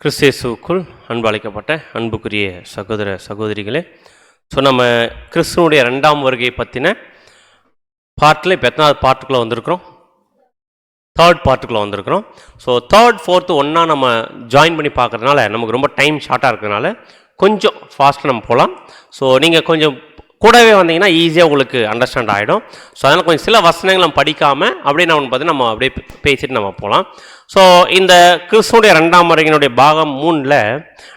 கிறிஸ்தேசுக்குள் அன்பு அழைக்கப்பட்ட அன்புக்குரிய சகோதர சகோதரிகளே, ஸோ நம்ம கிறிஸ்துவனுடைய 2ஆம் வருகையை பற்றின பார்ட்டில் இப்போ எத்தனாவது பார்ட்டுக்குள்ளே வந்திருக்கிறோம்? 3rd பார்ட்டுக்குள்ளே வந்திருக்கிறோம். ஸோ 3rd 4th ஒன்றா நம்ம ஜாயின் பண்ணி பார்க்குறதுனால நமக்கு ரொம்ப டைம் ஷார்ட்டாக இருக்கிறதுனால கொஞ்சம் ஃபாஸ்ட்டாக நம்ம போகலாம். ஸோ நீங்கள் கொஞ்சம் கூடவே வந்தீங்கன்னா ஈஸியாக உங்களுக்கு அண்டர்ஸ்டாண்ட் ஆகிடும். ஸோ அதனால் கொஞ்சம் சில வசனங்கள் நம்ம படிக்காமல் அப்படியே நான் பார்த்து நம்ம அப்படியே பேசிட்டு நம்ம போகலாம். ஸோ இந்த கிறிஸ்துவனுடைய 2ஆம் வருகையினுடைய பாகம் 3ல்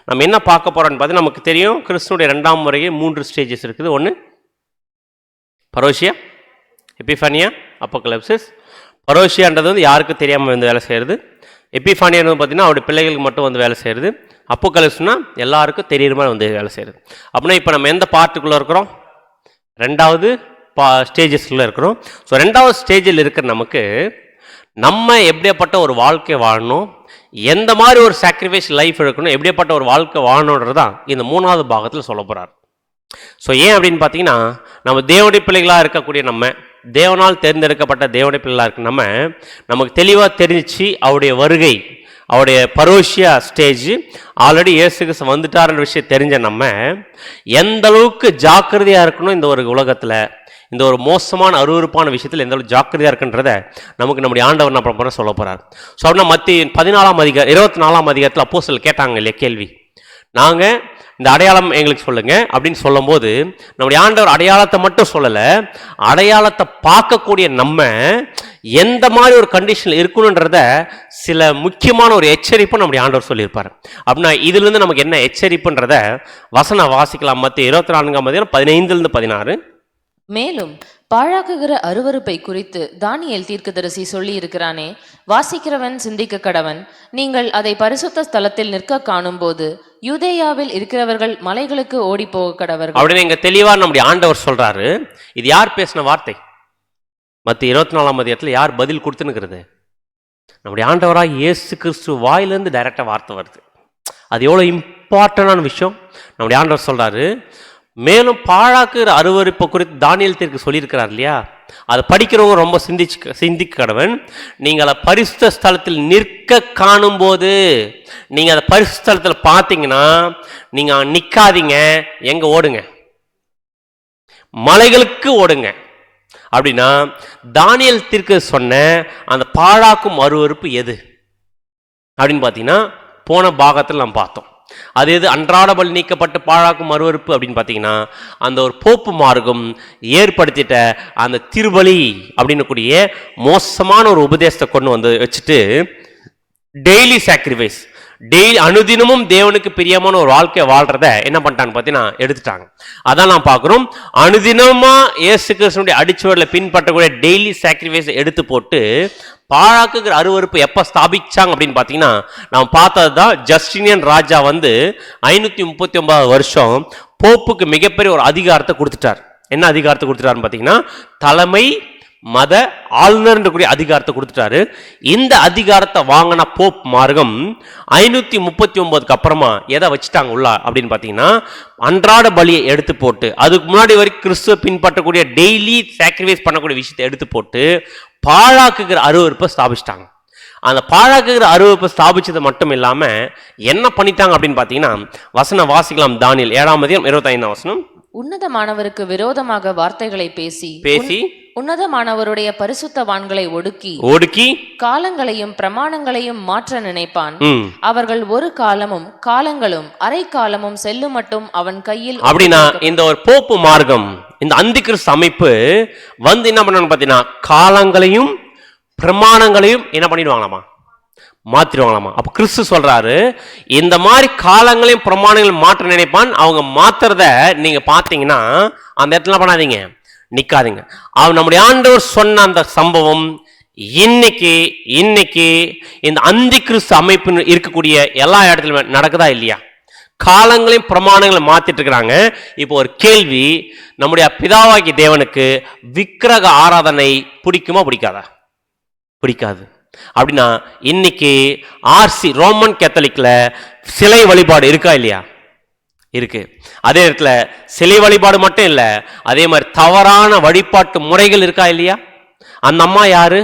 நம்ம என்ன பார்க்க போகிறோன்னு பார்த்து நமக்கு தெரியும். கிறிஸ்துவனுடைய 2ஆம் வருகை 3 ஸ்டேஜஸ் இருக்குது. ஒன்று பரோஷியா, எபிஃபானியா, அப்போகலிப்சிஸ். பரோஷியான்றது வந்து யாருக்கும் தெரியாமல் வந்து வேலை செய்கிறது. எபிஃபானியான்னு பார்த்தீங்கன்னா அவருடைய பிள்ளைகளுக்கு மட்டும் வந்து வேலை செய்கிறது. அப்போகலிப்ஸ்னா எல்லாருக்கும் தெரியுற மாதிரி வந்து வேலை செய்கிறது. அப்படின்னா இப்போ நம்ம எந்த பார்ட்டுக்குள்ளே இருக்கிறோம்? 2வது ஸ்டேஜஸ்க்குள்ளே இருக்கிறோம். ஸோ 2வது ஸ்டேஜில் இருக்கிற நமக்கு நம்ம எப்படியாப்பட்ட ஒரு வாழ்க்கை வாழணும், எந்த மாதிரி ஒரு சாக்ரிஃபைஸ் லைஃப் எடுக்கணும், எப்படியாப்பட்ட ஒரு வாழ்க்கை வாழணுன்றது தான் இந்த 3வது பாகத்தில் சொல்ல போகிறார். ஸோ ஏன் அப்படின்னு பார்த்தீங்கன்னா, நம்ம தேவனுடைய பிள்ளைகளாக இருக்கக்கூடிய நம்ம, தேவனால் தேர்ந்தெடுக்கப்பட்ட தேவனுடைய பிள்ளைகளாக இருக்க நமக்கு தெளிவாக தெரிஞ்சிச்சு அவருடைய வருகை, அவருடைய பரோஷியா ஸ்டேஜ் ஆல்ரெடி இயேசு கிறிஸ்து வந்துட்டார்ன்ற விஷயம் தெரிஞ்ச நம்ம எந்த அளவுக்கு ஜாக்கிரதையாக இருக்கணும், இந்த ஒரு உலகத்தில் இந்த ஒரு மோசமான அருவருப்பான விஷயத்தில் எந்த அளவுக்கு ஜாக்கிரதையாக இருக்குன்றதை நமக்கு நம்முடைய ஆண்டவர் என்ன பண்ண சொல்ல போகிறார். ஸோ அப்படின்னா மத்திய 14ஆம் அதிகாரம் 24ஆம் அதிகாரத்தில் அப்போஸ்தலர் கேட்டாங்க இல்லையா கேள்வி, நாங்கள் இந்த அடையாளம் எங்களுக்கு சொல்லுங்க அப்படின்னு சொல்லும்போது நம்முடைய ஆண்டவர் அடையாளத்தை மட்டும் சொல்லலை, அடையாளத்தை பார்க்கக்கூடிய நம்ம எந்த மாதிரி ஒரு கண்டிஷனில் இருக்கணுன்றத சில முக்கியமான ஒரு எச்சரிப்பை நம்முடைய ஆண்டவர் சொல்லியிருப்பார். அப்படின்னா இதுலேருந்து நமக்கு என்ன எச்சரிப்புன்றத வசனம் வாசிக்கலாம். மத்திய 24ஆம் அதிகாரம் 15லிருந்து 16. மேலும் பாழாக்குகிற அருவருப்பை குறித்து தானியேல் தீர்க்கதரிசி சொல்லி இருக்கிறானே, வாசிக்கிறவன் சிந்திக்க கடவன். நீங்கள் அதை பரிசுத்த ஸ்தலத்தில் நிற்க காணும் போது யூதேயாவில் இருக்கிறவர்கள் மலைகளுக்கு ஓடி போக கடவர்கள் அப்படின்னு இங்க தெளிவா நம்முடைய ஆண்டவர் சொல்றாரு. இது யார் பேசின வார்த்தை? மத்திய 24ஆம் அதிகாரத்தில் யார் பதில் கொடுத்துனுக்கிறது? நம்முடைய ஆண்டவராக இயேசு கிறிஸ்து வாயிலிருந்து டைரக்டா வார்த்தை வருது. அது எவ்வளவு இம்பார்ட்டன்டான விஷயம். நம்முடைய ஆண்டவர் சொல்றாரு, மேலும் பாழாக்குகிற அருவருப்பை குறித்து தானியேல் தீர்க்க சொல்லியிருக்கிறார் இல்லையா, அதை படிக்கிறவங்க ரொம்ப சிந்திக்க கடவன். நீங்கள் அதை பரிசுத்த ஸ்தலத்தில் நிற்க காணும் போது, நீங்கள் அதை பரிசுத்த ஸ்தலத்தில் பார்த்தீங்கன்னா நீங்கள் நிற்காதீங்க, எங்க ஓடுங்க, மலைகளுக்கு ஓடுங்க. அப்படின்னா தானியேல் தீர்க்க சொன்ன அந்த பாழாக்கும் அருவருப்பு எது அப்படின்னு பார்த்தீங்கன்னா போன பாகத்தில் நாம் பார்த்தோம். அது எது? அன்றாட பலி நீக்கப்பட்டு பாழாக்கும் அருவருப்பு அப்படின்னு பார்த்தீங்கன்னா அந்த ஒரு போப்பு மார்க்கம் ஏற்படுத்திட்ட அந்த திருபலி அப்படின்னு கூடிய மோசமான ஒரு உபதேசத்தை கொண்டு வந்து வச்சுட்டு டெய்லி சாக்ரிஃபைஸ், டெய்லி அனுதினமும் தேவனுக்கு பிரியமான ஒரு வாழ்க்கையை வாழ்றத என்ன பண்ணிட்டான்னு பார்த்தீங்கன்னா எடுத்துட்டாங்க. அதான் நான் பார்க்குறோம். அனுதினமா இயேசு கிறிஸ்துவினுடைய அடிச்சுவரில் பின்பற்றக்கூடிய டெய்லி சாக்ரிஃபைஸை எடுத்து போட்டு பாழாக்குகிற அருவருப்பு எப்போ ஸ்தாபிச்சாங்க அப்படின்னு பார்த்தீங்கன்னா நம்ம பார்த்தது தான். ஜஸ்டினியன் ராஜா வந்து 539 வருஷம் போப்புக்கு மிகப்பெரிய ஒரு அதிகாரத்தை கொடுத்துட்டார். என்ன அதிகாரத்தை கொடுத்துட்டாருன்னு பார்த்தீங்கன்னா தலைமை மத ஆளுநர் கூடிய அதிகாரத்தை கொடுத்துட்டாரு. இந்த அதிகாரத்தை வாங்கின போப் மார்க்கம் 539க்கு அப்புறமா எதை வச்சுட்டாங்க உள்ள அப்படின்னு பார்த்தீங்கன்னா அன்றாட பலியை எடுத்து போட்டு, அதுக்கு முன்னாடி வரைக்கும் கிறிஸ்துவ பின்பற்றக்கூடிய டெய்லி சாக்ரிஃபைஸ் பண்ணக்கூடிய விஷயத்தை எடுத்து போட்டு பாழாக்குகிற அருவருப்பை ஸ்தாபிச்சிட்டாங்க. அந்த பாழாக்குகிற அருவருப்பை ஸ்தாபிச்சது மட்டும் இல்லாம என்ன பண்ணிட்டாங்க அப்படின்னு பார்த்தீங்கன்னா வசனம் வாசிக்கலாம். தானியேல் 7ஆம் அதிகாரம் 25ஆம் வசனம். உன்னதமானவருக்கு விரோதமாக வார்த்தைகளை பேசி உன்னதமானவருடைய பரிசுத்தவான்களை ஒடுக்கி காலங்களையும் பிரமாணங்களையும் மாற்ற நினைப்பான். அவர்கள் ஒரு காலங்களும் அரை காலமும் செல்லும் மட்டும் அவன் கையில். அப்படின்னா இந்த ஒரு போப்பு மார்க்கம், இந்த அந்தி கிறிஸ்து அமைப்பு வந்து என்ன பண்ணணும் பார்த்தீங்கன்னா காலங்களையும் பிரமாணங்களையும் என்ன பண்ணிடுவாங்களாமா, மாத்திடுவாங்களாமா. அப்ப கிறிஸ்து சொல்றாரு, இந்த மாதிரி காலங்களையும் பிரமாணங்களையும் மாற்ற நினைப்பான். அவங்க மாத்துறத நீங்க பார்த்தீங்கன்னா அந்த இடத்துல பண்ணாதீங்க, நிக்காதீங்க. அவன் நம்முடைய ஆண்டவர் சொன்ன அந்த சம்பவம் இன்னைக்கு இந்த அந்தி கிறிஸ்து அமைப்பு இருக்கக்கூடிய எல்லா இடத்துலயும் நடக்குதா இல்லையா? காலங்களையும் பிரமாணங்களையும் மாத்திட்டு இருக்கிறாங்க. இப்போ ஒரு கேள்வி, நம்முடைய பிதாவாகிய தேவனுக்கு விக்கிரக ஆராதனை பிடிக்குமா பிடிக்காதா? பிடிக்காது. அப்படின்னா இன்னைக்கு ஆர்சி ரோமன் கேத்தலிக்ல சிலை வழிபாடு இருக்கா இல்லையா? இருக்கு. அதே நேரத்தில் சிலை வழிபாடு மட்டும் இல்லை, அதே மாதிரி தவறான வழிபாட்டு முறைகள் இருக்கா இல்லையா? அந்த அம்மா யாரு?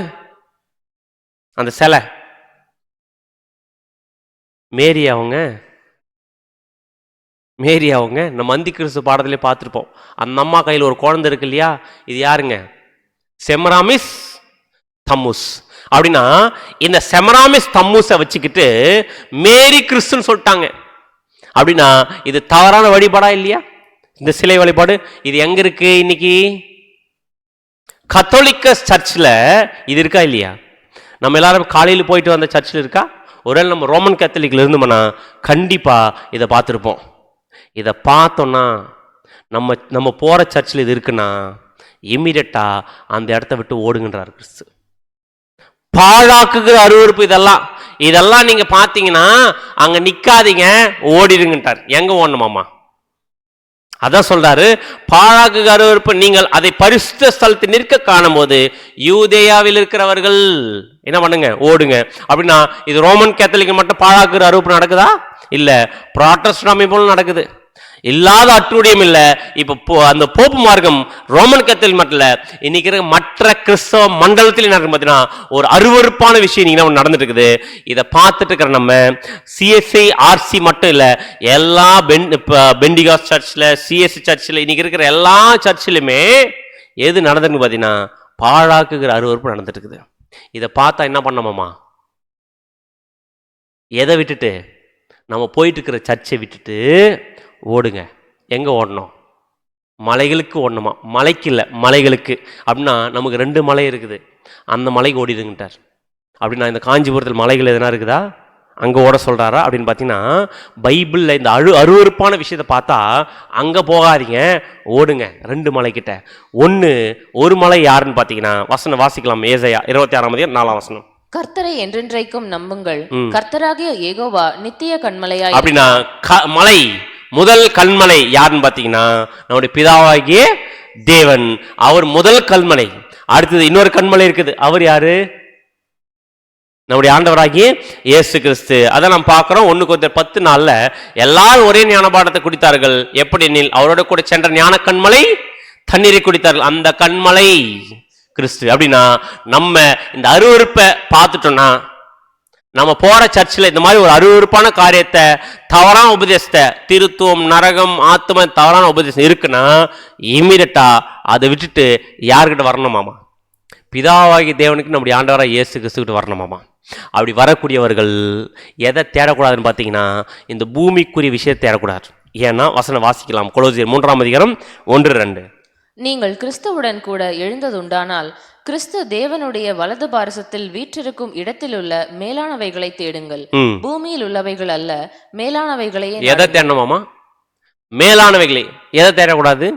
அந்த சிலை மேரி அவங்க நம்ம அந்தி கிறிஸ்து பாடத்திலே பார்த்துருப்போம். அந்த அம்மா கையில் ஒரு குழந்தை இருக்கு இல்லையா, இது யாருங்க? செமராமிஸ் தம்முஸ். அப்படின்னா இந்த செமராமிஸ் தம்முஸை வச்சுக்கிட்டு மேரி கிறிஸ்துன்னு சொல்லிட்டாங்க. அப்படின்னா இது தவறான வழிபாடா இல்லையா? இந்த சிலை வழிபாடு இது எங்க இருக்கு? இன்னைக்கு கத்தோலிக்க சர்ச்சில் இது இருக்கா இல்லையா? நம்ம எல்லாரும் காலையில் போயிட்டு வந்த சர்ச்சில் இருக்கா? ஒருவேளை நம்ம ரோமன் கேத்தலிக்ல இருந்தோம்னா கண்டிப்பா இதை பார்த்துருப்போம். இதை பார்த்தோன்னா நம்ம போற சர்ச்சில் இது இருக்குன்னா இம்மிடியட்டா அந்த இடத்த விட்டு ஓடுங்கன்றார் கிறிஸ்து. பாழாக்குகிற அருவருப்பு இதெல்லாம் நீங்க பார்த்தீங்கன்னா அங்க நிக்காதீங்க, ஓடிடுங்கன்றார். எங்க ஓடணுமாமா? அதான் சொல்றாரு, பாழாக்குகிற அருவருப்பு நீங்கள் அதை பரிசுத்த ஸ்தலத்தில் நிற்க காணும் போது யூதேயாவில் இருக்கிறவர்கள் என்ன பண்ணுங்க? ஓடுங்க. அப்படின்னா இது ரோமன் கேத்தலிக் மட்டும் பாழாக்குகிற அருவருப்பு நடக்குதா? இல்ல, புராட்டஸ்டன்ட் அமைப்பும் நடக்குது. இல்லாத அட்டுடியம் இல்ல. இப்ப அந்த போப்பு மார்க்கம் ரோமன் கேத்தலிக் மட்டும் இல்ல, இன்னைக்கு இருக்க மற்ற கிறிஸ்தவ மண்டலத்தில் நடக்கும் பார்த்தீங்கன்னா ஒரு அருவருப்பான விஷயம் நீங்க நடந்துட்டு இருக்குது. இதை பார்த்துட்டு இருக்கிற நம்ம சிஎஸ்ஐ ஆர்சி மட்டும் இல்ல, எல்லா பெண்டிகாஸ் சர்ச்சில், சிஎஸ்சி சர்ச்சில், இன்னைக்கு இருக்கிற எல்லா சர்ச்சிலுமே எது நடந்துன்னு பார்த்தீங்கன்னா பாழாக்குகிற அருவருப்பு நடந்துட்டு இருக்குது. இதை பார்த்தா என்ன பண்ணமாமா? எதை விட்டுட்டு? நம்ம போயிட்டு இருக்கிற சர்ச்சை விட்டுட்டு ஓடுங்க. எங்க ஓடணும்? மலைகளுக்கு ஓடணுமா? மலைக்கு இல்லை, மலைகளுக்கு. அப்படின்னா நமக்கு 2 மலை இருக்குது, அந்த மலைக்கு ஓடிடுங்கிட்டார். அப்படின்னா இந்த காஞ்சிபுரத்தில் மலைகள் எதனா இருக்குதா? அங்கே ஓட சொல்கிறாரா அப்படின்னு பார்த்தீங்கன்னா பைபிளில் இந்த அருவருப்பான விஷயத்தை பார்த்தா அங்கே போகாதீங்க, ஓடுங்க 2 மலைக்கிட்ட. ஒரு மலை யாருன்னு பார்த்தீங்கன்னா வசனம் வாசிக்கலாம். ஏசாயா 26:4. கர்த்தரை என்றென்றைக்கும் நம்புங்கள், கர்த்தராகிய யெகோவா நித்திய கன்மலையாய். அப்படின்னா மலை, முதல் கல்மலை யாருன்னு பார்த்தீங்கன்னா நம்முடைய பிதாவாகிய தேவன். அவர் முதல் கல்மலை. அடுத்தது இன்னொரு கண்மலை இருக்குது. அவர் யாரு? நம்முடைய ஆண்டவராகிய இயேசு கிறிஸ்து. அதை நாம் பார்க்கிறோம். 1 கொரிந்தியர் 10:4 எல்லாரும் ஒரே ஞானபானத்தை குடித்தார்கள், எப்படி எனில் அவரோட கூட சென்ற ஞான கண்மலை தண்ணீரை குடித்தார்கள். அந்த கண்மலை கிறிஸ்து. அப்படின்னா நம்ம இந்த அருவருப்பை பார்த்துட்டோம்னா, நம்ம போற சர்ச்சில் இந்த மாதிரி ஒரு அருவருப்பான காரியத்தை, தவறான உபதேசத்தை, திருத்துவம், நரகம், ஆத்ம தவறான உபதேசம் இருக்குன்னா இமீடியட்டா அதை விட்டுட்டு யாருக்கிட்ட வரணுமாமா? பிதாவாகி தேவனுக்கு நம்முடைய ஆண்டவராக இயேசு கிறிஸ்துக்கிட்ட வரணுமாமா. அப்படி வரக்கூடியவர்கள் எதை தேடக்கூடாதுன்னு பார்த்தீங்கன்னா இந்த பூமிக்குரிய விஷயத்தை தேடக்கூடாது. ஏன்னா வசனம் வாசிக்கலாம். கொலோசியர் 3:1-2. நீங்கள் கிறிஸ்துவுடன் கூட எழுந்ததுண்டானால் கிறிஸ்து தேவனுடைய வலது பாரசத்தில் வீற்றிருக்கும் இடத்திலுள்ள மேலானவைகளை தேடுங்கள், பூமியில் உள்ளவைகள் அல்ல, மேலானவைகளையே. எதை தேடணுமாமா? மேலானவைகளை. எதை தேடக்கூடாது?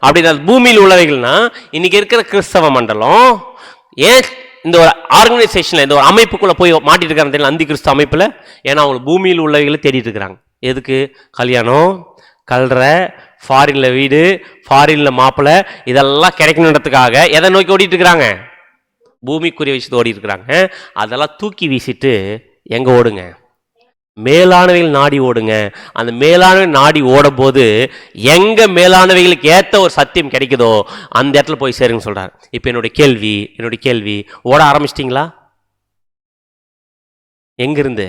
அப்படின்னா பூமியில் உள்ளவைகள்னா இன்னைக்கு இருக்கிற கிறிஸ்தவ மண்டலம் ஏன் இந்த ஒரு ஆர்கனைசேஷன்ல, இந்த ஒரு அமைப்புக்குள்ள போய் மாட்டிட்டு இருக்காங்க அந்தி கிறிஸ்தவ அமைப்புல? ஏன்னா அவங்க பூமியில் உள்ளவைகளை தேடிட்டு இருக்கிறாங்க. எதுக்கு? கல்யாணம், கல்ற, ஃபாரின்ல வீடு, ஃபாரின்ல மாப்பிள்ளை, இதெல்லாம் கிடைக்கணுன்றதுக்காக எதை நோக்கி ஓடிட்டு இருக்கிறாங்க? பூமிக்குரிய விஷயத்தை ஓடி இருக்கிறாங்க. அதெல்லாம் தூக்கி வீசிட்டு எங்க ஓடுங்க? மேலானவைகள் நாடி ஓடுங்க. அந்த மேலானவை நாடி ஓடும் போது எங்க மேலானவைகளுக்கு ஏற்ற ஒரு சத்தியம் கிடைக்குதோ அந்த இடத்துல போய் சேருங்க சொல்றாரு. இப்ப என்னுடைய கேள்வி, ஓட ஆரம்பிச்சிட்டீங்களா? எங்கிருந்து?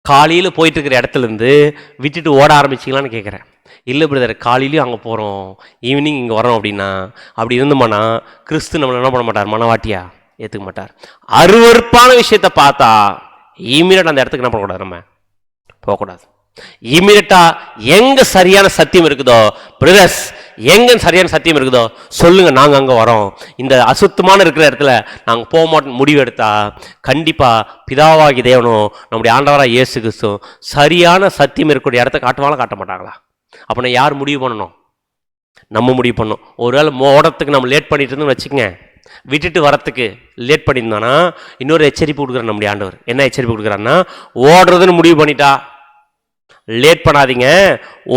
காலையில் போயிட்டு இருக்கிற இடத்துல இருந்து விட்டுட்டு ஓட ஆரம்பிச்சிங்களான்னு கேட்குறேன். இல்லை பிரதர், காலையிலையும் அங்கே போகிறோம், ஈவினிங் இங்கே வரோம் அப்படின்னா, அப்படி இருந்தோம்னா கிறிஸ்து நம்மளை என்ன பண்ண மாட்டார்? மனவாட்டியா ஏற்றுக்க மாட்டார். அருவருப்பான விஷயத்தை பார்த்தா இமீடியட் அந்த இடத்துக்கு என்ன பண்ணக்கூடாது? நம்ம போகக்கூடாது. இமீடியட்டா எங்க சரியான சத்தியம் இருக்குதோ, பிரதர்ஸ் எங்க சரியான சத்தியம் இருக்குதோ சொல்லுங்க, நாங்க அங்க வரோம். இந்த அசுத்தமான இருக்கிற இடத்துல நாங்க போக மாட்டோம் முடிவு எடுத்தா கண்டிப்பா பிதாவாகி தேவனும் நம்முடைய ஆண்டவராக இயேசு கிறிஸ்து சரியான சத்தியம் இருக்கக்கூடிய இடத்த காட்டுவாங்களா, காட்ட மாட்டாங்களா? அப்படின்னா யார் முடிவு பண்ணணும்? நம்ம முடிவு பண்ணணும். ஒருவேளை ஓடத்துக்கு நம்ம லேட் பண்ணிட்டு இருந்தோம்னு வச்சுக்கங்க, விட்டுட்டு வரத்துக்கு லேட் பண்ணியிருந்தோன்னா இன்னொரு எச்சரிப்பு கொடுக்குறார் நம்முடைய ஆண்டவர். என்ன எச்சரிப்பு கொடுக்குறாருன்னா, ஓடுறதுன்னு முடிவு பண்ணிட்டா லேட் பண்ணாதீங்க,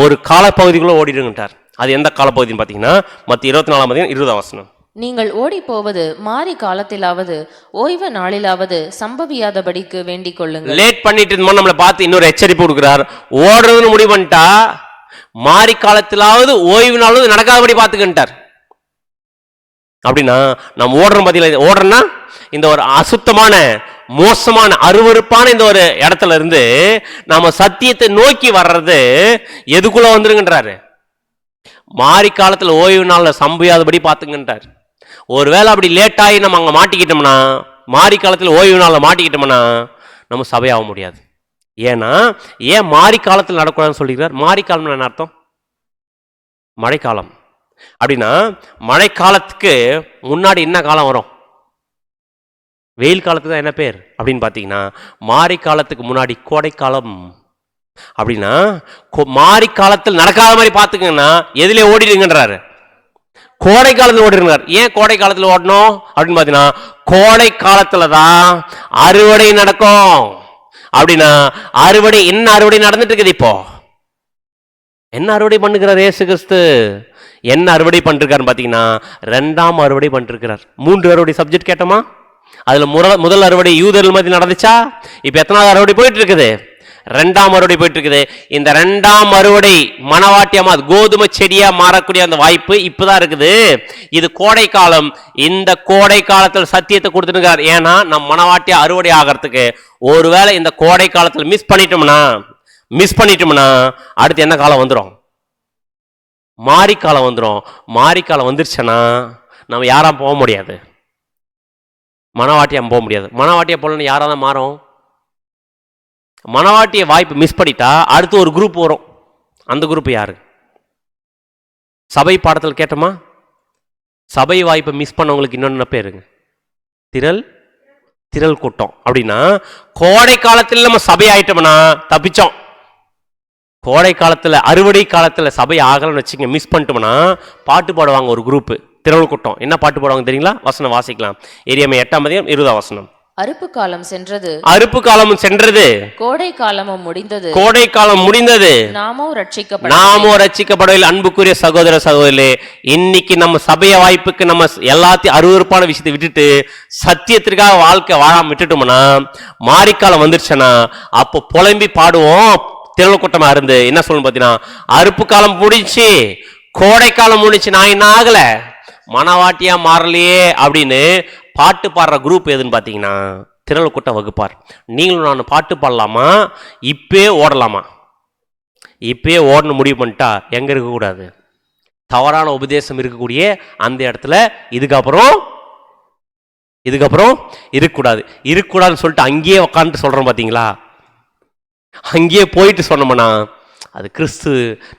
ஒரு காலப்பகுதிக்குள்ள ஓடிடுங்கட்டார். அது எந்த காலப்பகுதின்னு பார்த்தீங்கன்னா மத்திய 24:20. நீங்கள் ஓடி போவது மாறி காலத்திலாவது ஓய்வு நாளிலாவது சம்பவியாதபடிக்கு வேண்டிக் கொள்ளுங்கள். லேட் பண்ணிட்டு இருந்தோம் நம்மளை பார்த்து இன்னொரு எச்சரிப்பு கொடுக்குறார். ஓடுறதுன்னு முடிவு பண்ணிட்டா மாறி காலத்திலாவது ஓய்வு நாளாவது நடக்காதபடி பார்த்துக்கிட்டார். அப்படின்னா நம்ம ஓடுறோம் பார்த்தீங்களா, ஓடுறோன்னா இந்த ஒரு அசுத்தமான மோசமான அருவருப்பான இந்த ஒரு இடத்துல இருந்து நாம சத்தியத்தை நோக்கி வர்றது எதுக்குள்ள வந்துருங்கன்றாரு. மாரி காலத்துல ஓய்வு நாள்ல சம்பவியாதபடி பாத்துங்கன்றார். ஒருவேளை அப்படி லேட் ஆகி நம்ம அங்க மாட்டிக்கிட்டோம்னா, மாரி காலத்துல ஓய்வு நாள்ல மாட்டிக்கிட்டோம்னா நம்ம சபையாக முடியாது. ஏன்னா ஏன் மாரி காலத்தில் நடக்கூடாதுன்னு சொல்லிக்கிறார்? மாரி காலம் என்ன அர்த்தம்? மழைக்காலம். அப்படின்னா மழைக்காலத்துக்கு முன்னாடி என்ன காலம் வரும்? வெயில் காலத்துக்கு தான் என்ன பேர் அப்படின்னு பார்த்தீங்கன்னா, மாரி காலத்துக்கு முன்னாடி கோடைக்காலம். அப்படின்னா மாரி காலத்தில் நடக்காத மாதிரி பார்த்துக்கங்கன்னா எதிலே ஓடிடுங்கன்றாரு? கோடை காலத்தில் ஓடிடுறார். ஏன் கோடை காலத்தில் ஓடணும் அப்படின்னு பார்த்தீங்கன்னா, கோடை காலத்துல தான் அறுவடை நடக்கும். அப்படின்னா அறுவடை என்ன அறுவடை நடந்துட்டு இருக்குது? இப்போ என்ன அறுவடை பண்ணுகிறார் இயேசு கிறிஸ்து? என்ன அறுவடை பண்ணிருக்காருன்னு பார்த்தீங்கன்னா, 2ஆம் அறுவடை பண்ணிருக்கிறார். 3 அறுவடை சப்ஜெக்ட் கேட்டோமா? அதுல முதல் அறுவடை யூதர்கள் மத்தியில் நடந்துச்சா? இப்ப எத்தனாவது அறுவடை போயிட்டு இருக்குது? 2ஆம் அறுவடை போயிட்டு இருக்குது. இந்த 2ஆம் அறுவடை மணவாட்டியமா கோதுமை செடியா மாறக்கூடிய அந்த வாய்ப்பு இப்பதான் இருக்குது. இது கோடை காலம். இந்த கோடை காலத்தில் சத்தியத்தை கொடுத்துருக்கார். ஏன்னா நம் மணவாட்டிய அறுவடை ஆகிறதுக்கு ஒருவேளை இந்த கோடை காலத்தில் மிஸ் பண்ணிட்டோம்னா அடுத்து என்ன காலம் வந்துடும்? மாரி காலம் வந்துடும். மாரி காலம் வந்துருச்சுன்னா நம்ம யாரா போக முடியாது, மணவாட்டியா போக முடியாது. மணவாட்டியா போலன்னு யாரா தான் மாறும்? மணவாட்டிய வாய்ப்பு மிஸ் பண்ணிட்டா அடுத்து ஒரு குரூப் வரும். அந்த குரூப் யாரு? சபை பாடத்தில் கேட்டோமா? சபை வாய்ப்பை மிஸ் பண்ணவங்களுக்கு இன்னொன்னு பேருங்க திரள் கூட்டம். அப்படின்னா கோடை காலத்தில் நம்ம சபை ஆயிட்டோம்னா தப்பிச்சோம். கோடை காலத்துல அறுவடை காலத்துல சபை ஆகலன்னு வச்சுங்க, மிஸ் பண்ணிட்டோம்னா பாட்டு பாடுவாங்க ஒரு குரூப், திரள் கூட்டம். என்ன பாட்டு பாடுவாங்க தெரியுங்களா? வசனம் வாசிக்கலாம். எரேமியா 8ஆம் அதிகாரம் 20ஆம் வசனம். அறுப்பு காலம் சென்றது, அறுப்பு காலமும் சென்றது, கோடை காலமும் முடிந்தது, கோடை காலம் முடிந்தது, நாமோ ரட்சிக்கப்படவில்லை. அன்புக்குரிய சகோதர சகோதரிகளே, இன்னைக்கு நம்ம சபைய வாய்ப்புக்கு நம்ம எல்லாத்தையும் அருவருப்பான விஷயத்தை விட்டுட்டு சத்தியத்திற்காக வாழ்க்கை வாழாம விட்டுட்டோம்னா, மாரிக்காலம் வந்துருச்சுன்னா அப்போ புலம்பி பாடுவோம். திரள் கூட்டமா இருந்து என்ன சொல்லணும் பார்த்தீங்கன்னா, அறுப்பு காலம் முடிச்சு, கோடை காலம் முடிச்சு, நான் என்ன ஆகல, மனவாட்டியா மாறலையே அப்படின்னு பாட்டு பாடுற குரூப் எதுன்னு பார்த்தீங்கன்னா திரள் கூட்டம் வகுப்பார். நீங்களும் நான் பாட்டு பாடலாமா? இப்பே ஓடலாமா? இப்பே ஓடணும் முடிவு பண்ணிட்டா எங்க இருக்கக்கூடாது? தவறான உபதேசம் இருக்கக்கூடிய அந்த இடத்துல இதுக்கப்புறம் இருக்கக்கூடாதுன்னு சொல்லிட்டு அங்கேயே உட்காந்துட்டு சொல்றோம் பார்த்தீங்களா? அங்கேயே போயிட்டு சொன்னோம்னா அது கிறிஸ்து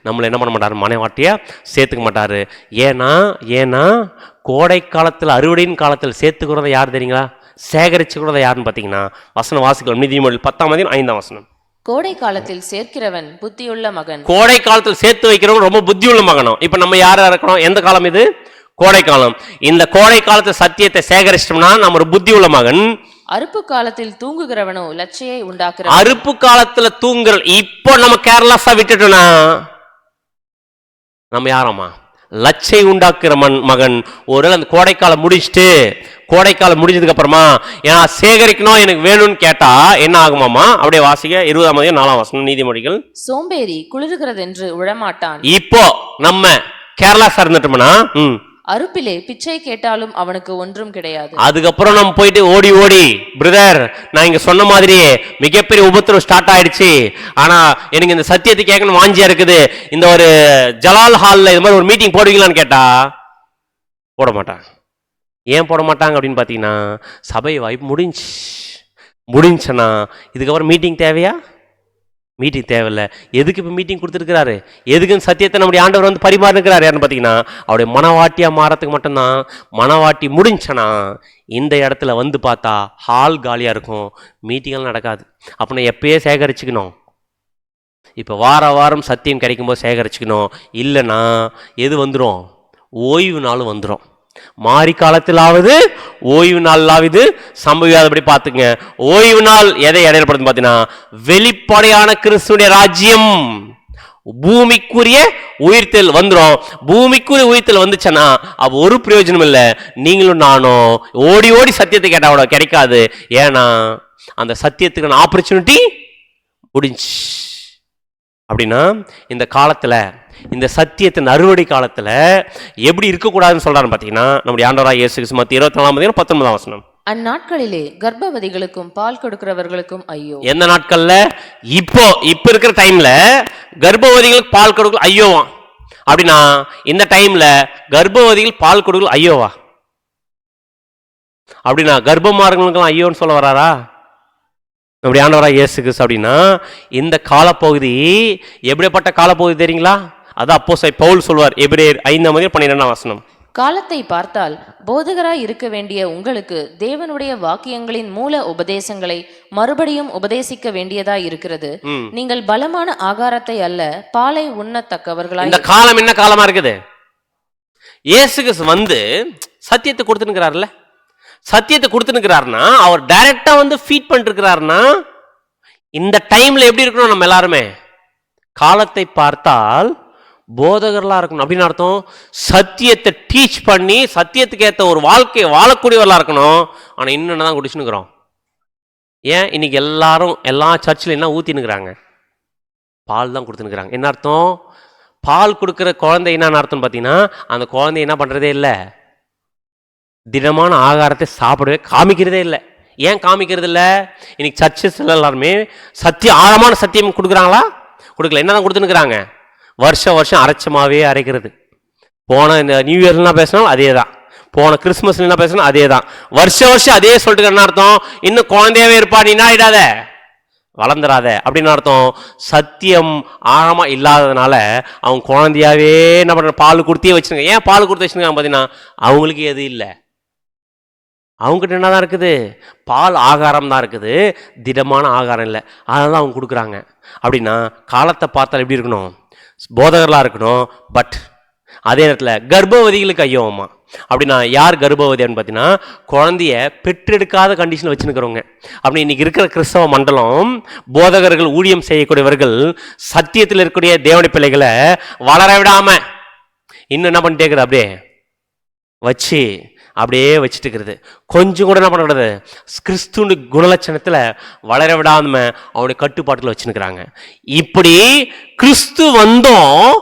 நம்மளை என்ன பண்ண மாட்டாரு? மனைவாட்டியா சேர்த்துக்க மாட்டாரு. ஏன்னா கோடை காலத்தில் அறுவடையின் காலத்தில் சேர்த்துக்கிறத யார் தெரியுங்களா? சேகரிச்சுக்கிறத யாருன்னு பார்த்தீங்கன்னா வசனம் வாசிக்கலாம். நீதிமொழிகள் 10ஆம் அதிகாரம் 5ஆம் வசனம். கோடை காலத்தில் சேர்க்கிறவன் புத்தியுள்ள மகன். கோடை காலத்தில் சேர்த்து வைக்கிறவங்க ரொம்ப புத்தியுள்ள மகனும். இப்ப நம்ம யாரா இருக்கணும்? எந்த காலம் இது? கோடை காலம். இந்த கோடை காலத்தில் சத்தியத்தை சேகரிச்சிட்டோம்னா நம்ம ஒரு புத்தியுள்ள மகன். அறுப்பு காலத்தில் தூங்குகிறவனோ லட்சையை உண்டாக்குற. அறுப்பு காலத்துல தூங்குற இப்போ நம்ம கேர்லெஸ்ஸா விட்டுட்டோம்னா நம்ம யாராமா? லட்சை உண்டாக்குற மகன். ஒருவேளை அந்த கோடைக்காலம் முடிஞ்சதுக்கு அப்புறமா ஏன்னா சேகரிக்கணும் எனக்கு வேணும்னு கேட்டா என்ன ஆகுமாமா? அப்படியே வாசிக்க 20ஆம் அதிகாரம் 4ஆம் வசனம் நீதிமொழிகள். சோம்பேறி குளிர்கிறது என்று உழமாட்டான். இப்போ நம்ம கேர்லெஸ்ஸா இருந்துட்டோம்னா அறுப்பிலே பிச்சை கேட்டாலும் அவனுக்கு ஒன்றும் கிடையாது. அதுக்கப்புறம் நம்ம போயிட்டு ஓடி பிரதர், நான் இங்க சொன்ன மாதிரியே மிகப்பெரிய உபத்திரம் ஸ்டார்ட் ஆயிடுச்சு, ஆனா எனக்கு இந்த சத்தியத்தை கேட்கணும் வாஞ்சியா இருக்குது, இந்த ஒரு ஜலால் ஹால்ல இது மாதிரி ஒரு மீட்டிங் போடுவீங்களான்னு கேட்டா போட மாட்டாங்க. ஏன் போட மாட்டாங்க அப்படின்னு பாத்தீங்கன்னா, சபை வாய்ப்பு முடிஞ்சுன்னா இதுக்கப்புறம் மீட்டிங் தேவையா? மீட்டிங் தேவையில்லை. எதுக்கு இப்போ மீட்டிங் கொடுத்துருக்கிறாரு? எதுக்குன்னு சத்தியத்தை நம்முடைய ஆண்டவர் வந்து பரிமாறுக்கிறார். யாருன்னு பார்த்தீங்கன்னா அவருடைய மனவாட்டியா மாறத்துக்கு மட்டும்தான். மனவாட்டி முடிஞ்சனா இந்த இடத்துல வந்து பார்த்தா ஹால் காலியாக இருக்கும், மீட்டிங்லாம் நடக்காது. அப்படின்னா எப்பயே சேகரிச்சுக்கணும். இப்போ வாரம் சத்தியம் கிடைக்கும்போது சேகரிச்சுக்கணும். இல்லைன்னா எது வந்துடும்? ஓய்வு நாள் வந்துடும். மாரி காலத்திலாவது ஓய்வு நாளாவது சம்பவியாதபடி பார்த்துங்க. ஓய்வு நாள் எதை இடையிலப்படுது பார்த்தீங்கன்னா வெளிப்படையான கிறிஸ்துவின் ராஜ்யம், பூமிக்குரிய உயிர்த்தல் வந்துடும். பூமிக்குரிய உயிர்த்தல் வந்துச்சுன்னா அப்ப ஒரு பிரயோஜனம் இல்லை. நீங்களும் நானும் ஓடி சத்தியத்தை கேட்டா கூட கிடைக்காது. ஏன்னா அந்த சத்தியத்துக்கான ஆப்பர்ச்சுனிட்டி முடிஞ்சு. அப்படின்னா இந்த காலத்துல, இந்த சத்தியத்தின் அறுவடை காலத்துல எப்படி இருக்கக்கூடாதுன்னு சொல்றாரு பார்த்தீங்கன்னா நம்முடைய ஆண்டவராகிய இயேசு கிறிஸ்து. மத்தேயு 24ஆம் அதிகாரம் 19ஆம் வசனம். அந்நாட்களிலே கர்ப்பவதிகளுக்கும் பால் கொடுக்கிறவர்களுக்கும் ஐயோ. எந்த நாட்கள்ல? இப்ப இருக்கிற டைம்ல கர்ப்பவதிகளுக்கு பால் கொடுக்கல ஐயோவா. அப்படின்னா இந்த டைம்ல கர்ப்பவதிகள் பால் கொடுக்கல ஐயோவா. அப்படின்னா கர்ப்பமா இருக்கிறவங்களுக்கெல்லாம் ஐயோன்னு சொல்ல வராரா அப்படி ஆண்டவராக இயேசு கிறிஸ்து? அப்படின்னா இந்த காலப்பகுதி எப்படிப்பட்ட காலப்பகுதி தெரியுங்களா? அதான் அப்போஸ்தலன் பவுல் சொல்வார், எபிரேயர் 5:12. காலத்தை பார்த்தால் போதகராய் இருக்க வேண்டிய உங்களுக்கு தேவனுடைய வாக்கியங்களின் மூல உபதேசங்களை மறுபடியும் உபதேசிக்க வேண்டியதாய் இருக்கிறது. நீங்கள் பலமான ஆகாரத்தை அல்ல பாலை உண்ணத்தக்கவர்களாய். இந்த காலம் என்ன காலமா இருக்குது? இயேசு கிறிஸ்து வந்து சத்தியத்தை கொடுத்துனுக்கிறார்ல, சத்தியத்தை கொடுத்துனுக்கிறாருன்னா அவர் டைரக்டா வந்து ஃபீட் பண்ணிட்டு இருக்கிறாருன்னா இந்த டைம்ல எப்படி இருக்கணும்? நம்ம எல்லாருமே காலத்தை பார்த்தால் போதகர்களா இருக்கணும். அப்படின்னு அர்த்தம் சத்தியத்தை டீச் பண்ணி சத்தியத்துக்கு ஏற்ற ஒரு வாழ்க்கையை வாழக்கூடியவர்களா இருக்கணும். ஆனா இன்னும் தான் குடிச்சுனுக்கிறோம். ஏன் இன்னைக்கு எல்லாரும் எல்லா சர்ச்சில் என்ன ஊத்தினுக்கிறாங்க? பால் தான் கொடுத்துனுக்குறாங்க. என்ன அர்த்தம்? பால் கொடுக்குற குழந்தை என்னன்னு அர்த்தம் பார்த்தீங்கன்னா அந்த குழந்தை என்ன பண்றதே இல்லை, தினமான ஆகாரத்தை சாப்பிடவே காமிக்கிறதே இல்லை. ஏன் காமிக்கிறது இல்லை? இன்னைக்கு சர்ச்சஸ்ல எல்லாருமே ஆழமான சத்தியம் கொடுக்குறாங்களா? கொடுக்கல. என்னதான் கொடுத்துனுக்குறாங்க? வருஷம் அரைச்சமாவே அரைக்கிறது. போன இந்த நியூ இயர்லாம் பேசினாலும் அதே தான், போன கிறிஸ்துமஸ்ல என்ன பேசினா அதே தான், வருஷம் அதே சொல்லிட்டு என்ன அர்த்தம்? இன்னும் குழந்தையாவே இருப்பா, நீ என்ன ஆயிடாத, வளர்ந்துடாத அப்படின்னு அர்த்தம். சத்தியம் ஆழமா இல்லாததுனால அவங்க குழந்தையாவே என்ன பண்ற, பால் கொடுத்தே வச்சுருங்க. ஏன் பால் கொடுத்து வச்சுருக்காங்க பார்த்தீங்கன்னா அவங்களுக்கு எது இல்லை, அவங்ககிட்ட என்ன தான் இருக்குது? பால் ஆகாரம் தான் இருக்குது, திடமான ஆகாரம் இல்லை. அதனால அவங்க கொடுக்குறாங்க. அப்படின்னா காலத்தை பார்த்தால் எப்படி இருக்கணும்? போதகர்களாக இருக்கணும். பட் அதே நேரத்தில் கர்ப்பவதிகளுக்கு ஐயோமா. அப்படின்னா யார் கர்ப்பவதி அப்படின்னு பார்த்தீங்கன்னா குழந்தைய பெற்றெடுக்காத கண்டிஷனில் வச்சுருக்கிறவங்க. அப்படி இன்னைக்கு இருக்கிற கிறிஸ்தவ மண்டலம் போதகர்கள் ஊழியம் செய்யக்கூடியவர்கள் சத்தியத்தில் இருக்கக்கூடிய தேவனுடைய பிள்ளைகளை வளர விடாம இன்னும் என்ன பண்ணிட்டே இருக்குது? அப்படியே வச்சுட்டு இருக்கிறது. கொஞ்சம் கூட என்ன பண்ணக்கூடாது? கிறிஸ்துவ குணலட்சணத்தில் வளர விடாம அவனுடைய கட்டுப்பாட்டில் வச்சுருக்கிறாங்க. இப்படி கிறிஸ்து வந்தோம்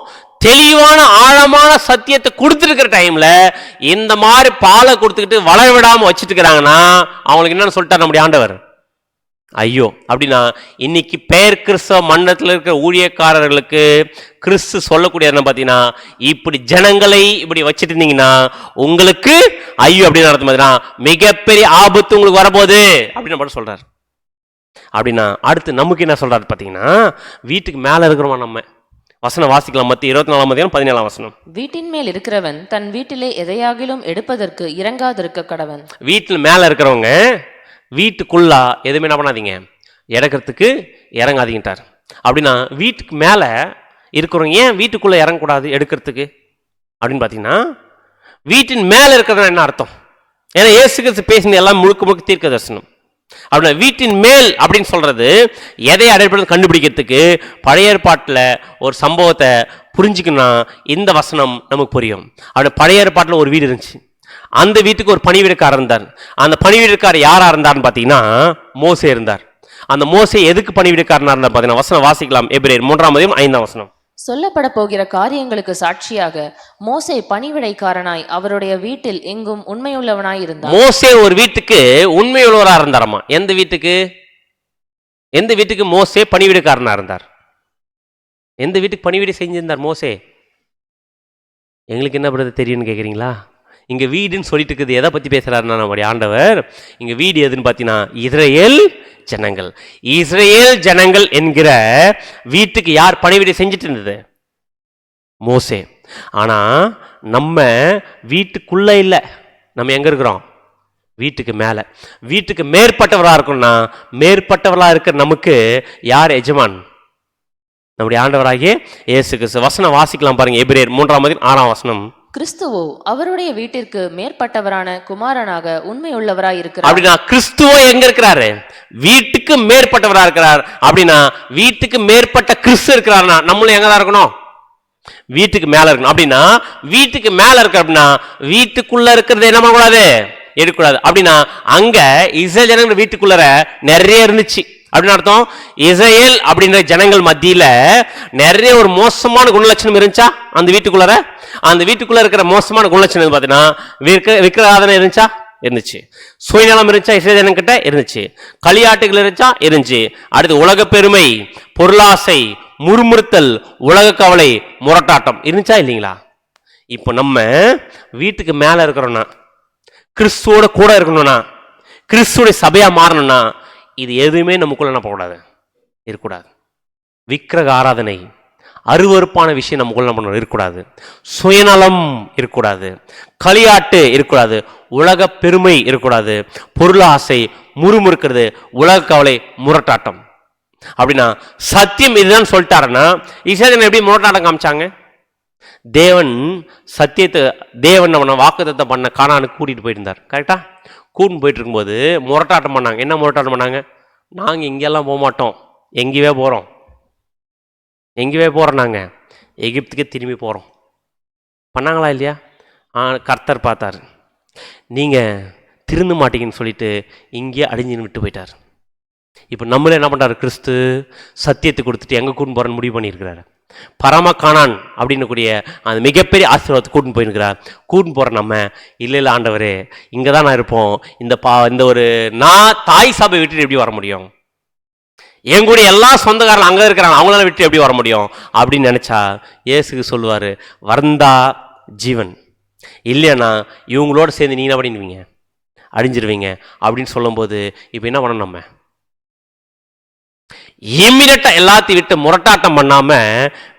தெளிவான ஆழமான சத்தியத்தை கொடுத்துருக்கிற டைம்ல இந்த மாதிரி பாலை கொடுத்துக்கிட்டு வளர விடாம வச்சுட்டு இருக்கிறாங்கன்னா அவங்களுக்கு என்னன்னு சொல்லிட்டார் நம்முடைய ஆண்டவர்? ஐயோ. அப்படின்னா இன்னைக்கு பெயர் கிறிஸ்தவ மண்டலத்தில் இருக்கிற ஊழியக்காரர்களுக்கு கிறிஸ்து சொல்லக்கூடிய என்ன பார்த்தீங்கன்னா இப்படி ஜனங்களை இப்படி வச்சுட்டு இருந்தீங்கன்னா உங்களுக்கு ஐயோ அப்படின்னு நடத்தும் போதுனா மிகப்பெரிய ஆபத்து உங்களுக்கு வரப்போகுது அப்படின்னு மட்டும் சொல்றாரு. அப்படின்னா அடுத்து நமக்கு என்ன சொல்றாரு பார்த்தீங்கன்னா வீட்டுக்கு மேலே இருக்கிறோமா? நம்ம வசனம் வாசிக்கலாம். மத்திய 24:17. வீட்டின் மேல் இருக்கிறவன் தன் வீட்டிலே எதையாகிலும் எடுப்பதற்கு இறங்காதிருக்க கடவன். வீட்டில் மேலே இருக்கிறவங்க வீட்டுக்குள்ளா எதுவுமே என்ன பண்ணாதீங்க, இறக்கிறதுக்கு இறங்காதீங்கட்டார். அப்படின்னா வீட்டுக்கு மேலே இருக்கிறவங்க ஏன் வீட்டுக்குள்ளே இறங்கக்கூடாது எடுக்கிறதுக்கு அப்படின்னு பார்த்தீங்கன்னா வீட்டின் மேலே இருக்கிறது என்ன அர்த்தம்? ஏன்னா இயேசு கிறிஸ்து பேசினது எல்லாம் முழுக்க தீர்க்க தரிசனம். அப்படின்னா வீட்டின் மேல் அப்படின்னு சொல்றது எதை அடையாளப்படுத்த கண்டுபிடிக்கிறதுக்கு பழைய ஏற்பாட்டில் ஒரு சம்பவத்தை புரிஞ்சுக்கணும்னா இந்த வசனம் நமக்கு புரியும். அப்படி பழைய ஏற்பாட்டில் ஒரு வீடு இருந்துச்சு. அந்த வீட்டுக்கு ஒரு பணிவிடைக்காரர் இருந்தார். அந்த பணிவிடைக்காரர் யாரா இருந்தார்னு பார்த்தீங்கன்னா மோசே இருந்தார். அந்த மோசே எதுக்கு பணிவிடைக்காரனா இருந்தார் பார்த்தீங்கன்னா வசனம் வாசிக்கலாம். எபிரேயர் 3:5. சொல்லப்பட போகிற காரியங்களுக்கு சாட்சியாக மோசே பணிவிடைக்காரனாய் அவருடைய வீட்டில் எங்கும் உண்மையுள்ளவனாய் இருந்தார். மோசே ஒரு வீட்டுக்கு உண்மையுள்ளவரா இருந்தாராமா. எந்த வீட்டுக்கு மோசே பணிவிடைக்காரனா இருந்தார்? எந்த வீட்டுக்கு பணிவிடை செஞ்சிருந்தார் மோசே? எங்களுக்கு என்ன பண்றது தெரியும்னு கேட்குறீங்களா? இங்கே வீடுன்னு சொல்லிட்டு இருக்குது. எதை பற்றி பேசுகிறாருன்னா நம்முடைய ஆண்டவர் இங்கே வீடு எதுன்னு பார்த்தீங்கன்னா இஸ்ரேல் ஜனங்கள் என்கிற வீட்டுக்கு யார் பணிவிடை செஞ்சுட்டு இருந்தது? மோசே. ஆனால் நம்ம வீட்டுக்குள்ளே இல்லை, நம்ம எங்கே இருக்கிறோம்? வீட்டுக்கு மேலே. வீட்டுக்கு மேற்பட்டவராக இருக்கணும்னா மேற்பட்டவராக இருக்கிற நமக்கு யார் எஜமான்? நம்முடைய ஆண்டவராகிய இயேசு கிறிஸ்து. வசனம் வாசிக்கலாம் பாருங்க. எபிரேயர் 3:6. கிறிஸ்துவோ அவருடைய வீட்டிற்கு மேற்பட்டவரான குமாரனாக உண்மையுள்ளவராய் இருக்கிறார். அப்படின்னா கிறிஸ்துவோ எங்க இருக்கிறாரு? வீட்டுக்கு மேற்பட்டவரா இருக்கிறார். அப்படின்னா வீட்டுக்கு மேற்பட்ட கிறிஸ்து இருக்கிறாருன்னா நம்மளும் எங்கதான் இருக்கணும்? வீட்டுக்கு மேல இருக்கணும். அப்படின்னா வீட்டுக்கு மேல இருக்க அப்படின்னா வீட்டுக்குள்ள இருக்கிறது என்ன பண்ணக்கூடாது? எடுக்கக்கூடாது. அப்படின்னா அங்க இஸ்ரேல் ஜனங்கள் வீட்டுக்குள்ள நிறைய இருந்துச்சு அப்படின்னு அர்த்தம். இஸ்ரேல் அப்படின்ற ஜனங்கள் மத்தியில நிறைய ஒரு மோசமான குணலட்சணம் இருந்துச்சா அந்த வீட்டுக்குள்ள? அந்த வீட்டுக்குள்ள இருக்கிற மோசமான குணலட்சணம் பார்த்தீங்கன்னா விக்கிரகாராதனை இருந்துச்சா? இருந்துச்சு. சுயநலம் இருந்துச்சா இஸ்ரவேலன்கிட்ட? இருந்துச்சு. களியாட்டுகள் இருந்துச்சு. அடுத்து உலக பெருமை, பொருளாசை, முறுமுறுத்தல், உலக கவலை, முரட்டாட்டம் இருந்துச்சா இல்லைங்களா? இப்போ நம்ம வீட்டுக்கு மேல இருக்கிறோம்னா, கிறிஸ்துவோட கூட இருக்கணும்னா, கிறிஸ்துவோட சபையா மாறணும்னா, இது எதுவுமே நமக்குள்ள என்ன போகக்கூடாது, இருக்கக்கூடாது. விக்கிரக ஆராதனை, அருவருப்பான விஷயம் நமக்குள்ள நம்ம இருக்கக்கூடாது. சுயநலம் இருக்கக்கூடாது. களியாட்டு இருக்கக்கூடாது. உலக பெருமை இருக்கக்கூடாது. பொருளாசை, முறுமுறுக்கிறது, உலக கவலை, முரட்டாட்டம். அப்படின்னா சத்தியம் இதுதான் சொல்லிட்டாருன்னா இஸ்ரவேலன் எப்படி முரட்டாட்டம் காமிச்சாங்க? தேவன் சத்தியத்தை, தேவன் அவனை வாக்குத்தத்தம் பண்ண கானானுக்கு கூட்டிட்டு போயிட்டு இருந்தார். கரெக்டா? கூட்டிட்டு போயிட்டு இருக்கும்போது முரட்டாட்டம் பண்ணாங்க. என்ன முரட்டாட்டம் பண்ணாங்க? நாங்கள் இங்கெல்லாம் போக மாட்டோம், எங்கேயே போகிறோம், நாங்கள் எகிப்துக்கே திரும்பி போகிறோம். பண்ணாங்களா இல்லையா? கர்த்தர் பார்த்தார், நீங்கள் திருந்து மாட்டீங்கன்னு சொல்லிட்டு இங்கேயே அடிஞ்சின்னு விட்டு போயிட்டார். இப்போ நம்மளே என்ன பண்ணுறாரு? கிறிஸ்து சத்தியத்தை கொடுத்துட்டு எங்கே கூட்டின்னு போகிறேன்னு முடிவு பண்ணியிருக்கிறாரு. பரம கானான் அப்படின்னு கூடிய அந்த மிகப்பெரிய ஆசீர்வாதத்தை கூட்டின்னு போயிருக்கிறார். கூட்டின்னு போகிற நம்ம இல்லை ஆண்டவரே இங்கே தான் நான் இருப்போம், இந்த ஒரு நான் தாய் சபை விட்டுட்டு எப்படி வர முடியும், என் கூட எல்லா சொந்தக்காரன் அங்கே இருக்கிறாங்க, அவங்களால விட்டு எப்படி வர முடியும் அப்படின்னு நினச்சா இயேசுக்கு சொல்லுவார், வந்தா ஜீவன், இல்லைன்னா இவங்களோட சேர்ந்து நீ என்ன பண்ணிடுவீங்க, அழிஞ்சிருவீங்க அப்படின்னு சொல்லும்போது இப்போ என்ன பண்ணணும்? நம்ம இம்மிடியட்டா எல்லாத்தையும் விட்டு முரட்டாட்டம் பண்ணாம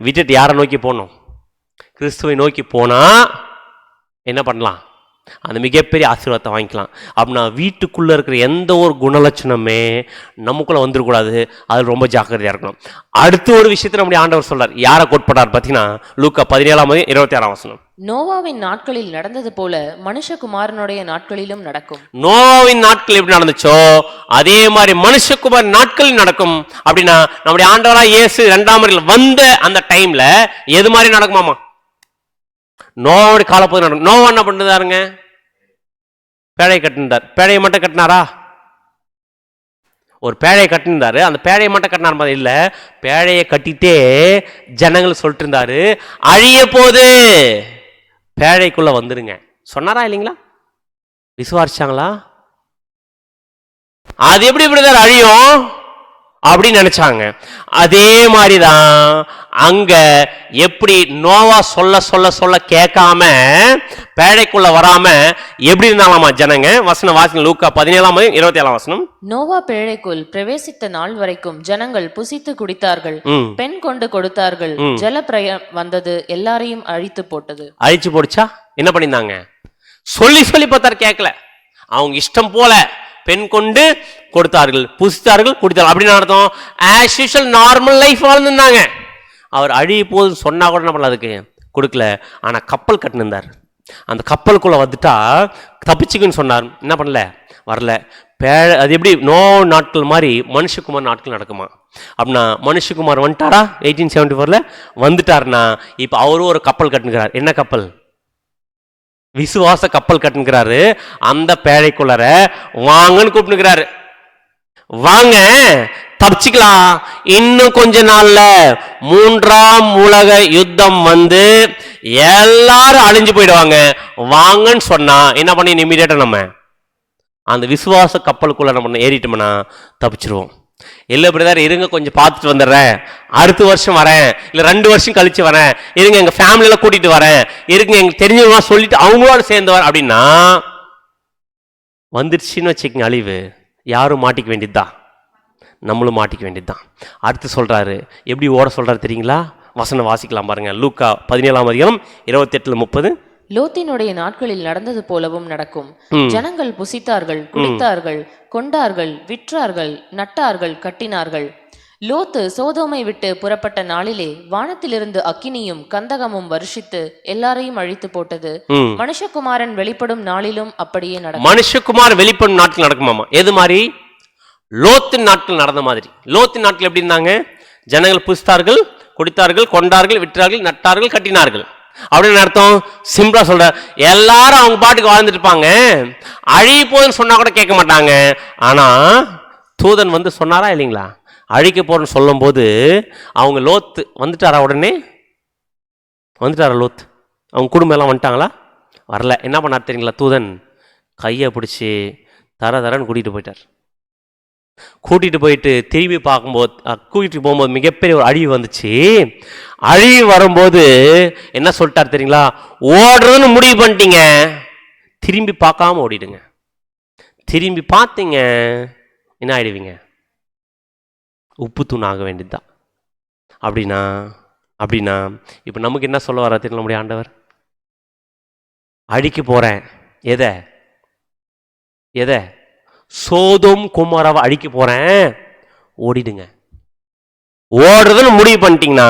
விட்டுட்டு யாரை நோக்கி போகணும்? கிறிஸ்துவை நோக்கி போனா என்ன பண்ணலாம்? அந்த மிகப்பெரிய ஆசீர்வாதத்தை வாங்கிக்கலாம். அப்படின்னா வீட்டுக்குள்ளே இருக்கிற எந்த ஒரு குணலட்சணமே நமக்குள்ளே வந்துடக்கூடாது. அது ரொம்ப ஜாக்கிரதையாக இருக்கணும். அடுத்த ஒரு விஷயத்தில் நம்முடைய ஆண்டவர் சொல்றார். யாரை கோட்பட்டார் பார்த்தீங்கன்னா லூக்கா 17:26 நோவாவின் நாட்களில் நடந்தது போல மனுஷகுமாரனுடைய நாட்களிலும் நடக்கும். நோவாவின் நாட்கள் எப்படி நடந்துச்சோ அதே மாதிரி மனுஷகுமார் நாட்களில் நடக்கும். அப்படின்னா நம்முடைய ஆண்டவராக இயேசு 2ஆம் வருகையில் வந்த அந்த டைம்ல எது மாதிரி நடக்குமாமா? நோவோட காலப்போது நடக்கும். நோவா என்ன பண்ணுறாருங்க? பேழையை கட்டினார். பேழையை மட்டும் கட்டினாரா? ஒரு பேழையை கட்டினாரு. அந்த பேழையை மட்டும் கட்டினார் மாதிரி இல்லை, பேழையை கட்டிட்டே ஜனங்கள் சொல்லிட்டு இருந்தாரு, அழிய போது பேழைக்குள்ள வந்துருங்க சொன்னாரா இல்லைங்களா? விசுவாரிச்சாங்களா? அது எப்படி இப்படிதான் அழியும் அப்படின்னு நினைச்சாங்க. அதே மாதிரிதான் அங்க எப்படி நோவா சொல்ல சொல்ல சொல்ல கேட்காம பேழைக்குள்ள வராம எப்படி இருந்தாலாமா ஜனங்க? வசனம் வாசிங்க, லூக்கா 17:27. நோவா பேழைக்குள் பிரவேசித்த நாள் வரைக்கும் ஜனங்கள் புசித்து குடித்தார்கள், பெண் கொண்டு கொடுத்தார்கள், ஜலப்பிரயம் வந்தது, எல்லாரையும் அழித்து போட்டது. அழிச்சு போடுச்சா? என்ன பண்ணிருந்தாங்க? சொல்லி சொல்லி பார்த்தார், கேட்கல. அவங்க இஷ்டம் போல பெண் கொண்டு கொடுத்தார்கள், புசித்தார்கள், குடித்தார்கள். அப்படின்னு அர்த்தம் ஆஸ் யூஷுவல் நார்மல் லைஃப் வாழ்ந்துருந்தாங்க. அவர் அழிய போதுன்னு சொன்னா கூட என்ன பண்ணல, அதுக்கு கொடுக்கல. ஆனா கப்பல் கட்டினிருந்தார். அந்த கப்பலுக்குள்ள வந்துட்டா தப்பிச்சுக்குன்னு சொன்னார். என்ன பண்ணல, வரல. அது எப்படி நோ நாட்கள் மாதிரி மனுஷகுமார் நாட்கள் நடக்குமா? அப்படின்னா மனுஷகுமார் வந்துட்டாரா 1874 வந்துட்டாருன்னா இப்போ அவரும் ஒரு கப்பல் கட்டுங்கிறார். என்ன கப்பல்? விசுவாச கப்பல் கட்டுங்கிறாரு. அந்த பேழைக்குள்ளர வாங்கன்னு கூப்பிட்டுக்கிறாரு. வாங்க தப்பிச்சுக்கலாம், இன்னும் கொஞ்ச நாள்ல 3ஆம் உலக யுத்தம் வந்து எல்லாரும் அழிஞ்சு போயிடுவாங்க, வாங்கன்னு சொன்னா என்ன பண்ணி இமீடியட்டா நம்ம அந்த விசுவாச கப்பலுக்குள்ள நம்ம ஏறிட்டோம்னா தப்பிச்சிருவோம். இல்லை பிரதர் இருங்க கொஞ்சம் பார்த்துட்டு வந்துடுறேன், அடுத்த வருஷம் வரேன், இல்லை 2 வருஷம் கழிச்சு வரேன், இருங்க எங்க ஃபேமிலியில கூட்டிட்டு வரேன், இருங்க எங்களுக்கு தெரிஞ்சவங்க சொல்லிட்டு அவங்களோட சேர்ந்து வர அப்படின்னா வந்துருச்சுன்னு வச்சுக்கோங்க அழிவு. யாரும் மாட்டிக்க வேண்டியதுதான், நம்மளும் மாட்டிக்க வேண்டியதுதான். அடுத்து சொல்றாரு, எப்படி ஓட சொல்றாரு தெரியுங்களா? வசனம் வாசிக்கலாம் பாருங்க, லூக்கா 17:28-30. லோத்தினுடைய நாட்களில் நடந்தது போலவும் நடக்கும். ஜனங்கள் புசித்தார்கள், குடித்தார்கள், கொண்டார்கள், விற்றார்கள், நட்டார்கள், கட்டினார்கள். லோத்து சோதோமை விட்டு புறப்பட்ட நாளிலே வானத்திலிருந்து அக்கினியும் கந்தகமும் வருஷித்து எல்லாரையும் அழித்து போட்டது. மனுஷகுமாரன் வெளிப்படும் நாளிலும் அப்படியே நடக்கும். மனுஷகுமார் வெளிப்படும் நாட்கள் நடக்குமாமா? எது மாதிரி? லோத்தின் நாட்கள் நடந்த மாதிரி. லோத்தின் நாட்கள் எப்படி இருந்தாங்க? ஜனங்கள் புசித்தார்கள், குடித்தார்கள், கொண்டார்கள், விற்றார்கள், நட்டார்கள், கட்டினார்கள். அப்படின்னு அர்த்தம் சிம்பிளா சொல்ற, எல்லாரும் அவங்க பாட்டுக்கு வாழ்ந்துட்டு இருப்பாங்க, அழிய போதுன்னு சொன்னா கூட கேட்க மாட்டாங்க. ஆனா தூதன் வந்து சொன்னாரா இல்லைங்களா? அழிக்க போறேன்னு சொல்லும் போது அவங்க லோத்து வந்துட்டாரா? உடனே வந்துட்டாரா லோத்து? அவங்க குடும்பம் எல்லாம் வந்துட்டாங்களா? வரல. என்ன பண்ணார் தெரியுங்களா? தூதன் கையை பிடிச்சி தரன்னு கூட்டிகிட்டு போயிட்டார். கூட்டிகிட்டு போயிட்டு திரும்பி பார்க்கும்போது கூட்டிகிட்டு போகும்போது மிகப்பெரிய ஒரு அழிவு வந்துச்சு. அழிவு வரும்போது என்ன சொல்லிட்டார் தெரியுங்களா? ஓடுறதுன்னு முடிவு பண்ணிட்டீங்க, திரும்பி பார்க்காம ஓடிடுங்க. திரும்பி பார்த்தீங்க என்ன ஆயிடுவீங்க? உப்பு தூண் ஆக வேண்டியதுதான். அப்படின்னா இப்போ நமக்கு என்ன சொல்ல வர தெரியல நம்முடைய ஆண்டவர்? அழிக்க போகிறேன். எதை? சோதோம் கொமோராவை அழிக்க போகிறேன், ஓடிடுங்க. ஓடுறதுன்னு முடிவு பண்ணிட்டீங்கன்னா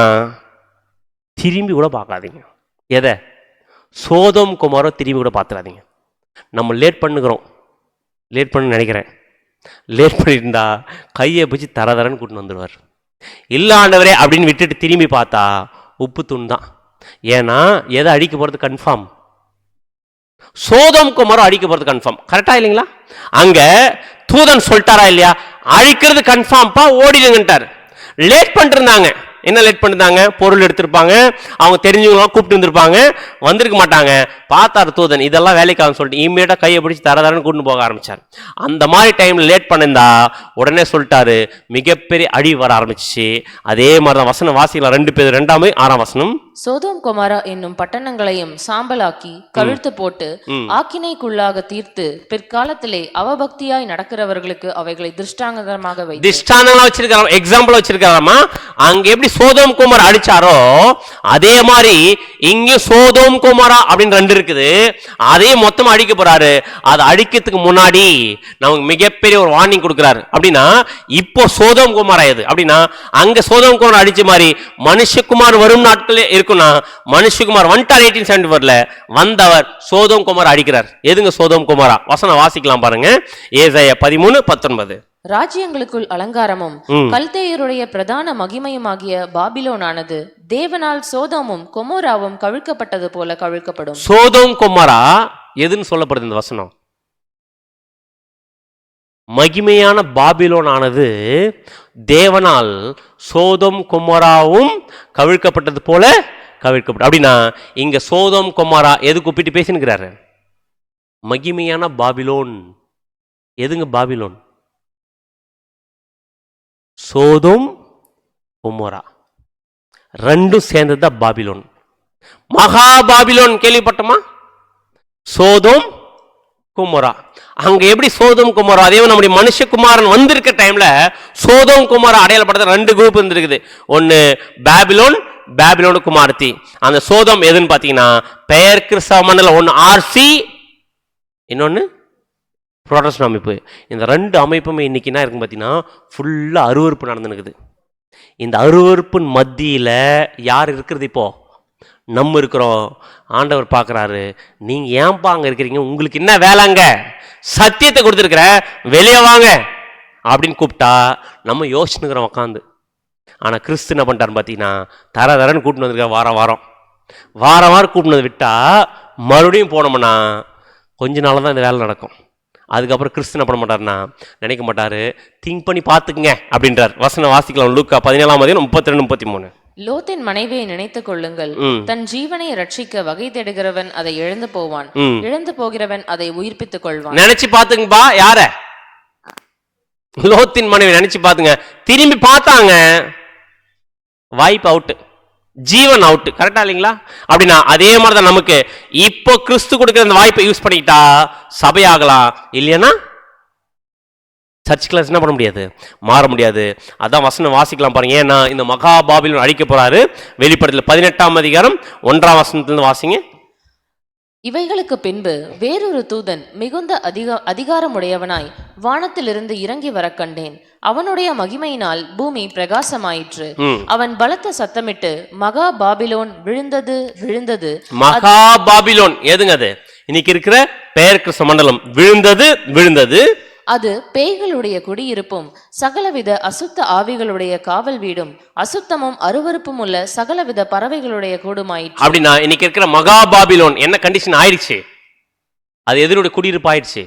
திரும்பி கூட பார்க்காதீங்க. எதை? சோதோம் கொமோரா திரும்பி கூட பார்த்துடாதீங்க. நம்ம லேட் பண்ணு நினைக்கிறேன். லேட் பண்ணியிருந்தா கையை பிடிச்சி தரன்னு கூட்டின்னு வந்துடுவார். இல்லை ஆண்டவரே அப்படின்னு விட்டுட்டு திரும்பி பார்த்தா உப்பு தூண் தான். ஏன்னா எதை அழிக்க போகிறது கன்ஃபார்ம்? சோதோம் கொமோரா அழிக்க போகிறது கன்ஃபார்ம். கரெக்டா இல்லைங்களா? அங்க தூதன் சொல்லிட்டாரா இல்லையா? அழிக்கிறது கன்ஃபார்ம்ப்பா, ஓடிடுங்கன்ட்டார். லேட் பண்ணிருந்தாங்க. என்ன லேட் பண்ணிருந்தாங்க? பொருள் எடுத்திருப்பாங்க, அவங்க தெரிஞ்சவங்களாம் கூப்பிட்டு வந்திருப்பாங்க, வந்திருக்க மாட்டாங்க. பார்த்தார் தூதன், இதெல்லாம் வேலைக்காக சொல்லிட்டு இம்மீடியட்டா கையை பிடிச்சி தரன்னு கூட்டு போக ஆரம்பிச்சார். அந்த மாதிரி டைம்ல லேட் பண்ணிருந்தா உடனே சொல்லிட்டாரு, மிகப்பெரிய அழிவு வர ஆரம்பிச்சு. அதே மாதிரிதான் வசனம் வாசிக்கலாம். 2 பேர் 2:6 சோதோம் கொமாரா என்னும் பட்டணங்களையும் சாம்பலாக்கி கவிழ்த்து போட்டு ஆக்கினைக்குள்ளாக தீர்த்து பிற்காலத்திலே அவபக்தியாய் நடக்கிறவர்களுக்கு அவைகளை திருஷ்டாந்தமாக வச்சிருக்காங்க. எக்ஸாம்பிள் வச்சிருக்காராமா. அங்க எப்படி சோதோம் கொமாரா அடிச்சாரோ அதே மாதிரி இங்க சோதோம் கொமாரா அப்படின்னு 2 இருக்குது. அதே மொத்தமா அடிக்க போறாரு. அதை அடிக்கிறதுக்கு முன்னாடி நமக்கு மிகப்பெரிய ஒரு வார்னிங் கொடுக்கிறாரு. அப்படின்னா இப்போ சோதோம் கொமாரா எது அப்படின்னா, அங்க சோதோம் கொமாரா அடிச்ச மாதிரி மனுஷகுமார் வரும் நாட்களே இருக்குன்னா, மனுஷகுமார் வந்துட்டார். 1874 வந்தவர் சோதோம் கொமாரா அடிக்கிறார். எதுங்க சோதோம் கொமாரா? வசனம் வாசிக்கலாம் பாருங்க. ஏசாயா 13:19. ராஜ்யங்களுக்குள் அலங்காரமும் கல்தேயருடைய பிரதான மகிமையுமாகிய பாபிலோனானது தேவனால் சோதோமும் கொமோராவும் கவிழ்க்கப்பட்டது போல கவிழ்க்கப்படும். சோதோம் கொமோரா எதுன்னு சொல்லப்படுது இந்த வசனம்? மகிமையான பாபிலோன் ஆனது தேவனால் சோதோம் கொமோராவும் கவிழ்க்கப்பட்டது போல கவிழ்க்கப்படும். அப்படின்னா இங்க சோதோம் கொமோரா எது கூப்பிட்டு பேசினுக்கிறாரு? மகிமையான பாபிலோன். எதுங்க பாபிலோன்? சோதோம் கொமோரா 2 சேர்ந்ததுதான் பாபிலோன். மகா பாபிலோன் கேள்விப்பட்டோமா? Sodom Gomorrah. அங்க எப்படி சோதோம் கொமோரா, அதே நம்முடைய மனுஷகுமாரன் வந்திருக்க டைம்ல சோதோம் கொமோரா அடையாளப்படுத்த 2 குரூப் இருந்திருக்குது. ஒன்னு பாபிலோன், பாபிலோன் குமாரத்தி. அந்த சோதோம் எதுன்னு பாத்தீங்கன்னா பெயர் கிறிஸ்தவ மண்டலம். ஒன்னு ஆர்சி, இன்னொன்னு புரோட்டஸ்டன்ட் அமைப்பு. இந்த 2 அமைப்புமே இன்னைக்கு என்ன இருக்குன்னு பார்த்தீங்கன்னா ஃபுல்லாக அருவறுப்பு நடந்துனுக்குது. இந்த அருவறுப்பின் மத்தியில் யார் இருக்கிறது? இப்போ நம்ம இருக்கிறோம். ஆண்டவர் பார்க்குறாரு, நீங்கள் ஏன்பா அங்கே இருக்கிறீங்க? உங்களுக்கு என்ன வேலைங்க? சத்தியத்தை கொடுத்துருக்குற, வெளியே வாங்க அப்படின்னு கூப்பிட்டா நம்ம யோசிச்சுனுக்கிறோம் உட்காந்து. ஆனால் கிறிஸ்து என்ன பண்ணிட்டாருன்னு பார்த்தீங்கன்னா தரன்னு கூட்டின்னு வந்துருக்க. வாரம் கூட்டினது விட்டா மறுபடியும் போனோம்னா கொஞ்ச நாள் தான் இந்த வேலை நடக்கும். அதுக்கப்புறம் கிறிஸ்து என்ன பண்ண மாட்டாருன்னா நினைக்க மாட்டாரு, திங்க் பண்ணி பார்த்துக்குங்க அப்படின்றார். வசனம் வாசிக்கலாம். லூக்கா 17:32-33. லோத்தின் மனைவியை நினைத்துக் கொள்ளுங்கள், தன் ஜீவனை ரட்சிக்க வகை தேடுகிறவன் அதை இழந்து போவான், இழந்து போகிறவன் அதை உயிர்ப்பித்துக் கொள்வான். நினைச்சு பாத்துங்கப்பா. யார? லோத்தின் மனைவி நினைச்சு பாத்துங்க. திரும்பி பார்த்தாங்க, வாய்ப்பு அவுட், ஜீவன் அவுட். கரெக்டா இல்லைங்களா? அப்படின்னா அதே மாதிரிதான் நமக்கு இப்போ கிறிஸ்து கொடுக்கிற அந்த வாய்ப்பை யூஸ் பண்ணிக்கிட்டா சபையாகலாம். இல்லையா சர்ச் கிளாஸ் என்ன பண்ண முடியாது, மாற முடியாது. அதான் வசனம் வாசிக்கலாம் பாருங்க. ஏன்னா இந்த மகா பாபிலோன் அழிக்க போறாரு. வெளிப்படுத்தல் 18:1 வாசிங்க. இவைகளுக்கு பின்பு வேறொரு தூதன் மிகுந்த அதிகாரமுடையவனாய் வானத்திலிருந்து இறங்கி வர கண்டேன். அவனுடைய மகிமையினால் பூமி பிரகாசமாயிற்று. அவன் பலத்த சத்தமிட்டு, மகா பாபிலோன் விழுந்தது, விழுந்தது. மகா பாபிலோன் எதுங்க? அது இன்னைக்கு இருக்கிற பெயர் கிறிஸ்து மண்டலம். விழுந்தது, விழுந்தது. அது பேய்களுடைய குடியிருப்பும் சகலவித அசுத்த ஆவிகளுடைய காவல் வீடும் அசுத்தமும் அருவருப்பும் உள்ள சகலவித பறவைகளுடைய கூடுமாயிற்று. அப்படின்னா இன்னைக்கு இருக்கிற மகா பாபிலோன் என்ன கண்டிஷன் ஆயிடுச்சு? அது எதனுடைய குடியிருப்பு ஆயிடுச்சு?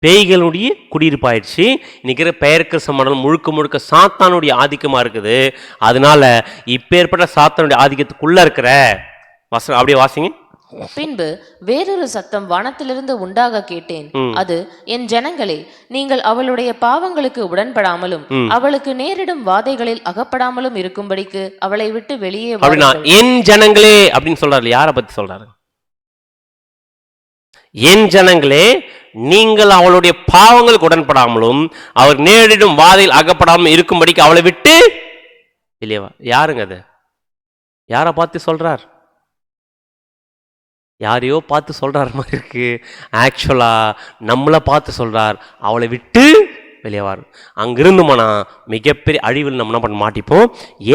பேய்களுடைய குடியிருப்பு ஆயிடுச்சு. இன்னைக்கு இருக்கிற பெயர் கிறிஸ்து மண்டலம் முழுக்க சாத்தானுடைய ஆதிக்கமா இருக்குது. அதனால இப்ப ஏற்பட்ட சாத்தானுடைய ஆதிக்கத்துக்குள்ள இருக்கிற வசனம் அப்படியே வாசிங்க. பின்பு வேறொரு சத்தம் வானத்திலிருந்து உண்டாக கேட்டேன். அது, என் ஜனங்களே, நீங்கள் அவளுடைய பாவங்களுக்கு உடன்படாமலும் அவளுக்கு நேரிடும் வாதைகளில் அகப்படாமலும் இருக்கும்படிக்கு அவளை விட்டு வெளியே அப்படின்னா என் ஜனங்களே அப்படின்னு சொல்றாரு. யாரை பத்தி சொல்றாரு? என் ஜனங்களே, நீங்கள் அவளுடைய பாவங்களுக்கு உடன்படாமலும் அவர் நேரிடும் வாதையில் அகப்படாமலும் இருக்கும்படிக்கு அவளை விட்டு வெளியே வா. யாருங்க அது? யாரை பார்த்து சொல்றார்? யாரையோ பார்த்து சொல்றார் மாதிரி இருக்கு. ஆக்சுவலா நம்மளை பார்த்து சொல்றார், அவளை விட்டு வெளியே வரும். அங்கிருந்துமானா மிகப்பெரிய அழிவில் நம்ம என்ன பண்ண மாட்டிப்போம்.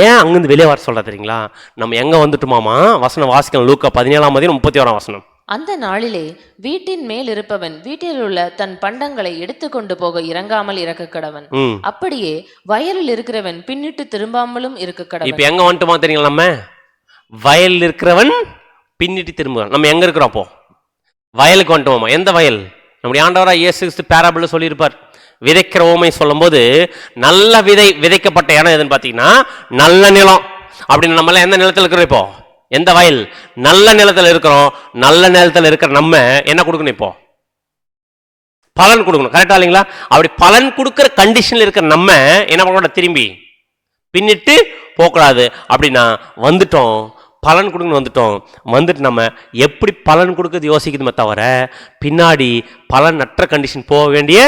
ஏன் அங்கிருந்து வெளியே வர சொல்றா தெரியுங்களா? நம்ம எங்க வந்துட்டுமாமா? வசனம் வாசிக்கலாம். லூக்கா 17:31 வசனம். அந்த நாளிலே வீட்டின் மேல் இருப்பவன் வீட்டில் உள்ள தன் பண்டங்களை எடுத்துக்கொண்டு போக இறங்காமல் இருக்க கடவன். அப்படியே வயலில் இருக்கிறவன் பின்னிட்டு திரும்பாமலும் இருக்க கடவன். இப்ப எங்க வந்துட்டுமா தெரியுங்களா? நம்ம வயலில் இருக்கிறவன் பின்னிட்டு திரும்புவான். நம்ம எங்க இருக்கிறோம்? அப்போ வயலுக்கு வந்துட்டோமா? எந்த வயல்? நம்முடைய ஆண்டவராக இயேசு கிறிஸ்து பேராபிள்ல சொல்லியிருப்பார். விதைக்கிற ஓமை சொல்லும் போது நல்ல விதை விதைக்கப்பட்ட இடம் எதுன்னு பார்த்தீங்கன்னா நல்ல நிலம். அப்படின்னு நம்மளாம் எந்த நிலத்தில் இருக்கிறோம்? இப்போ எந்த வயல்? நல்ல நிலத்தில் இருக்கிறோம். நல்ல நிலத்தில் இருக்கிற நம்ம என்ன கொடுக்கணும்? இப்போ பலன் கொடுக்கணும். கரெக்டா இல்லைங்களா? அப்படி பலன் கொடுக்கிற கண்டிஷன்ல இருக்கிற நம்ம என்ன பண்ணக்கூடாது? திரும்பி பின்னிட்டு போகக்கூடாது. அப்படின்னா வந்துட்டோம், பலன் கொடுக்கணும். வந்துட்டு நம்ம எப்படி பலன் கொடுக்குறது யோசிக்குதுமே தவிர பின்னாடி பலன் நற்ற கண்டிஷன் போக வேண்டிய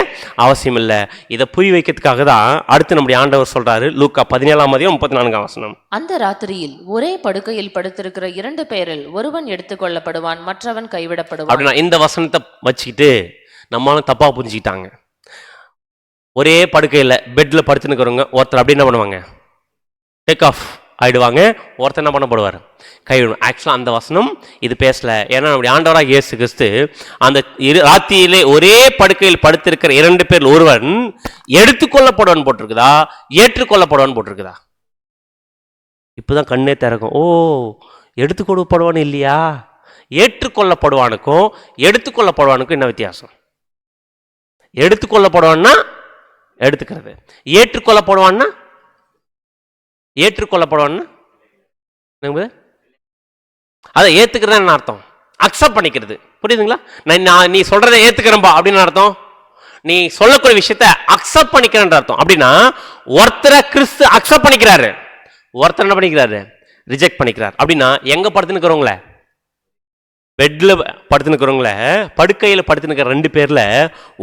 அவசியம் இல்லை. இதை புரிய வைக்கிறதுக்காக தான் அடுத்து நம்முடைய ஆண்டவர் சொல்றாரு. லூக்கா 17:34 வசனம். அந்த ராத்திரியில் ஒரே படுக்கையில் படுத்திருக்கிற 2 பேரில் ஒருவன் எடுத்துக்கொள்ளப்படுவான், மற்றவன் கைவிடப்படுவான். அப்படின்னா இந்த வசனத்தை வச்சுக்கிட்டு நம்மளும் தப்பா புரிஞ்சுக்கிட்டாங்க. ஒரே படுக்கையில் பெட்ல படுத்துனுக்கிறவங்க ஒருத்தர் அப்படி என்ன பண்ணுவாங்க? டேக் ஆஃப் ஆயிடுவாங்க. ஒருத்தர் என்ன பண்ணப்படுவார்? கைவிடுவார். ஆக்சுவலாக அந்த வசனம் இது பேசல. ஏன்னா நம்முடைய ஆண்டவராக இயேசு கிறிஸ்து அந்த ராத்திரியிலே ஒரே படுக்கையில் படுத்திருக்கிற 2 பேர் ஒருவன் எடுத்துக்கொள்ளப்படுவான் போட்டிருக்குதா, ஏற்றுக்கொள்ளப்படுவான் போட்டிருக்குதா? இப்போதான் கண்ணே திறக்கும். ஓ, எடுத்துக்கொள்ளப்படுவான் இல்லையா? ஏற்றுக்கொள்ளப்படுவானுக்கும் எடுத்துக்கொள்ளப்படுவானுக்கும் என்ன வித்தியாசம்? எடுத்துக்கொள்ளப்படுவான்னா எடுத்துக்கிறது, ஏற்றுக்கொள்ளப்படுவான்னா ஏற்றுக்கொள்ளப்படுவான்னு அதை ஏத்துக்கிறது என்ன அர்த்தம்? அக்செப்ட் பண்ணிக்கிறது. புரியுதுங்களா? நீ சொல்றதை ஏத்துக்கிறம்பா அப்படின்னு அர்த்தம். நீ சொல்லக்கூடிய விஷயத்த அக்செப்ட் பண்ணிக்கிறன்ற அர்த்தம். அப்படின்னா ஒருத்தரை கிறிஸ்து அக்செப்ட் பண்ணிக்கிறாரு, ஒருத்தர் என்ன பண்ணிக்கிறாரு? ரிஜெக்ட் பண்ணிக்கிறார். அப்படின்னா எங்க படுத்துனுக்கிறவங்கள? பெட்ல படுத்துனுக்கிறவங்கள, படுக்கையில் படுத்துனுக்கிற 2 பேர்ல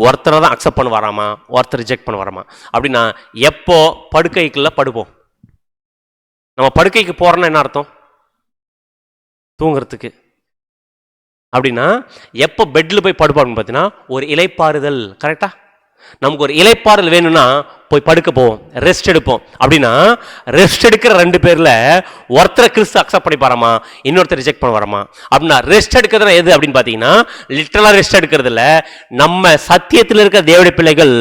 ஒருத்தரை தான் அக்செப்ட் பண்ண வராமா, ஒருத்தர் ரிஜெக்ட் பண்ண வராமா? அப்படின்னா எப்போ படுக்கைக்குள்ள படுப்போம்? நம்ம படுக்கைக்கு போறோம்னா என்ன அர்த்தம்? தூங்குறதுக்கு. அப்படின்னா எப்போ பெட்ல போய் படுப்போம்னு பார்த்தீங்கன்னா ஒரு இலைப்பாறுதல். கரெக்டா? நமக்கு ஒரு இலைப்பாறுதல் வேணும்னா போய் படுக்க போவோம், ரெஸ்ட் எடுப்போம். அப்படின்னா ரெஸ்ட் எடுக்கிற 2 பேர்ல ஒருத்தரை கிறிஸ்து அக்செப்ட் பண்ணி பாராமா, இன்னொருத்தர் ரிஜெக்ட் பண்ண வராமா? அப்படின்னா ரெஸ்ட் எடுக்கிறது எது அப்படின்னு பார்த்தீங்கன்னா லிட்டரலா ரெஸ்ட் எடுக்கிறது இல்லை. நம்ம சத்தியத்தில் இருக்கிற தேவனுடைய பிள்ளைகள்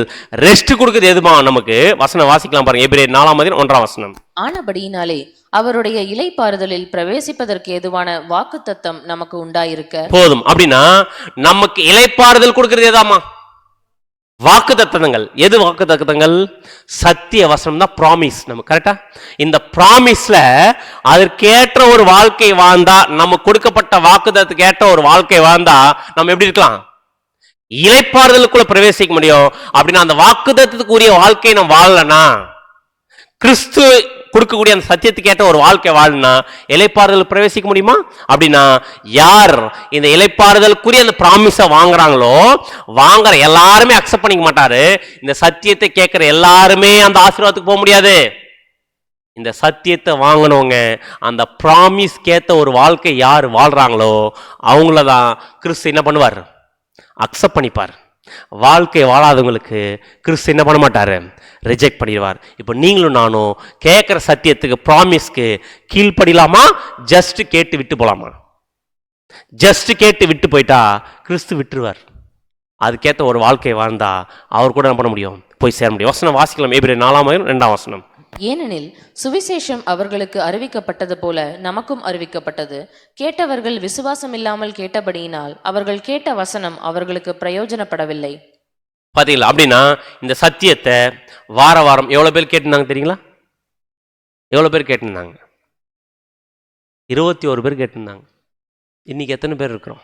ரெஸ்ட் கொடுக்குறது எதுமா? நமக்கு வசனம் வாசிக்கலாம் பாருங்க. எபிரேயர் 4:1 வசனம். ஆனபடியினாலே அவருடைய இலைப்பாறுதலில் பிரவேசிப்பதற்கு ஏதுவான வாக்குத்தத்தம் நமக்கு உண்டாயிருக்க போதும். அப்படின்னா நமக்கு இலைப்பாறுதல் கொடுக்கிறது எதாமா? வாக்குத்தத்தங்கள். எது வாக்குத்தத்தங்கள்? சத்திய வசனம் தான் ப்ராமிஸ். நம்ம கரெக்டா? இந்த ப்ராமிஸ்ல அதற்கேற்ற ஒரு வாழ்க்கை வாழ்ந்தா, நமக்கு கொடுக்கப்பட்ட வாக்குத்தத்துக்கு ஏற்ற ஒரு வாழ்க்கை வாழ்ந்தா நம்ம எப்படி இருக்கலாம்? இலைப்பாறுதலுக்குள்ள பிரவேசிக்க முடியும். அப்படின்னா அந்த வாக்குத்தத்துக்கு உரிய வாழ்க்கையை நம்ம வாழலனா, கிறிஸ்து கொடுக்கக்கூடிய அந்த சத்தியத்துக்கு ஏற்ற ஒரு வாழ்க்கை வாழனா இலைப்பாறுதல் பிரவேசிக்க முடியுமா? அப்படின்னா யார் இந்த இலைப்பாறுதலுக்குரிய அந்த ப்ராமிஸை வாங்குறாங்களோ, வாங்குற எல்லாருமே அக்செப்ட் பண்ணிக்க மாட்டாரு. இந்த சத்தியத்தை கேட்கிற எல்லாருமே அந்த ஆசீர்வாதத்துக்கு போக முடியாது. இந்த சத்தியத்தை வாங்கினவங்க, அந்த ப்ராமிஸ்க்கு ஏற்ற ஒரு வாழ்க்கை யார் வாழ்றாங்களோ அவங்களதான் கிறிஸ்து என்ன பண்ணுவார்? அக்செப்ட் பண்ணிப்பார். வாழ்க்கை வாழாதவங்களுக்கு கிறிஸ்து என்ன பண்ண மாட்டாரு? ரிஜெக்ட் பண்ணிடுவார். இப்போ நீங்களும் நானும் கேட்குற சத்தியத்துக்கு, ப்ராமிஸ்க்கு கீழ்ப்படிலாமா, ஜஸ்ட் கேட்டு விட்டு போலாமா? ஜஸ்ட் கேட்டு விட்டு போயிட்டா கிறிஸ்து விட்டுருவார். அதுக்கேற்ற ஒரு வாழ்க்கை வாழ்ந்தா அவர் கூட என்ன பண்ண முடியும்? போய் சேர முடியும். வசனம் வாசிக்கலாம். எபிரேயர் 4:2 வசனம். ஏனெனில் சுவிசேஷம் அவர்களுக்கு அறிவிக்கப்பட்டது போல நமக்கும் அறிவிக்கப்பட்டது. கேட்டவர்கள் விசுவாசம் இல்லாமல் கேட்டபடியினால் அவர்கள் கேட்ட வசனம் அவர்களுக்கு பிரயோஜனப்படவில்லை. பாத்தீங்களா? அப்படின்னா இந்த சத்தியத்தை வார வாரம் எவ்வளவு பேர் கேட்டிருந்தாங்க தெரியுங்களா? எவ்வளவு பேர் கேட்டிருந்தாங்க? 21 பேர் கேட்டிருந்தாங்க. இன்னைக்கு எத்தனை பேர் இருக்கிறோம்?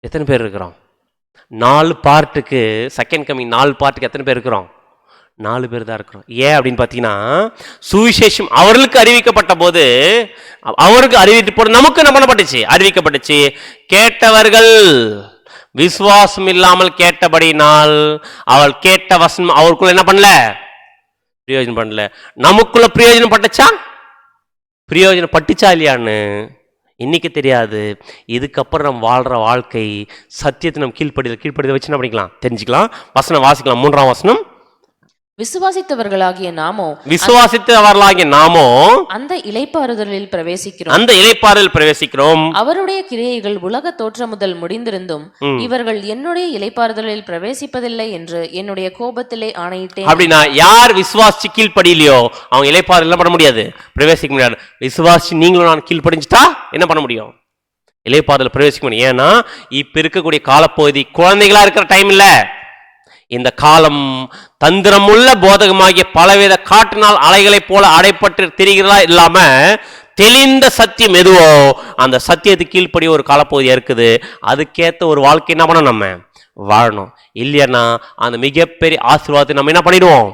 எத்தனை பேர் இருக்கிறோம்? 4 பார்ட்டுக்கு, செகண்ட் கமிங் 4 பார்ட்டுக்கு எத்தனை பேர் இருக்கிறோம்? 4 பேர் தான் இருக்கிறோம். ஏன் அப்படின்னு பார்த்தீங்கன்னா, சுவிசேஷம் அவர்களுக்கு அறிவிக்கப்பட்ட போது, அவருக்கு அறிவிக்கப்பட்ட நமக்கு என்ன பண்ணப்பட்டுச்சு? அறிவிக்கப்பட்டுச்சு. கேட்டவர்கள் விசுவாசம் இல்லாமல் கேட்டபடினால் அவள் கேட்ட வசனம் அவருக்குள்ள என்ன பண்ணல? பிரயோஜனம் பண்ணல. நமக்குள்ள பிரயோஜனம் பட்டுச்சா? பிரயோஜனம் பட்டுச்சா இல்லையான்னு இன்னைக்கு தெரியாது. இதுக்கப்புறம் நம்ம வாழ்ற வாழ்க்கை சத்தியத்தை நம்ம கீழ்ப்படிதை வச்சு என்ன பண்ணிக்கலாம்? தெரிஞ்சுக்கலாம். வசனம் வாசிக்கலாம். 3ஆம் வசனம். விசுவாசித்தவர்களாகிய நாமோ அந்த இளைப்பாறுதலில் பிரவேசிக்கிறோம். அவருடைய கிரியைகள் உலக தோற்றம் முதல் முடிந்திருந்தும் இவர்கள் என்னுடைய இளைப்பாறுதலில் பிரவேசிப்பதில்லை என்று என்னுடைய கோபத்திலே ஆணையிட்டேன். அப்படின்னா யார் விசுவாசி கீழ்ப்படியிலையோ அவங்க இளைப்பாறுதல் பண்ண முடியாது, பிரவேசிக்க முடியாது. விசுவாசி நீங்களும் நான் கீழ்ப்படிஞ்சுட்டா என்ன பண்ண முடியும்? இளைப்பாறுதல் பிரவேசிக்க முடியும். ஏன்னா இப்ப இருக்கக்கூடிய காலப்பகுதி குழந்தைகளா இருக்கிற டைம் இல்ல. இந்த காலம் தந்திரமுள்ள போதகமாகிய பலவித காற்றினால் அலைகளைப் போல அடைப்பட்டு திரிகிறதா இல்லாம தெளிந்த சத்தியம் எதுவோ அந்த சத்தியத்துக்கு கீழ்ப்படி ஒரு காலப்பகுதியா இருக்குது. அதுக்கேற்ற ஒரு வாழ்க்கை என்ன பண்ண நம்ம வாழணும். இல்லையா அந்த மிகப்பெரிய ஆசீர்வாதத்தை நம்ம என்ன பண்ணிடுவோம்?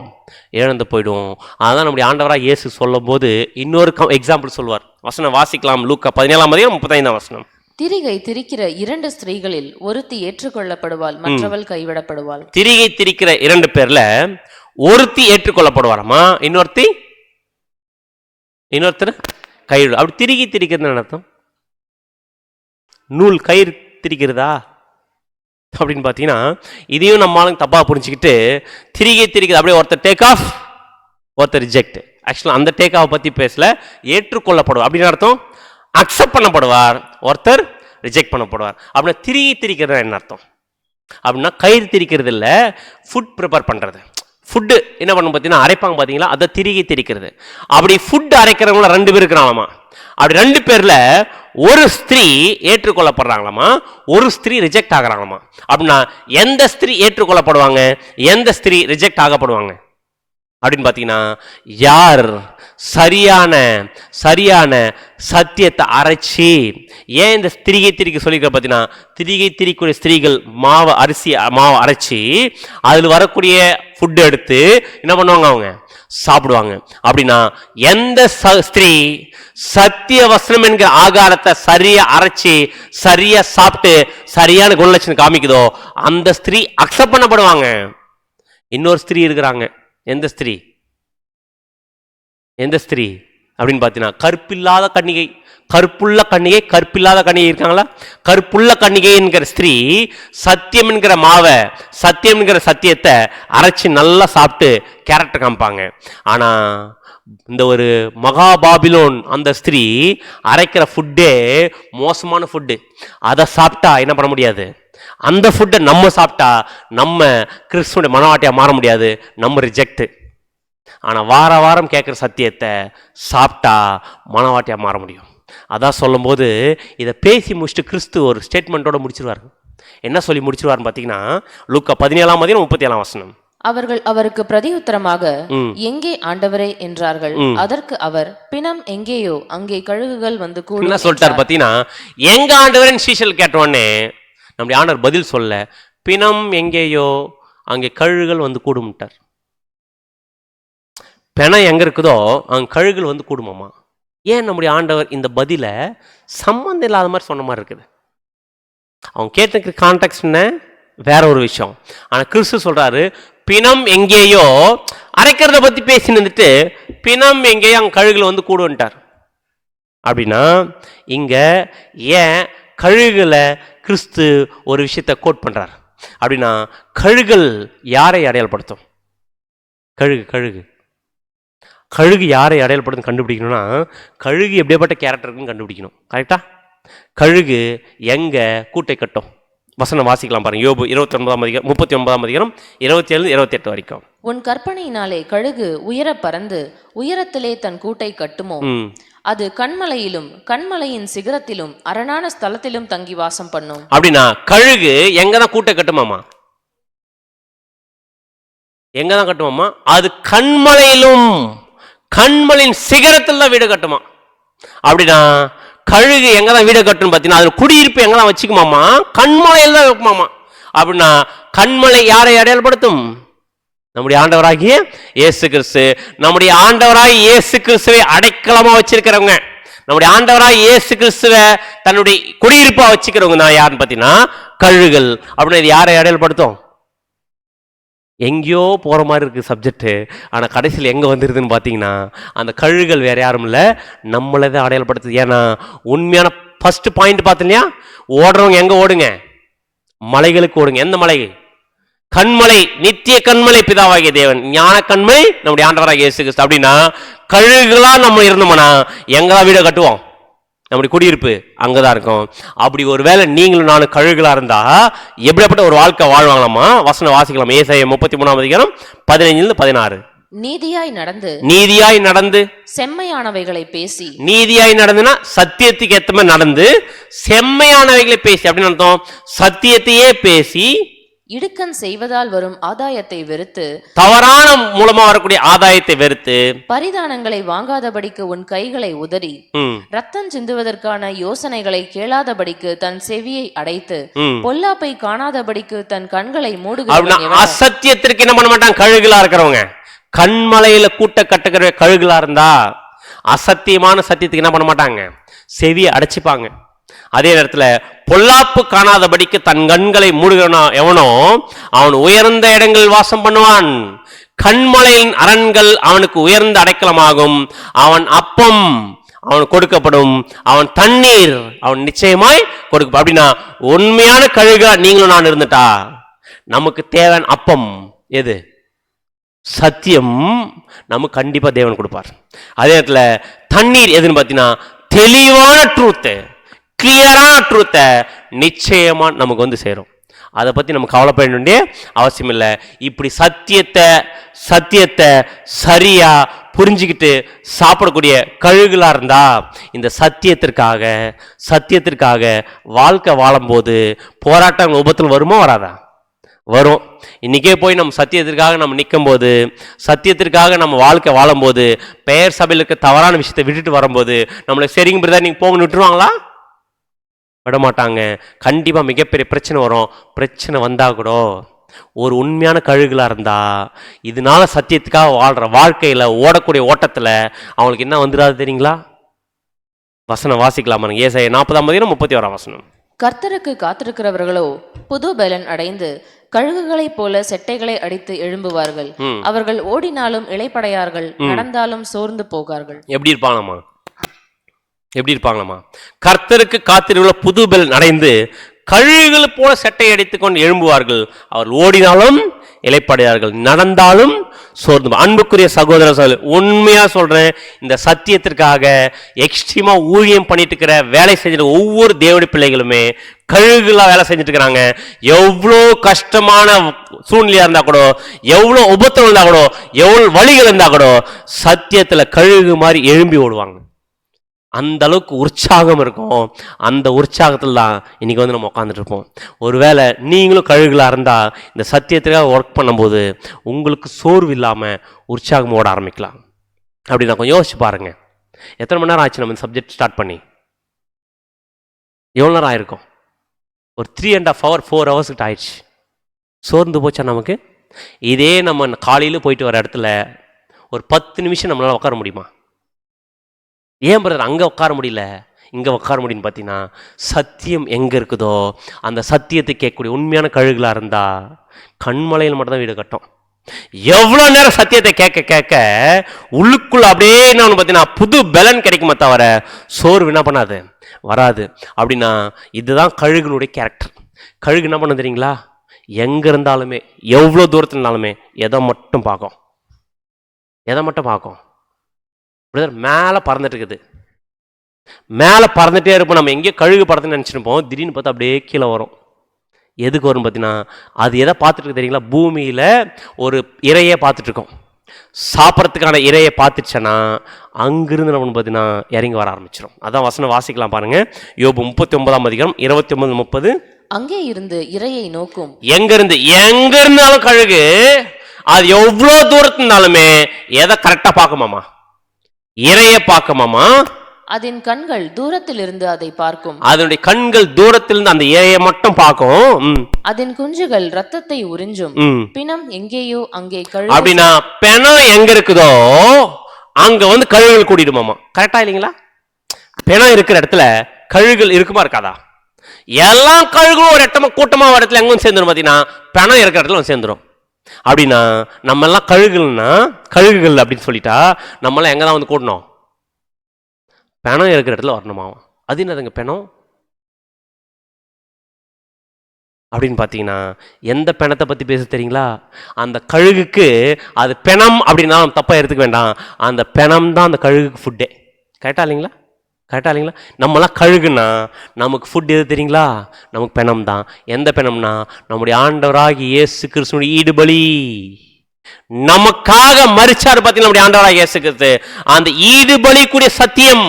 இழந்து போயிடுவோம். அதான் நம்முடைய ஆண்டவராக இயேசு சொல்லும் போது இன்னொரு எக்ஸாம்பிள் சொல்வார். வசனம் வாசிக்கலாம். லூக்கா 17:35 வசனம். திரிகை திரிக்கிற 2 ஸ்திரீகளில் ஒருத்தி ஏற்றுக்கொள்ளப்படுவாள், மற்றவள் கைவிடப்படுவாள். திரிகை திரிக்கிற 2 பேர்ல ஒருத்தி ஏற்றுக்கொள்ளப்படுவாராமா, இன்னொருத்தர் கைவிடு. அப்படி திரிகை திரிக்கிறது அர்த்தம் நூல் கயிறு திரிக்கிறதா அப்படின்னு பார்த்தீங்கன்னா, இதையும் நம்மளால தப்பா புரிஞ்சுக்கிட்டு திரிகை திரிக்கிறது அப்படியே ஒருத்தர் டேக் ஆஃப், ஒருத்தர் ரிஜெக்ட். ஆக்சுவலாக அந்த டேக் ஆஃப் பற்றி பேசல, ஏற்றுக்கொள்ளப்படுவார் அப்படின்னு அர்த்தம். அக்செப்ட் பண்ணப்படுவார், ஒருத்தர் ரிஜெக்ட் பண்ணப்படுவார். அப்படின்னா திரிகை திரிக்கிறது என்ன அர்த்தம் அப்படின்னா, கயிறு திரிக்கிறது இல்லை, ஃபுட் ப்ரிப்பேர் பண்ணுறது. ஃபுட்டு என்ன பண்ணணும் பார்த்தீங்கன்னா, அரைப்பாங்க பார்த்தீங்களா, அதை திரிகை திரிக்கிறது. அப்படி ஃபுட்டு அரைக்கிறவங்கள 2 பேர் இருக்கிறாங்களாமா. அப்படி 2 பேர்ல ஒரு ஸ்திரீ ஏற்றுக்கொள்ளப்படுறாங்களாமா, ஒரு ஸ்திரீ ரிஜெக்ட் ஆகிறாங்களாமா. அப்படின்னா எந்த ஸ்திரீ ஏற்றுக்கொள்ளப்படுவாங்க, எந்த ஸ்திரீ ரிஜெக்ட் ஆகப்படுவாங்க அப்படின்னு பார்த்தீங்கன்னா, யார் சரியான சத்தியத்தை அரைச்சி. ஏன் இந்த திரிகை திரிக்க சொல்லிக்கிற பார்த்தீங்கன்னா, திரிகை திரிக்கூடிய ஸ்திரீகள் மாவை அரைச்சி அதில் வரக்கூடிய ஃபுட் எடுத்து என்ன பண்ணுவாங்க? அவங்க சாப்பிடுவாங்க. அப்படின்னா எந்த ஸ்திரீ சத்திய வசனம் என்கிற ஆகாரத்தை சரியா அரைச்சி சரியா சாப்பிட்டு சரியான குணலட்சணம் காமிக்குதோ அந்த ஸ்திரீ அக்செப்ட் பண்ணப்படுவாங்க. இன்னொரு ஸ்திரீ இருக்கிறாங்க. எந்த ஸ்திரீ அப்படின்னு பார்த்தீங்கன்னா, கற்பில்லாத கன்னிகை. கற்புள்ள கன்னிகை, கற்பில்லாத கன்னிகை இருக்காங்களா? கற்புள்ள கன்னிகை என்கிற ஸ்திரீ சத்தியம் என்கிற மாவை, சத்தியம் என்கிற சத்தியத்தை அரைச்சி நல்லா சாப்பிட்டு கேரக்டர் காமிப்பாங்க. ஆனா இந்த ஒரு மகாபாபிலோன் அந்த ஸ்திரீ அரைக்கிற ஃபுட்டே மோசமான ஃபுட்டு. அதை சாப்பிட்டா என்ன பண்ண முடியாது? அந்த ஃபுட்டை நம்ம சாப்பிட்டா நம்ம கிறிஸ்துவோட மனவாட்டியா மாற முடியாது, நம்ம ரிஜெக்ட். ஆனால் வாரம் கேட்குற சத்தியத்தை சாப்பிட்டா மனவாட்டியா மாற முடியும். அதான் சொல்லும் போது இதை பேசி முடிச்சுட்டு கிறிஸ்து ஒரு ஸ்டேட்மெண்ட்டோட முடிச்சிருவார். என்ன சொல்லி முடிச்சிருவாருன்னு பார்த்தீங்கன்னா, லூக்கா 17:37 வசனம். அவர்கள் அவருக்கு பிரதியுத்தரமாக, எங்கே ஆண்டவரே என்றார்கள். அதற்கு அவர், பிணம் எங்கேயோ அங்கே கழுகுகள் வந்து கூடும். என்ன சொல்லிட்டார் பார்த்தீங்கன்னா, எங்க ஆண்டவரேன்னு சீஷல் கேட்டோடனே நம்முடைய ஆண்டவர் பதில் சொல்ல, பிணம் எங்கேயோ அங்கே கழுகுகள் வந்து கூடும்ட்டார். பிணம் எங்க இருக்குதோ அங்கே கழுகுகள் வந்து கூடுமாமா. ஏன் நம்முடைய ஆண்டவர் இந்த பதில சம்பந்தம் இல்லாத மாதிரி சொன்ன மாதிரி இருக்குது? அவங்க கேட்ட கான்டெக்ட் என்ன வேற ஒரு விஷயம். ஆனால் கிறிஸ்து சொல்றாரு, பிணம் எங்கேயோ அரைக்கிறத பத்தி பேசி நின்றுட்டு பிணம் எங்கேயோ அங்கே கழுகுகள் வந்து கூடுன்ட்டார். அப்படின்னா இங்க ஏன் கழுகுகளை கிறிஸ்து ஒரு விஷயத்தை கோட் பண்றார் அப்படின்னா, கழுகுகள் யாரை அடையாளப்படுத்தும்? கழுகு யாரை அடையாளப்படுத்தும் கண்டுபிடிக்கணும்னா, கழுகு எப்படியாப்பட்ட கேரக்டர் இருக்குன்னு கண்டுபிடிக்கணும். கரெக்டா? கழுகு எங்க கூட்டை கட்டும்? வசனம் வாசிக்கலாம் பாருங்க. யோபு 39:39 27-28 வரைக்கும். உன் கற்பனையினாலே கழுகு உயர பறந்து உயரத்திலே தன் கூட்டை கட்டுமோ? அது கண்மலையிலும் கண்மலையின் சிகரத்திலும் அரணான ஸ்தலத்திலும் தங்கி வாசம் பண்ணும். அப்படின்னா கழுகு எங்கதான் கூட்டை கட்டுமாமா? எங்கதான் கட்டுமாமா? அது கண்மலையிலும் கண்மலையின் சிகரத்தில் தான் வீடு கட்டுமா. அப்படின்னா கழுகு எங்க தான் வீடு கட்டுன்னு பார்த்தீங்கன்னா அது குடியிருப்பு எங்க தான் வச்சுக்குமாமா, கண்மலையில் தான் வைக்குமாமா. அப்படின்னா கண்மலை யாரை அடையாளப்படுத்தும்? நம்முடைய ஆண்டவராகிய இயேசு கிறிஸ்து. நம்முடைய ஆண்டவராகிய இயேசு கிறிஸ்துவை அடைக்கலமா வச்சிருக்கிறவங்க, நம்முடைய ஆண்டவராகிய இயேசு கிறிஸ்துவ தன்னுடைய குடியிருப்பா வச்சுக்கிறவங்க தான் யாருன்னு பார்த்தீங்கன்னா கழுகுகள். அப்படின்னா இது யாரை அடையாளப்படுத்தும்? எங்கேயோ போற மாதிரி இருக்கு சப்ஜெக்ட், ஆனா கடைசியில் எங்க வந்துருதுன்னு பார்த்தீங்கன்னா அந்த கழுகுகள் வேற யாரும் இல்லை, நம்மளை தான் அடையாளப்படுத்துது. ஏன்னா உண்மையான ஃபர்ஸ்ட் பாயிண்ட் பார்த்தீங்க இல்லையா, ஓடுறவங்க எங்க ஓடுங்க? மலைகளுக்கு ஓடுங்க. எந்த மலை? கண்மலை, நித்திய கண்மலை பிதாவாகிய தேவன், ஞான கண்மை நம்முடைய ஆண்டவராகிய இயேசு கிறிஸ்து. அப்படின்னா கழுகுகளா நம்ம இருந்தோம்னா எங்கதான் வீடை கட்டுவோம்? நம்முடைய குடியிருப்பு அங்கதான் இருக்கும். அப்படி ஒருவேளை நீங்களும் நானும் கழுகுகளா இருந்தா எப்படிப்பட்ட ஒரு வாழ்க்கை வாழ்வாங்களாமா? வசனம் வாசிக்கலாம். ஏசாயா 33:15-16. நீதியாய் நடந்து செம்மையானவைகளை பேசி. நீதியாய் நடந்துனா சத்தியத்துக்கு ஏத்த மாதிரி நடந்து, செம்மையானவைகளை பேசி அப்படின்னு அர்த்தம். சத்தியத்தையே பேசி, இடுக்கண் செய்வதால் வரும் ஆதாயத்தை வெறுத்து, தவறான மூலமா வரக்கூடிய ஆதாயத்தை வெறுத்து, பரிதானங்களை வாங்காதபடிக்கு உன் கைகளை உதறி, ரத்தம் சிந்துவதற்கான யோசனைகளை கேளாதபடிக்கு தன் செவியை அடைத்து, பொல்லாப்பை காணாதபடிக்கு தன் கண்களை மூடுகிறவன். அசத்தியத்திற்கு என்ன பண்ண மாட்டான்? கழுகுகளா இருக்கிறவங்க, கண்மலையில கூட்ட கட்டுக்கிற கழுகுகளா இருந்தா அசத்தியமான சத்தியத்துக்கு என்ன பண்ண மாட்டாங்க? செவியை அடைச்சிப்பாங்க. அதே நேரத்தில் பொல்லாப்பு காணாதபடிக்கு தன் கண்களை மூடுகிறவனா எவனோ அவன் உயர்ந்த இடங்களில் வாசம் பண்ணுவான். கண்மலையின் அரண்கள் அவனுக்கு உயர்ந்த அடைக்கலமாகும். அவன் அப்பம் அவன் கொடுக்கப்படும், அவன் தண்ணீர் அவன் நிச்சயமாய் கொடுக்க. அப்படின்னா உண்மையான கழுகா நீங்களும் நான் இருந்துட்டா நமக்கு தேவையான அப்பம் எது? சத்தியம் நமக்கு கண்டிப்பா தேவன் கொடுப்பார். அதே நேரத்தில் தண்ணீர் எதுன்னு பார்த்தீங்கன்னா தெளிவான ட்ரூத்து, கிளியரான ட்ரூத்தை நிச்சயமா நமக்கு வந்து சேரும். அதை பத்தி நம்ம கவலைப்பட வேண்டிய அவசியம் இல்லை. இப்படி சத்தியத்தை சரியா புரிஞ்சுக்கிட்டு சாப்பிடக்கூடிய கழுகுகளா இருந்தா இந்த சத்தியத்திற்காக வாழ்க்கை வாழும்போது போராட்டம் உபத்தில் வருமா வராதா? வரும். இன்னைக்கே போய் நம்ம சத்தியத்திற்காக நம்ம நிற்கும் போது, சத்தியத்திற்காக நம்ம வாழ்க்கை வாழும்போது, பெயர் சபையிலுக்கு தவறான விஷயத்தை விட்டுட்டு வரும்போது நம்மளை சரிங்க பிரதர் நீங்க போங்கன்னு விட்டுருவாங்களா? விடமாட்டாங்க. கண்டிப்பா மிகப்பெரிய பிரச்சனை வரும். பிரச்சனை வந்தா கூட ஒரு உண்மையான கழுகுகளா இருந்தா இதனால சத்தியத்துக்காக வாழ்ற வாழ்க்கையில ஓடக்கூடிய ஓட்டத்துல அவங்களுக்கு என்ன வந்துடாது தெரியுங்களா? வசனம் வாசிக்கலாமா? ஏசாயா 40:31. கர்த்தருக்கு காத்திருக்கிறவர்களோ புது பலன் அடைந்து கழுகுகளைப் போல செட்டைகளை அடித்து எழும்புவார்கள். அவர்கள் ஓடினாலும் இளைப்படையார்கள், நடந்தாலும் சோர்ந்து போகார்கள். எப்படி இருப்பாங்களாமா? கர்த்தருக்கு காத்திருக்கிற புது பலன் அடைந்து கழுகுகள் போல செட்டை அடித்துக்கொண்டு எழும்புவார்கள். அவர்கள் ஓடினாலும் இளைப்படையார்கள், நடந்தாலும் சோர்ந்து. அன்புக்குரிய சகோதர உண்மையா சொல்றேன், இந்த சத்தியத்திற்காக எக்ஸ்ட்ரீமா ஊழியம் பண்ணிட்டு இருக்கிற வேலை செஞ்சுட்டு ஒவ்வொரு தேவனுடைய பிள்ளைகளுமே கழுகுகளா வேலை செஞ்சுட்டு இருக்கிறாங்க. எவ்வளோ கஷ்டமான சூழ்நிலையா இருந்தா கூட, எவ்வளோ உபத்திரம் இருந்தா கூட, எவ்வளவு வழிகள் இருந்தா கூட சத்தியத்துல கழுகு மாதிரி எழும்பி ஓடுவாங்க. அந்த அளவுக்கு உற்சாகம் இருக்கும். அந்த உற்சாகத்தில் தான் இன்னைக்கு வந்து நம்ம உட்காந்துட்டு இருப்போம். ஒருவேளை நீங்களும் கழுகுகளா இருந்தா இந்த சத்தியத்துக்காக ஒர்க் பண்ணும்போது உங்களுக்கு சோர்வு இல்லாம உற்சாகம் ஓட ஆரம்பிக்கலாம். அப்படி நான் கொஞ்சம் யோசிச்சு பாருங்க. எத்தனை மணி நேரம் ஆச்சு நம்ம இந்த சப்ஜெக்ட் ஸ்டார்ட் பண்ணி? எவ்வளோ நேரம் ஆயிருக்கும்? ஒரு 3.5 hour 4 hours கிட்ட ஆயிடுச்சு. சோர்ந்து போச்சா நமக்கு? இதே நம்ம காலையில போயிட்டு வர இடத்துல ஒரு 10 நிமிஷம் நம்மளால உட்கார முடியுமா? ஏன் பிரதர் அங்கே உட்கார முடியல இங்கே உட்கார முடியும்னு பார்த்தீங்கன்னா, சத்தியம் எங்கே இருக்குதோ அந்த சத்தியத்தை கேட்கக்கூடிய உண்மையான கழுகுகளாக இருந்தா கண்மலையில் மட்டும்தான் வீடு கட்டும். எவ்வளோ நேரம் சத்தியத்தை கேட்க கேட்க உள்ளுக்குள்ள அப்படியே என்ன பார்த்தீங்கன்னா புது பலன் கிடைக்குமே தவிர சோர்வு என்ன பண்ணாது, வராது. அப்படின்னா இதுதான் கழுகுனுடைய கேரக்டர். கழுகு என்ன பண்ண தெரியுங்களா? எங்கே இருந்தாலுமே எவ்வளோ தூரத்தில் இருந்தாலுமே எதை மட்டும் பார்க்கும்? பிரதர் மேலே பறந்துட்டு இருக்குது, மேலே பறந்துட்டே இருப்போம். நம்ம எங்கேயோ கழுகு பறந்துன்னு நினச்சிருப்போம், திடீர்னு பார்த்தா அப்படியே கீழே வரும். எதுக்கு வரும் பார்த்தீங்கன்னா, அது எதை பார்த்துட்டு இருக்கு தெரியுங்களா? பூமியில் ஒரு இறையை பார்த்துட்டு இருக்கோம். சாப்பிட்றதுக்கான இறையை பார்த்துச்சேன்னா அங்கிருந்து நம்ம பார்த்தீங்கன்னா இறங்கி வர ஆரம்பிச்சிடும். அதான் வசனம் வாசிக்கலாம் பாருங்க. யோபு 39:29-30. அங்கே இருந்து இறையை நோக்கும். எங்க இருந்தாலும் கழுகு அது எவ்வளோ தூரத்து இருந்தாலுமே எதை கரெக்டாக பார்க்குமாமா? இறைய பார்க்குமாமா? அதன் கண்கள் தூரத்திலிருந்து அதை பார்க்கும். அதனுடைய கண்கள் தூரத்திலிருந்து அந்த இரையை மட்டும் பார்க்கும். அதன் குஞ்சுகள் ரத்தத்தை உறிஞ்சும். பிணம் எங்கேயோ அங்கே கழுகு. அப்படின்னா பிணம் எங்க இருக்குதோ அங்க வந்து கழுகுகள் கூடிடுமாமா. கரெக்டா இல்லைங்களா? பிணம் இருக்கிற இடத்துல கழுகுகள் இருக்குமா இருக்காதா? எல்லா கழுகுகளும் ஒரு இடமா கூட்டமா ஒரு இடத்துல எங்க சேர்ந்துடும் பாத்தீங்கன்னா பிணம் இருக்கிற இடத்துல வந்து சேர்ந்துடும். அப்படின்னா நம்ம எல்லாம் கழுகுகள் அப்படின்னு சொல்லிட்டா நம்ம எல்லாம் எங்கதான் வந்து கூடணும்? பிணம் இருக்கிற இடத்துல வரணுமா? அது என்னதுங்க பிணம் அப்படின்னு பார்த்தீங்கன்னா எந்த பிணத்தை பற்றி பேச தெரியுங்களா? அந்த கழுகுக்கு அது பிணம் அப்படின்னா நம்ம தப்பாக எடுத்துக்க வேண்டாம். அந்த பிணம் தான் அந்த கழுகுக்கு ஃபுட்டே. கரெக்டாக இல்லைங்களா? நம்மளாம் கழுகுனா நமக்கு ஃபுட் எது தெரியுங்களா? நமக்கு பிணம் தான். எந்த பிணம்னா நம்முடைய ஆண்டவராகி இயேசு கிறிஸ்துவின் ஈடுபலி. நமக்காக மரிச்சார் பார்த்தீங்கன்னா நம்முடைய ஆண்டவராக இயேசு கிறிஸ்து. அந்த ஈடுபலிக்குரிய சத்தியம்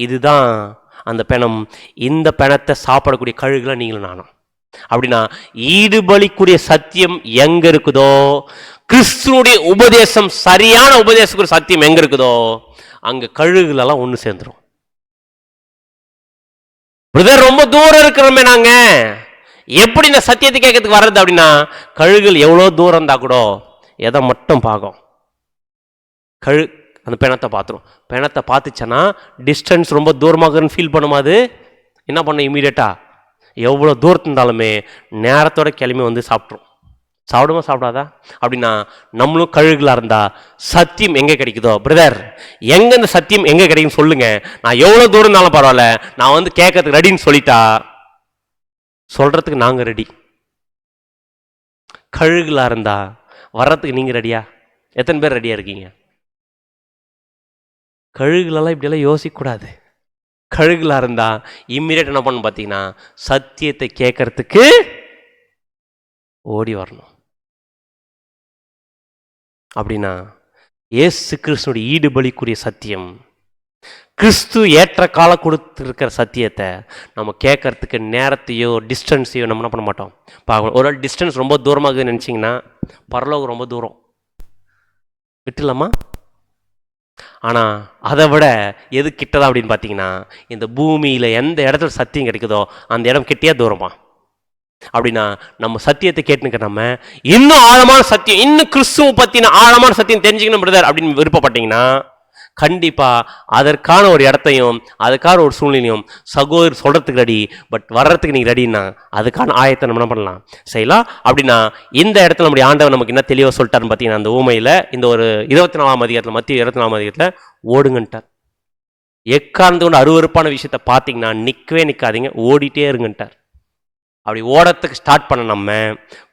இதுதான் அந்த பிணம். இந்த பிணத்தை சாப்பிடக்கூடிய கழுகுல நீங்களும் நானும். அப்படின்னா ஈடுபலிக்குரிய சத்தியம் எங்க இருக்குதோ, கிறிஸ்துனுடைய உபதேசம் சரியான உபதேசக்குரிய சத்தியம் எங்க இருக்குதோ அங்க கழுகுகளெல்லாம் ஒண்ணு சேர்ந்துரும். பிரதர் ரொம்ப தூரம் இருக்கிறோமே நாங்க எப்படி இந்த சத்தியத்தை கேட்கறதுக்கு வர்றது அப்படின்னா கழுகுகள் எவ்வளவு தூரம் இருந்தா கூட எதை மட்டும் பார்க்கும்? அந்த பிணத்தை பார்த்துரும். பிணத்தை பார்த்துச்சேன்னா டிஸ்டன்ஸ் ரொம்ப தூரமாக ஃபீல் பண்ணுமா? அது என்ன பண்ண இமீடியட்டா எவ்வளோ தூரத்து இருந்தாலுமே நேரத்தோட கிளம்பி வந்து சாப்பிட்ரும். சாப்பிடுமா சாப்பிடாதா? அப்படின்னா நம்மளும் கழுகுகளாக இருந்தா சத்தியம் எங்கே கிடைக்குதோ, பிரதர் எங்க இந்த சத்தியம் எங்கே கிடைக்குன்னு சொல்லுங்க, நான் எவ்வளோ தூரம் இருந்தாலும் பரவாயில்ல, நான் வந்து கேட்கறதுக்கு ரெடின்னு சொல்லிட்டா சொல்றதுக்கு நாங்கள் ரெடி. கழுகுகளாக இருந்தா வர்றதுக்கு நீங்கள் ரெடியா? எத்தனை பேர் ரெடியாக இருக்கீங்க? கழுகுகளெல்லாம் இப்படியெல்லாம் யோசிக்கக்கூடாது. கழுகுகளாக இருந்தா இம்மிடியேட் என்ன பண்ணணும் பார்த்தீங்கன்னா சத்தியத்தை கேட்கறதுக்கு ஓடி வரணும். அப்படின்னா இயேசு கிறிஸ்துனுடைய ஈடுபலிக்குரிய சத்தியம், கிறிஸ்து ஏற்ற காலம் கொடுத்துருக்கிற சத்தியத்தை நம்ம கேட்கறதுக்கு நேரத்தையோ டிஸ்டன்ஸையோ நம்ம என்ன பண்ண மாட்டோம் பார்க்கணும். ஒரு டிஸ்டன்ஸ் ரொம்ப தூரமாக நினச்சிங்கன்னா பரலோகம் ரொம்ப தூரம் விட்டுலாமா? ஆனால் அதை விட எது கிட்டதா அப்படின்னு பார்த்தீங்கன்னா இந்த பூமியில் எந்த இடத்துல சத்தியம் கிடைக்குதோ அந்த இடம் கிட்டே தூரமா. அப்படின்னா நம்ம சத்தியத்தை கேட்டுக்க நம்ம இன்னும் ஆழமான சத்தியம், இன்னும் கிறிஸ்துவ பற்றின ஆழமான சத்தியம் தெரிஞ்சுக்கணும் பிரதர் அப்படின்னு விருப்பப்பட்டீங்கன்னா கண்டிப்பா அதற்கான ஒரு இடத்தையும் அதுக்கான ஒரு சூழ்நிலையும் சகோதரர் சொல்றதுக்கு ரெடி. பட் வர்றதுக்கு நீங்க ரெடின்னா அதுக்கான ஆயத்தை நம்ம என்ன பண்ணலாம் செய்யலாம். அப்படின்னா இந்த இடத்துல நம்முடைய ஆண்டவர் நமக்கு என்ன தெளிவாக சொல்லிட்டாருன்னு பார்த்தீங்கன்னா அந்த ஊமையில இந்த ஒரு 24ஆம் அதிகாரத்தில் மத்திய 24ஆம் அதிகாரத்தில் ஓடுங்கன்ட்டார். எக்கார்ந்து கொண்டு அருவருப்பான விஷயத்த பார்த்தீங்கன்னா நிற்கவே நிற்காதீங்க, ஓடிட்டே இருங்கன்ட்டார். அப்படி ஓடத்துக்கு ஸ்டார்ட் பண்ண நம்ம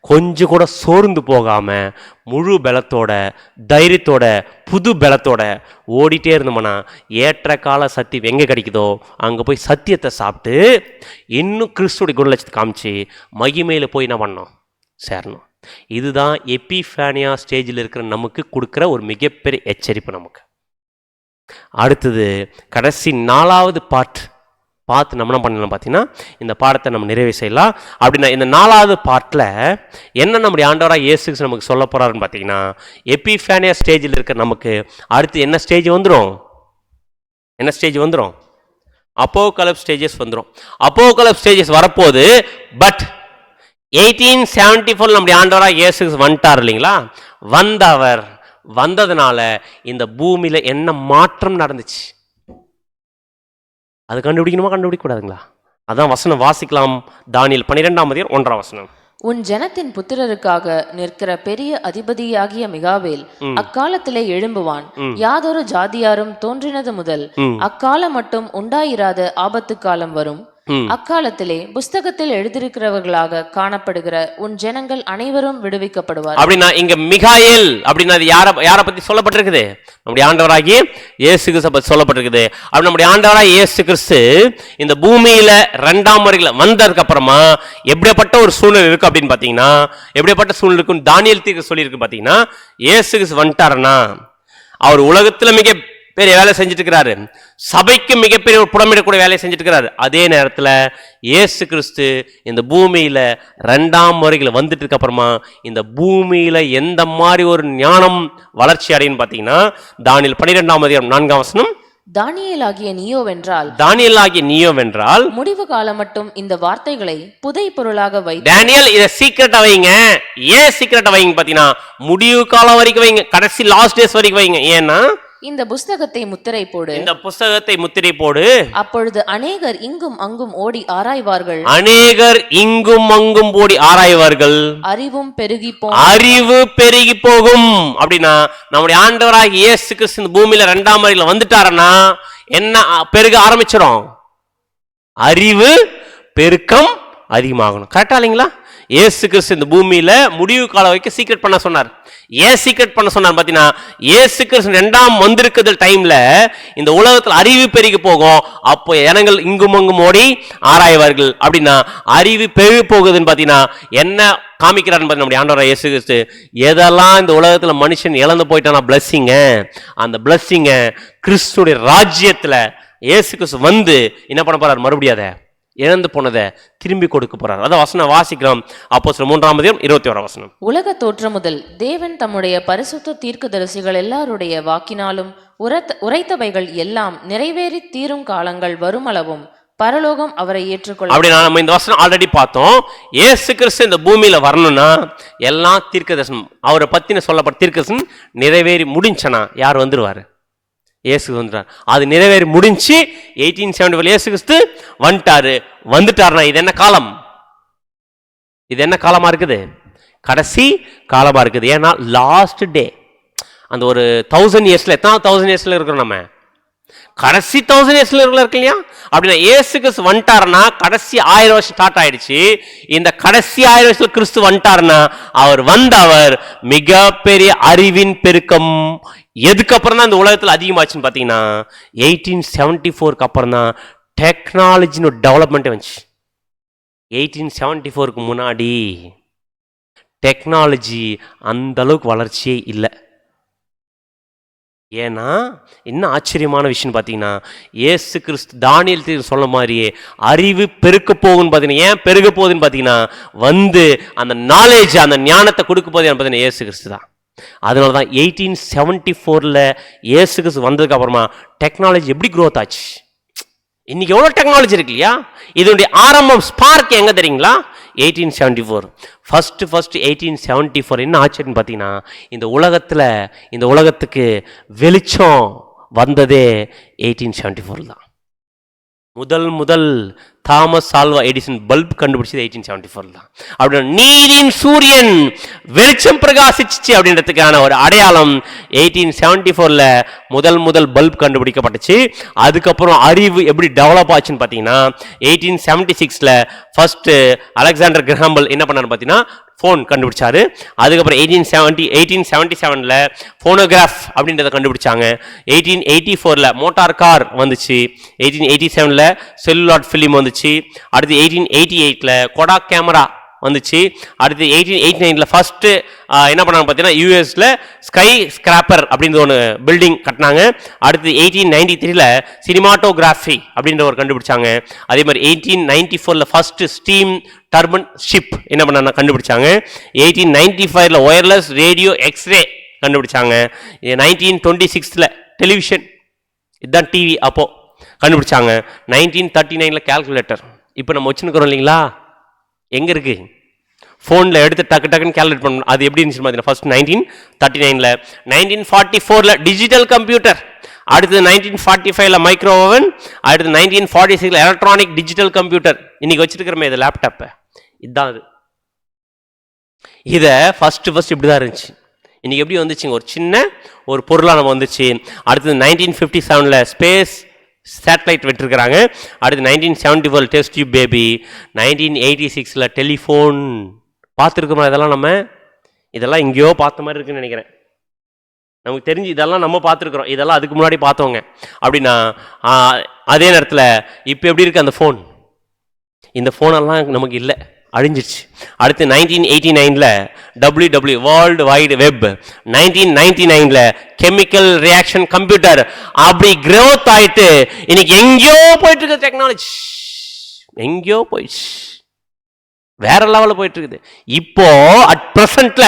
கொஞ்சம் கூட சோர்ந்து போகாம முழு பலத்தோட தைரியத்தோட புது பலத்தோட ஓடிட்டே இருந்தோம்னா ஏற்ற கால சத்தியம் எங்கே கிடைக்குதோ அங்கே போய் சத்தியத்தை சாப்பிட்டு இன்னும் கிறிஸ்துடைய குணலட்சத்தை காமிச்சு மகிமையில் போய் என்ன பண்ணோம் சேரணும். இதுதான் எபிஃபானியா ஸ்டேஜில் இருக்கிற நமக்கு கொடுக்குற ஒரு மிகப்பெரிய எச்சரிப்பு நமக்கு. அடுத்தது கடைசி 4வது பார்த்து நம்ம என்ன பண்ணலாம் பார்த்தீங்கன்னா இந்த பாடத்தை நம்ம நிறைவு செய்யலாம். அப்படின்னா இந்த 4வது பார்ட்டில் என்ன நம்முடைய ஆண்டவராக இயேசு நமக்கு சொல்ல போகிறாருன்னு பார்த்தீங்கன்னா எபிஃபானியா ஸ்டேஜில் இருக்க நமக்கு அடுத்து என்ன ஸ்டேஜ் வந்துடும்? அப்போகலிப்ஸ் ஸ்டேஜஸ் வந்துடும். அப்போகலிப்ஸ் ஸ்டேஜஸ் வரப்போகுது. பட் 1874 நம்முடைய ஆண்டவராக இயேசு வந்துட்டார் இல்லைங்களா? வந்ததுனால இந்த பூமியில என்ன மாற்றம் நடந்துச்சு அது கண்டுபிடிக்க கூடாதுங்களா? அதான் வசனம் வாசிக்கலாம். தானியேல் 12ஆம் அதிகாரம் 1ஆம் வசனம். உன் ஜனத்தின் புத்திரருக்காக நிற்கிற பெரிய அதிபதியாகிய மிகாவேல் அக்காலத்திலே எழும்புவான். யாதொரு ஜாதியாரும் தோன்றினது முதல் அக்காலம் மட்டும் உண்டாயிராத ஆபத்து காலம் வரும். அக்காலத்திலே புஸ்தகத்தில் எழுதியிருக்கிறவர்களாக காணப்படுகிற உன் ஜனங்கள் அனைவரும் விடுவிக்கப்படுவார். அப்படின்னா இங்க மிகாயேல் அப்படின்னா யார பத்தி சொல்லப்பட்டிருக்குது? நம்முடைய ஆண்டவராகிய இயேசு கிறிஸ்து பத்தி சொல்லப்பட்டிருக்குது. அப்படி நம்முடைய ஆண்டவராகிய இயேசு கிறிஸ்து இந்த பூமியில 2ஆம் வருகையில வந்ததுக்கு அப்புறமா எப்படிப்பட்ட ஒரு சூழ்நிலை இருக்கு அப்படின்னு பாத்தீங்கன்னா எப்படிப்பட்ட சூழ்நிலை இருக்குன்னு தானியேல் தீர்க்க சொல்லியிருக்கு. பாத்தீங்கன்னா இயேசு கிறிஸ்து வந்துட்டாருன்னா அவர் உலகத்துல மிக பெரிய வேலை செஞ்சுட்டு இருக்கிறாரு, சபைக்கு மிகப்பெரிய ஒரு புடமிடக்கூடிய வேலையை செஞ்சுட்டு இருக்கிறாரு. அதே நேரத்தில் இயேசு கிறிஸ்து இந்த பூமியில 2ஆம் வருகையில் வந்துட்டு இருக்க அப்புறமா இந்த பூமியில எந்த மாதிரி ஒரு ஞானம் வளர்ச்சி அடைன்னு பார்த்தீங்கன்னா தானியேல் 12ஆம் அதிகாரம் 4ஆம் வசனம் தானியேலாகிய நீயோவென்றால் தானியேலாகிய நீயோவென்றால் முடிவு காலம் மட்டும் இந்த வார்த்தைகளை புதை பொருளாக வைத்து டேனியல் இதை சீக்கிரட்டா வைங்க. ஏன் சீக்கிரட்டா வைங்க பாத்தீங்கன்னா, முடிவு காலம் வரைக்கும் வைங்க, கடைசி லாஸ்ட் டேஸ் வரைக்கும் வைங்க. ஏன்னா இந்த புஸ்தகத்தை முத்திரை போடு, இந்த புஸ்தகத்தை முத்திரை போடு, அப்பொழுது அநேகர் இங்கும் அங்கும் ஓடி ஆராய்வார்கள், அநேகர் இங்கும் அங்கும் ஓடி ஆராய்வார்கள், அறிவும் பெருகி அறிவு பெருகி போகும். அப்படின்னா நம்முடைய ஆண்டவராகிய இயேசு கிறிஸ்து இந்த பூமியில 2ஆம் வருகையில வந்துட்டாருன்னா என்ன பெருக ஆரம்பிச்சிடும்? அறிவு பெருக்கம் அதிகமாகணும். கரெக்டா இல்லைங்களா? இயேசு கிறிஸ்து இந்த பூமியில முடிவு காலம் வரைக்கும் சீக்ரெட் பண்ண சொன்னார். ஏன் சீக்ரெட் பண்ண சொன்னார் பாத்தீங்கன்னா, இயேசு கிறிஸ்து 2ஆம் வந்திருக்கிற டைம்ல இந்த உலகத்துல அறிவு பெருகி போகும். அப்போ ஜனங்கள் இங்கும் அங்கும் ஓடி ஆராய்வார்கள். அப்படின்னா அறிவு பெருகி போகுதுன்னு பாத்தீங்கன்னா என்ன காமிக்கிறாருன்னு நம்முடைய ஆண்டவர் இயேசு கிறிஸ்து, எதெல்லாம் இந்த உலகத்துல மனுஷன் இழந்து போயிட்டானா பிளஸ்ஸிங்க, அந்த பிளஸ்ஸிங்க கிறிஸ்துடைய ராஜ்யத்துல இயேசு கிறிஸ்து வந்து என்ன பண்ண போறார்? மறுபடியும் அதை இழந்து போனதை திரும்பி கொடுக்க போறார். அதான் வசனம் வாசிக்கிறோம். அப்போஸ்தலர் 3:21. உலக தோற்றம் முதல் தேவன் தம்முடைய பரிசுத்த தீர்க்கதரிசிகள் எல்லாருடைய வாக்கினாலும் உரைத்தவைகள் எல்லாம் நிறைவேறி தீரும் காலங்கள் வருமளவும் பரலோகம் அவரை ஏற்றுக்கொள்ள. அப்படி நம்ம இந்த வசனம் ஆல்ரெடி பார்த்தோம். இயேசு கிறிஸ்து இந்த பூமியில வரணும்னா எல்லாம் தீர்க்கதரிசனம், அவரை பத்தின சொல்லப்பட்ட தீர்க்கதரிசனம் நிறைவேறி முடிஞ்சனா யார் வந்துருவாரு? இயேசு வந்துட்டார். அது நிறைவேறி முடிஞ்சு 1875 இயேசு கிறிஸ்து வந்துட்டாருன்னா இது என்ன காலம்? இது என்ன காலமா இருக்குது? கடைசி காலமா இருக்குது. ஏன்னா லாஸ்ட் டே, அந்த ஒரு 1000 இயர்ஸ்ல எத்தனை 1000 இயர்ஸ்ல இருக்கிறோம் நம்ம? கடைசி 1000 இயர்ஸ்ல இருக்கு இல்லையா? அப்படின்னா இயேசு கிறிஸ்து வந்துட்டாருன்னா கடைசி 1000 வருஷம் ஸ்டார்ட் ஆயிடுச்சு. இந்த கடைசி 1000 வருஷத்துல கிறிஸ்து வந்துட்டாருன்னா அவர் மிகப்பெரிய அறிவின் பெருக்கம் எதுக்கப்புறம் தான் இந்த உலகத்தில் அதிகமாச்சுன்னு பார்த்தீங்கன்னா 1874 அப்புறம் தான் டெக்னாலஜின்னு டெவலப்மெண்ட்டே வந்துச்சு. 1874 முன்னாடி டெக்னாலஜி அந்த அளவுக்கு வளர்ச்சியே இல்லை. ஏன்னா என்ன ஆச்சரியமான விஷயம் பார்த்தீங்கன்னா, இயேசு கிறிஸ்து தானியேல் சொன்ன மாதிரியே அறிவு பெருக்க போகுன்னு பார்த்தீங்கன்னா, ஏன் பெருக போகுதுன்னு பார்த்தீங்கன்னா, அந்த நாலேஜ் அந்த ஞானத்தை கொடுக்க போகுது பார்த்தீங்கன்னா இயேசு கிறிஸ்து தான். அதனால தான் 1874 இயேசு கிறிஸ்து வந்ததுக்கு அப்புறமா டெக்னாலஜி எப்படி க்ரோத் ஆச்சு. இன்னைக்கு எவ்வளோ டெக்னாலஜி இருக்கு இல்லையா? இதனுடைய ஆரம்பம் ஸ்பார்க் எங்க தெரியுங்களா? 1874. ஃபர்ஸ்ட் 1874 என்ன ஆச்சுன்னு பார்த்தீங்கன்னா, இந்த உலகத்துக்கு வெளிச்சம் வந்ததே 1874 தான். முதல் தாமஸ் ஆல்வா எடிசன் பல்ப் கண்டுபிடிச்சது 1874 தான். அப்படின்னா நீரின் சூரியன் வெளிச்சம் பிரகாசிச்சு அப்படின்றதுக்கான ஒரு அடையாளம் 1874 முதல் பல்ப் கண்டுபிடிக்கப்பட்டுச்சு. அதுக்கப்புறம் அறிவு எப்படி டெவலப் ஆச்சுன்னு பார்த்தீங்கன்னா 1876 ஃபர்ஸ்ட் அலெக்சாண்டர் கிரஹாம் பெல் என்ன பண்ணாரு பார்த்தீங்கன்னா ஃபோன் கண்டுபிடிச்சாரு. அதுக்கப்புறம் 1877 ஃபோனோகிராஃப் அப்படின்றத கண்டுபிடிச்சாங்க. 1884 மோட்டார் கார் வந்துச்சு. 1887 செல்லுலார் ஃபிலிம் வந்துச்சு. அடுத்து 1888 கொடாக் கேமரா வந்துச்சு. அடுத்து 1889 ஃபர்ஸ்ட் என்ன பண்ணாங்க பார்த்தீங்கன்னா யூஎஸ்ல ஸ்கை ஸ்கிராப்பர் அப்படின்ற ஒன்று பில்டிங் கட்டினாங்க. அடுத்து 1893 சினிமாட்டோகிராஃபி அப்படின்ற ஒரு கண்டுபிடிச்சாங்க. அதே மாதிரி 1894 ஃபர்ஸ்ட் ஸ்டீம் டர்பன் ஷிப் என்ன பண்ண கண்டுபிடிச்சாங்க. 1895 ஒயர்லெஸ் ரேடியோ எக்ஸ்ரே கண்டுபிடிச்சாங்க. 1926 டெலிவிஷன், இதுதான் டிவி அப்போ கண்டுபிடிச்சாங்க. 1939 கால்குலேட்டர் இப்போ நம்ம வச்சுருக்கிறோம் இல்லைங்களா, எங்கே இருக்கு? ஃபோனில் எடுத்து டக்குன்னு கால்குலேட் பண்ணணும். அது எப்படி இருந்துச்சு பார்த்தீங்கன்னா ஃபர்ஸ்ட் 1939 1944 டிஜிட்டல் கம்ப்யூட்டர். அடுத்தது 1945 மைக்ரோ ஓவன். அடுத்து 1946 எலக்ட்ரானிக் டிஜிட்டல் கம்ப்யூட்டர். இன்னைக்கு வச்சிருக்கிறோமே இது லேப்டாப்பை, இதுதான் அது. இதை ஃபர்ஸ்ட் இப்படி தான் இருந்துச்சு. இன்னைக்கு எப்படி வந்துச்சுங்க, ஒரு சின்ன ஒரு பொருளாக நம்ம வந்துச்சு. அடுத்தது 1957 ஸ்பேஸ் சேட்டலைட் விட்டுருக்கிறாங்க. அடுத்து 1974 டெஸ்ட் டியூப் பேபி. 1986 டெலிஃபோன். பார்த்துருக்கோமா இதெல்லாம்? இதெல்லாம் எங்கேயோ பார்த்த மாதிரி இருக்குன்னு நினைக்கிறேன். நமக்கு தெரிஞ்சு இதெல்லாம் நம்ம பார்த்துருக்குறோம், இதெல்லாம் அதுக்கு முன்னாடி பார்த்தவங்க. அப்படின்னா அதே நேரத்தில் இப்போ எப்படி இருக்குது அந்த ஃபோன்? இந்த ஃபோனெல்லாம் நமக்கு இல்லை, அழிஞ்சிருச்சு. அடுத்து 1989 WW world wide web. 1999 chemical reaction computer. அப்படி க்ரோத் ஆயிட்டு இன்னைக்கு எங்கேயோ போயிட்டு இருக்க டெக்னாலஜி, எங்கேயோ போயிடுச்சு, வேற லெவலில் போயிட்டு இருக்குது. இப்போ அட் பிரசன்ட்ல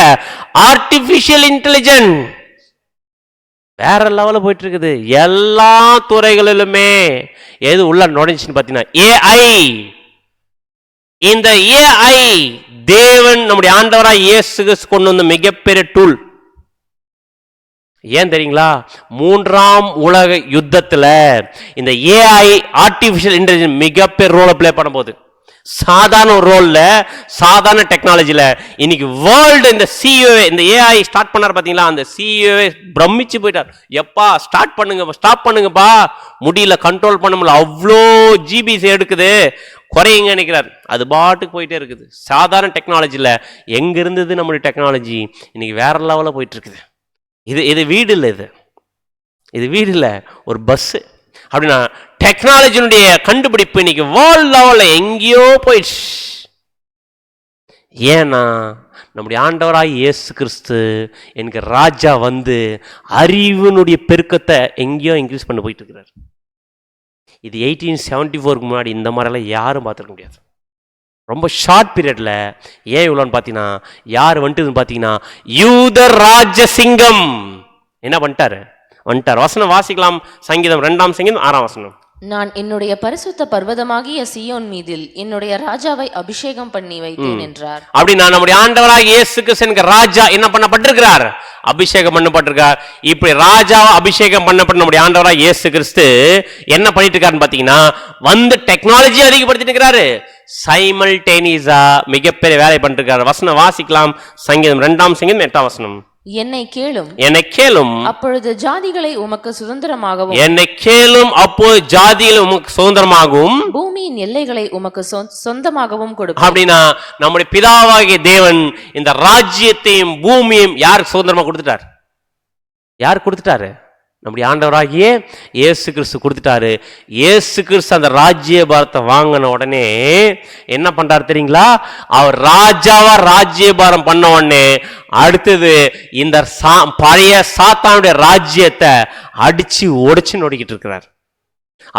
ஆர்டிபிஷியல் இன்டெலிஜென்ஸ் வேற லெவலில் போயிட்டு இருக்குது. எல்லா துறைகளிலுமே எது உள்ள நுழைஞ்சுன்னு பார்த்தீங்கன்னா ஏஐ. இந்த ஏஐ தேவன் நம்முடைய ஆண்டவராய் இயேசு கிறிஸ்து கொண்டு வந்த மிகப்பெரிய டூல். ஏன் தெரியுங்களா? 3ஆம் உலக யுத்தத்தில் இந்த ஏஐ ஆர்டிஃபிஷியல் இன்டெலிஜென்ஸ் மிகப்பெரிய ரோலை பிளே பண்ண போகுது. சாதாரண ஒரு ரோல்ல, சாதாரண டெக்னாலஜியில் இன்னைக்கு வேர்ல்டு இந்த சிஇஓ இந்த ஏஐ ஸ்டார்ட் பண்ணார் பார்த்தீங்களா, அந்த சிஇஓ பிரமிச்சு போயிட்டார். எப்பா ஸ்டார்ட் பண்ணுங்க, ஸ்டாப் பண்ணுங்கப்பா, முடியல, கண்ட்ரோல் பண்ண முடியல, அவ்வளோ ஜிபிஸ் எடுக்குது, குறையுங்க நினைக்கிறார். அது பாட்டுக்கு போயிட்டே இருக்குது. சாதாரண டெக்னாலஜியில் எங்க இருந்தது நம்மளுடைய டெக்னாலஜி இன்னைக்கு வேற லெவலில் போயிட்டு இருக்குது. இது வீடு இல்லை, இது வீடு இல்லை, ஒரு பஸ்ஸு. அப்படின்னா டெக்னாலஜினுடைய கண்டுபிடிப்பு இன்னைக்கு வேர்ல்ட் லெவலில் எங்கேயோ போயிடுச்சு. ஏன்னா நம்முடைய ஆண்டவராய் இயேசு கிறிஸ்து எனக்கு ராஜா வந்து அறிவினுடைய பெருக்கத்தை எங்கேயோ இன்க்ரீஸ் பண்ண போயிட்டு இருக்கிறார். இது 1874 முன்னாடி இந்த மாதிரிலாம் யாரும் பார்த்துருக்க முடியாது. ரொம்ப ஷார்ட் பீரியட்ல. ஏன் இவ்வளோன்னு பார்த்தீங்கன்னா, யார் வந்துட்டுன்னு பார்த்தீங்கன்னா யூத ராஜசிங்கம் என்ன பண்ணிட்டாரு, வந்துட்டார். வசனம் வாசிக்கலாம். சங்கீதம் 2ஆம் சங்கீதம் 6ஆம் வசனம். நான் என்னுடைய பரிசுத்த பர்வதமாகிய சீயோன் மீதில் என்னுடைய ராஜாவை அபிஷேகம் பண்ணி வைத்தேன் என்றார். அப்படின்னா நம்முடைய ஆண்டவராக இயேசு கிறிஸ்து ராஜா என்ன பண்ணப்பட்டிருக்கிறார், அபிஷேகம் பண்ணப்பட்டிருக்கார். இப்படி ராஜாவை அபிஷேகம் பண்ணப்பட்ட நம்முடைய ஆண்டவராக இயேசு கிறிஸ்து என்ன பண்ணிட்டு இருக்காருன்னு பாத்தீங்கன்னா, வந்து டெக்னாலஜி அதிகப்படுத்திட்டு இருக்கிறாரு. சைமல்டேனியஸா மிகப்பெரிய வேலை பண்ணிட்டு இருக்காரு. வசனம் வாசிக்கலாம். சங்கீதம் 2ஆம் சங்கீதம் 8ஆம் வசனம். என்னை கேளும், என்னை கேளும், அப்பொழுது ஜாதிகளை உமக்கு சுதந்திரமாகவும், என்னை கேளும், அப்போது ஜாதிகளை உமக்கு சுதந்திரமாகவும், பூமியின் எல்லைகளை உமக்கு சொந்தமாகவும் கொடுப்பேன். அப்படின்னா நம்முடைய பிதாவாகிய தேவன் இந்த ராஜ்யத்தையும் பூமியையும் யாருக்கு சுதந்திரமா கொடுத்துட்டார்? யார் கொடுத்துட்டாரு? நம்முடைய ஆண்டவராகிய இயேசு கிறிஸ்து கொடுத்துட்டாரு. இயேசு கிறிஸ்து அந்த ராஜ்ய பாரத்தை வாங்கின உடனே என்ன பண்றாரு தெரியுங்களா? அவர் ராஜாவா ராஜ்யபாரம் பண்ண உடனே அடுத்தது இந்த பழைய சாத்தானுடைய ராஜ்யத்தை அடிச்சு உடைச்சு நொறுக்கிட்டு இருக்கிறார்.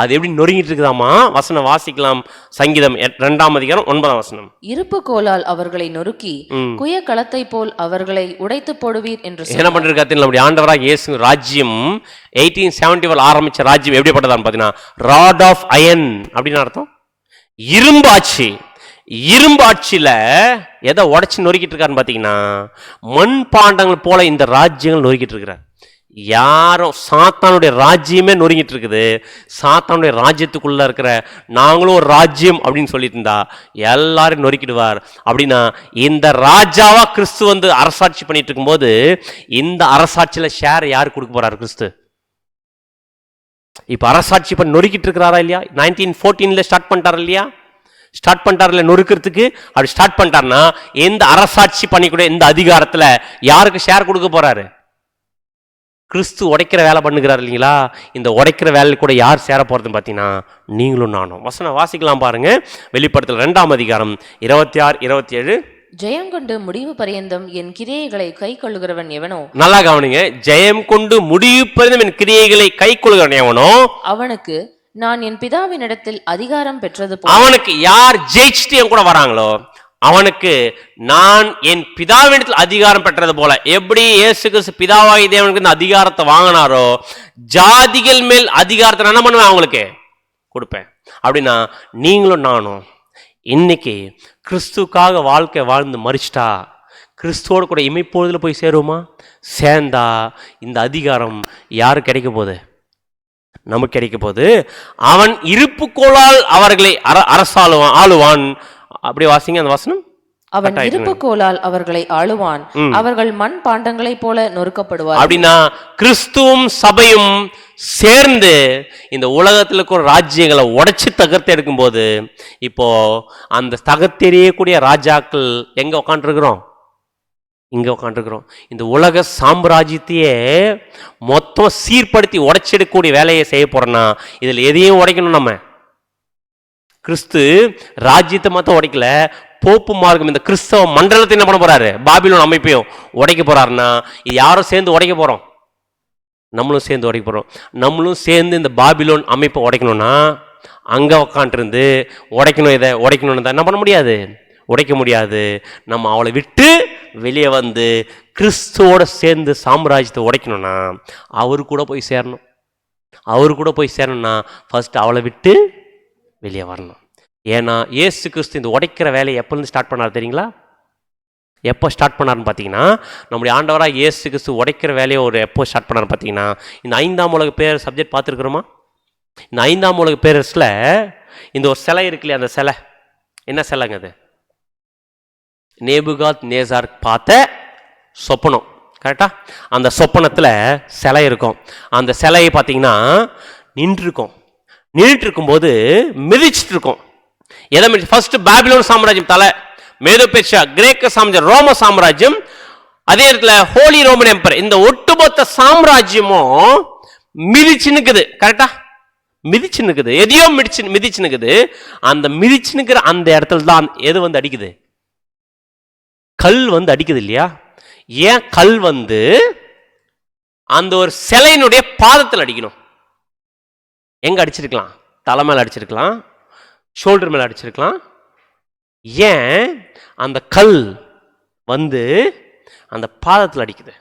அது எப்படி நொறுங்கிட்டு இருக்குதாமா? வசனம் வாசிக்கலாம். சங்கீதம் 2ஆம் அதிகாரம் 9ஆம் வசனம். இருப்பு கோலால் அவர்களை நொறுக்கி குய களத்தை போல் அவர்களை உடைத்து போடுவீர் என்று என்ன பண்றாரு? நம்முடைய ஆண்டவராக இயேசு ராஜ்யம் 1874 ஆரம்பிச்ச ராஜ்யம் எப்படிப்பட்டதான்னு பாத்தீங்கன்னா ராட் ஆஃப் அயன் அப்படின்னு அர்த்தம். இரும்பு ஆட்சி. இரும்பு ஆட்சியில எதை உடைச்சு நொறுக்கிட்டு இருக்காருன்னு பாத்தீங்கன்னா மண் பாண்டங்கள் போல இந்த ராஜ்யங்கள் நொறுக்கிட்டு இருக்கிறார். யாரும் சாத்தானுடைய ராஜ்யமே நொறுங்கிட்டு இருக்குது. சாத்தானுடைய ராஜ்யத்துக்குள்ள இருக்கிற நாங்களும் ஒரு ராஜ்யம் அப்படின்னு சொல்லிட்டு இருந்தா எல்லாரும் நொறுக்கிடுவார். அப்படின்னா இந்த ராஜாவா கிறிஸ்து வந்து அரசாட்சி பண்ணிட்டு இருக்கும்போது இந்த அரசாட்சியில ஷேர் யாரு கொடுக்க போறாரு? கிறிஸ்து இப்ப அரசாட்சி பண்ணி நொறுக்கிட்டு இருக்கிறாரா இல்லையா? 1914 ஸ்டார்ட் பண்ணிட்டாரா இல்லையா? ஸ்டார்ட் பண்ணிட்டார்ல நொறுக்கிறதுக்கு. அப்படி ஸ்டார்ட் பண்ணிட்டாருன்னா எந்த அரசாட்சி பண்ணிக்கூட இந்த அதிகாரத்துல யாருக்கு ஷேர் கொடுக்க போறாரு? கிறிஸ்து உடைக்கிற வேலை பண்ணுகிறார் இல்லைங்களா? இந்த உடைக்கிற வேலை கூட யார் சேர போறதுன்னு பார்த்தீங்கன்னா நீங்களும் நானும். வசனம் வாசிக்கலாம் பாருங்க. வெளிப்படுத்தல் 2ஆம் அதிகாரம் 26, 27. ஜெயம் கொண்டு முடிவு பரியந்தம் என் கிரியைகளை கை கொள்ளுகிறவன் எவனோ, நல்லா கவனிங்க, ஜெயம் கொண்டு முடிவு பரியந்தம் என் கிரியைகளை கை கொள்ளுகிறவன் எவனோ அவனுக்கு நான் என் பிதாவினிடத்தில் அதிகாரம் பெற்றது போல. அவனுக்கு யார் ஜெயிச்சுட்டு என் கூட வராங்களோ அவனுக்கு நான் என் பிதாவினிடத்தில் அதிகாரம் பெற்றது போல. எப்படி இயேசு கிறிஸ்து பிதாவாகிய தேவனுக்கு இந்த அதிகாரத்தை வாங்கினாரோ ஜாதிகள் மேல் அதிகாரத்தை என்ன பண்ணுவேன்? அவங்களுக்கு கொடுப்பேன். அப்படின்னா நீங்களும் நானும் இன்னைக்கு கிறிஸ்துக்காக வாழ்க்கை வாழ்ந்து மறிச்சிட்டா கிறிஸ்துவோடு கூட இமைப்பொழுதுல போய் சேருவோமா? சேர்ந்தா இந்த அதிகாரம் யாருக்கு கிடைக்க போகுது? நமக்கு கிடைக்க போகுது. அவன் இருப்புக்கோளால் அவர்களை ஆளுவான். அப்படியே வாசிங்க அந்த வசனம். அவன் இருப்புக்கோலால் அவர்களை ஆளுவான், அவர்கள் மண் பாண்டங்களைப் போல நொறுக்கப்படுவார். அப்படின்னா கிறிஸ்துவும் சபையும் சேர்ந்து இந்த உலகத்தில் இருக்கிற ராஜ்யங்களை உடைச்சு தகர்த்து எடுக்கும் போது இப்போ அந்த தகர்த்தெறியக்கூடிய ராஜாக்கள் எங்க உட்காந்துருக்கிறோம்? இங்க உட்காந்துருக்கிறோம். இந்த உலக சாம்ராஜ்யத்தையே மொத்தம் சீர்படுத்தி உடைச்செடுக்கக்கூடிய வேலையை செய்ய போறோம்னா இதுல எதையும் உடைக்கணும். நம்ம கிறிஸ்து ராஜ்யத்தை மொத்தம் உடைக்கல, போப்பு மார்க்கம் இந்த கிறிஸ்தவ மண்டலத்தை என்ன பண்ண போறாரு? பாபிலோன் அமைப்பையும் உடைக்க போறாருன்னா இது யாரும் சேர்ந்து உடைக்க போறோம்? நம்மளும் சேர்ந்து உடைக்க போறோம். நம்மளும் சேர்ந்து இந்த பாபிலோன் அமைப்பை உடைக்கணும்னா அங்க உட்காந்துருந்து உடைக்கணும், இதை உடைக்கணும்னு தான் என்ன பண்ண முடியாது? உடைக்க முடியாது. நம்ம அவளை விட்டு வெளியே வந்து கிறிஸ்துவோட சேர்ந்து சாம்ராஜ்யத்தை உடைக்கணும்னா அவரு கூட போய் சேரணும். அவரு கூட போய் சேரணும்னா ஃபர்ஸ்ட் அவளை விட்டு வெளியே வரணும். ஏன்னா இயேசு கிறிஸ்து இந்த உடைக்கிற வேலையை எப்போருந்து ஸ்டார்ட் பண்ணார் தெரியுங்களா? எப்போ ஸ்டார்ட் பண்ணார்னு பார்த்தீங்கன்னா, நம்முடைய ஆண்டவராக இயேசு கிறிஸ்து உடைக்கிற வேலையை எப்போ ஸ்டார்ட் பண்ணார்னு பார்த்தீங்கன்னா, இந்த 5ஆம் உலக பேர் சப்ஜெக்ட் பார்த்துருக்குறோமா? இந்த 5ஆம் உலக பேரரசில் இந்த ஒரு சிலை இருக்கு இல்லையா, அந்த சிலை என்ன சிலைங்க அது? நேபுகாத் நேசார் பார்த்த சொப்பனம், கரெக்டா? அந்த சொப்பனத்தில் சிலை இருக்கும். அந்த சிலையை பார்த்தீங்கன்னா நின்றுட்டு இருக்கும்போது மிதிச்சுட்டு இருக்கும். எதை மிதிச்சு? ஃபர்ஸ்ட் பாபிலோன் சாம்ராஜ்யம் தலை, மேதோ பெர்ஷியா, கிரேக்க சாம்ராஜ்யம், ரோம சாம்ராஜ்யம், அதே இடத்துல ஹோலி ரோமன் எம்பர், இந்த ஒட்டுமொத்த சாம்ராஜ்யமும் மிதிச்சு நிற்குது. கரெக்டா? மிதிச்சு நிற்குது, எதையோ மிதிச்சு நிற்குது. அந்த மிதிச்சு நிற்கிற அந்த இடத்துல தான் எது வந்து அடிக்குது? கல் வந்து அடிக்குது இல்லையா? ஏன் கல் வந்து அந்த ஒரு சிலையினுடைய பாதத்தில் அடிக்கணும்? எங்க அடிச்சிருக்கலாம்? தலை மேல அடிச்சிருக்கலாம், ஷோல்டர் மேல அடிச்சிருக்கலாம். ஏன் அந்த கல் வந்து அந்த பாதத்தில் அடிக்குது?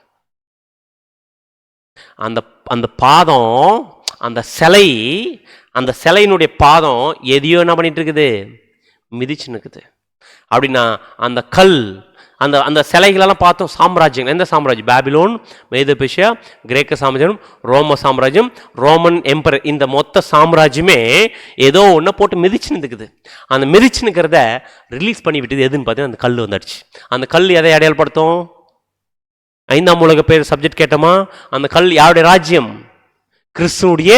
அந்த அந்த பாதம், அந்த சிலை, அந்த சிலையினுடைய பாதம் எதையோ என்ன பண்ணிட்டு இருக்குது? மிதிச்சு நிற்குது. அப்படின்னா அந்த கல், அந்த அந்த சிலைகளெல்லாம் பார்த்தோம். சாம்ராஜ்யம், எந்த சாம்ராஜ்யம்? பாபிலோன், மேதோ பெர்ஷியா, கிரேக்க சாம்ராஜ்யம், ரோம சாம்ராஜ்யம், ரோமன் எம்பர், இந்த மொத்த சாம்ராஜ்யமே ஏதோ ஒன்று போட்டு மிதிச்சு நிற்குது. அந்த மிதிச்சு நிற்கிறத ரிலீஸ் பண்ணி விட்டது எதுன்னு பார்த்தீங்கன்னா அந்த கல் வந்துடுச்சு. அந்த கல் எதை அடையாளப்படுத்தும்? 5ஆம் உலக பேர் சப்ஜெக்ட் கேட்டோமா? அந்த கல் யாருடைய ராஜ்யம்? கிறிஸ்துடைய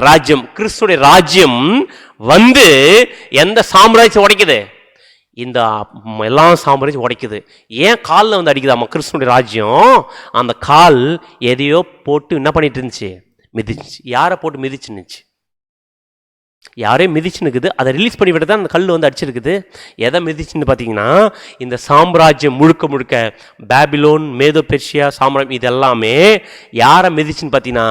ராஜ்யம். கிறிஸ்துடைய ராஜ்யம் வந்து எந்த சாம்ராஜ்யத்தை உடைக்குது? இந்த எல்லா சாம்ராஜ்யம் உடைக்குது. ஏன் காலில் வந்து அடிக்குதாமா கிறிஸ்துடைய ராஜ்யம்? அந்த கால் எதையோ போட்டு என்ன பண்ணிட்டு இருந்துச்சு? மிதிச்சு. யாரை போட்டு மிதிச்சு இருந்துச்சு? யாரையும் மிதிச்சு நிற்குது. அதை ரிலீஸ் பண்ணி விட்டு தான் அந்த கல் வந்து அடிச்சிருக்குது. எதை மிதிச்சுன்னு பார்த்தீங்கன்னா, இந்த சாம்ராஜ்யம் முழுக்க பாபிலோன், மேதோ பெர்ஷியா சாம்ராஜ்யம் இதெல்லாமே யாரை மிதிச்சுன்னு பார்த்தீங்கன்னா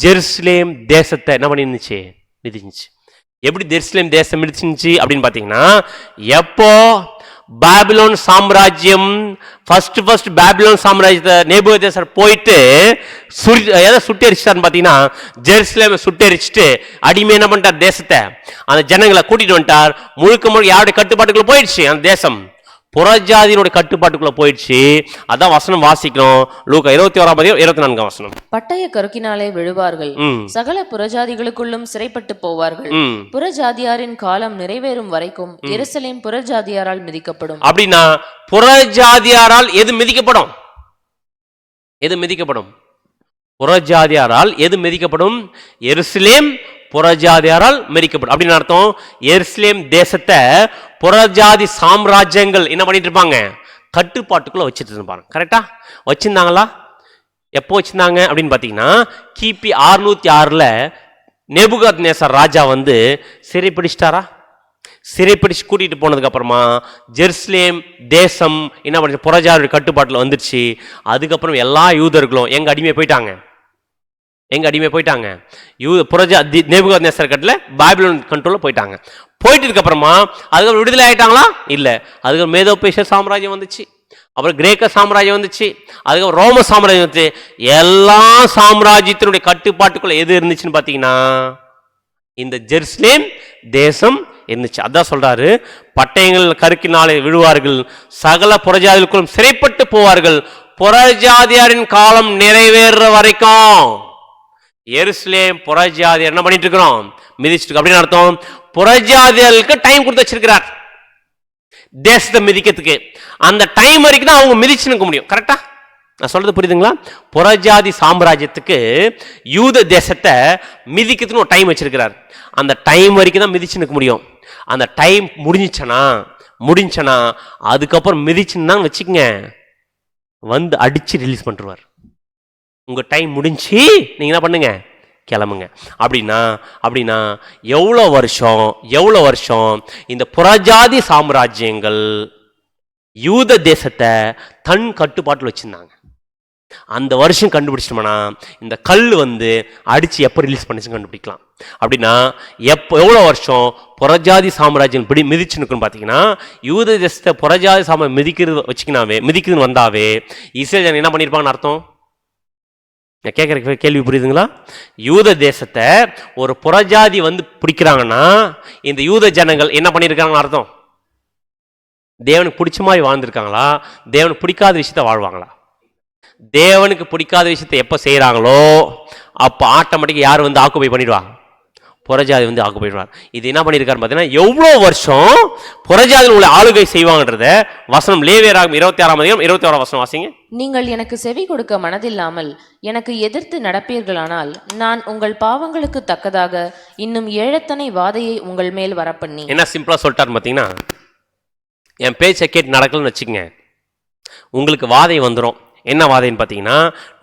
ஜெருசலேம் தேசத்தை என்ன பண்ணிருந்துச்சு? மிதிச்சு. எப்படி ஜெருசலேம் தேசம் மிதிச்சுச்சு அப்படின்னு பார்த்தீங்கன்னா, எப்போ பாபிலோன் சாம்ராஜ்யம் ஃபர்ஸ்ட் பாபிலோன் சாம்ராஜ்யத்தை நேபுகத்நேசர் போயிட்டு எதை சுட்டெரிச்சிட்டான்னு பார்த்தீங்கன்னா ஜெருசலேமை சுட்டெரிச்சிட்டு அடிமை என்ன பண்ணிட்டார்? தேசத்தை, அந்த ஜனங்களை கூட்டிட்டு வந்துட்டார். முழுக்க யாருடைய கட்டுப்பாட்டுக்குள்ள போயிடுச்சு? அந்த தேசம் புறஜாதியினுடைய கட்டுப்பாட்டுக்குள்ள போயிடுச்சு. அதான் வசனம் வாசிக்கிறோம், லூக்கா 21:24 வசனம். பட்டய கருக்கினாலே விழுவார்கள், சகல புறஜாதிகளுக்குள்ளும் சிறைப்பட்டு போவார்கள். புறஜாதியாரின் காலம் நிறைவேறும் வரைக்கும் எருசலேம் புறஜாதியாரால் மிதிக்கப்படும். அப்படின்னா புறஜாதியாரால் எது மிதிக்கப்படும்? எது மிதிக்கப்படும்? புறஜாதியாரால் எது மிதிக்கப்படும்? எருசலேம் புறஜாதியாரால் மிதிக்கப்படும். அப்படின்னு அர்த்தம், எருசலேம் தேசத்தை புறஜாதி சாம்ராஜ்யங்கள் என்ன பண்ணிட்டு இருப்பாங்க? கட்டுப்பாட்டுக்குள்ள வச்சுட்டு இருப்பாங்க. கரெக்டா? வச்சிருந்தாங்களா? எப்போ வச்சிருந்தாங்க அப்படின்னு பார்த்தீங்கன்னா, கிபி 606 நேபுகாத்நேசர் ராஜா வந்து சிறைப்பிடிச்சிட்டாரா? சிறைப்பிடிச்சு கூட்டிட்டு போனதுக்கு அப்புறமா ஜெருசலேம் தேசம் என்ன பண்ணி புறஜாதியோட கட்டுப்பாட்டில் வந்துருச்சு. அதுக்கப்புறம் எல்லா யூதர்களும் எங்க அடிமையை போயிட்டாங்க? நேபுகாத்நேசர் கட்டில் பாபிலோன் கண்ட்ரோலில் போயிட்டாங்க. போயிட்டதுக்கு அப்புறமா அதுக்கப்புறம் விடுதலை ஆயிட்டாங்களா? இல்லை. அதுக்கப்புறம் மேதோ பெர்ஷியா சாம்ராஜ்யம் வந்துச்சு, அப்புறம் கிரேக்க சாம்ராஜ்யம் வந்துச்சு, அதுக்கப்புறம் ரோம சாம்ராஜ்யம் வந்துச்சு. எல்லா சாம்ராஜ்யத்தினுடைய கட்டுப்பாட்டுக்குள்ள எது இருந்துச்சுன்னு பார்த்தீங்கன்னா இந்த ஜெருசலேம் தேசம் இருந்துச்சு. அதான் சொல்றாரு, பட்டயங்கள் கருக்கினாலே விழுவார்கள், சகல புறஜாதிகளுக்கும் சிறைப்பட்டு போவார்கள், புறஜாதியாரின் காலம் நிறைவேற வரைக்கும். எருசலேம் புறஜாதியார் என்ன பண்ணிட்டு இருக்கிறோம்? மிதிச்சுட்டு. அப்படின்னு அர்த்தம், புறஜாதியாருக்கு டைம் கொடுத்து வச்சிருக்கிறார் தேசத்தை மிதிக்கிறதுக்கு. அந்த டைம் வரைக்கும் தான் அவங்க மிதிச்சு நிற்க முடியும். கரெக்டா? நான் சொல்றது புரியுதுங்களா? புறஜாதி சாம்ராஜ்யத்துக்கு யூத தேசத்தை மிதிக்கிறதுன்னு ஒரு டைம் வச்சிருக்கிறார். அந்த டைம் வரைக்கும் தான் மிதிச்சு நிற்க முடியும். அந்த டைம் முடிஞ்சனா அதுக்கப்புறம் மிதிச்சுன்னு தான் வச்சுக்கங்க, வந்து அடிச்சு ரிலீஸ் பண்ணிடுவார். உங்க டைம் முடிஞ்சு, நீங்க என்ன பண்ணுங்க? கிளம்புங்க. அப்படின்னா எவ்வளோ வருஷம் இந்த புறஜாதி சாம்ராஜ்யங்கள் யூத தேசத்தை தன் கட்டுப்பாட்டில் வச்சிருந்தாங்க. அந்த வருஷம் கண்டுபிடிச்சிட்டோம்னா இந்த கல் வந்து அடிச்சு எப்போ ரிலீஸ் பண்ணிச்சு கண்டுபிடிக்கலாம். அப்படின்னா எவ்வளோ வருஷம் புறஜாதி சாம்ராஜ்யம் மிதிச்சு நிற்குன்னு பார்த்தீங்கன்னா, யூத தேசத்தை புறஜாதி மிதிக்குதுன்னு வந்தாவே இஸ்ரேல் என்ன பண்ணியிருப்பாங்கன்னு அர்த்தம். நான் கேட்குற கேள்வி புரியுதுங்களா? யூத தேசத்தை ஒரு புறஜாதி வந்து பிடிக்கிறாங்கன்னா இந்த யூத ஜனங்கள் என்ன பண்ணியிருக்காங்கன்னு அர்த்தம். தேவனுக்கு பிடிச்ச மாதிரி வாழ்ந்துருக்காங்களா, தேவனுக்கு பிடிக்காத விஷயத்த வாழ்வாங்களா? தேவனுக்கு பிடிக்காத விஷயத்தை எப்போ செய்கிறாங்களோ அப்போ ஆட்டோமேட்டிக்காக யார் வந்து ஆக்குபை பண்ணிடுவாங்க? புறஜாதி வந்து ஆக்குபைடுவார். இது என்ன பண்ணியிருக்காரு பார்த்தீங்கன்னா, எவ்வளோ வருஷம் புறஜாதியில் உள்ள ஆளுகை செய்வாங்கன்றத வசனம் லேவியராகும் 26 வசனம் வாசிங்க. நீங்கள் எனக்கு செவி கொடுக்க மனதில்லாமல் எனக்கு எதிர்த்து நடப்பீர்களானால் நான் உங்கள் பாவங்களுக்கு தக்கதாக இன்னும் 7 எத்தனை வாதையை உங்கள் மேல் வரப்பண்ணி. என்ன சிம்பிளா சொல்லிட்டாரு பார்த்தீங்கன்னா, என் பேச்சை கேட்டு நடக்கலன்னு வச்சுக்கங்க, உங்களுக்கு வாதை வந்துடும். என்ன வாதைன்னு பார்த்தீங்கன்னா,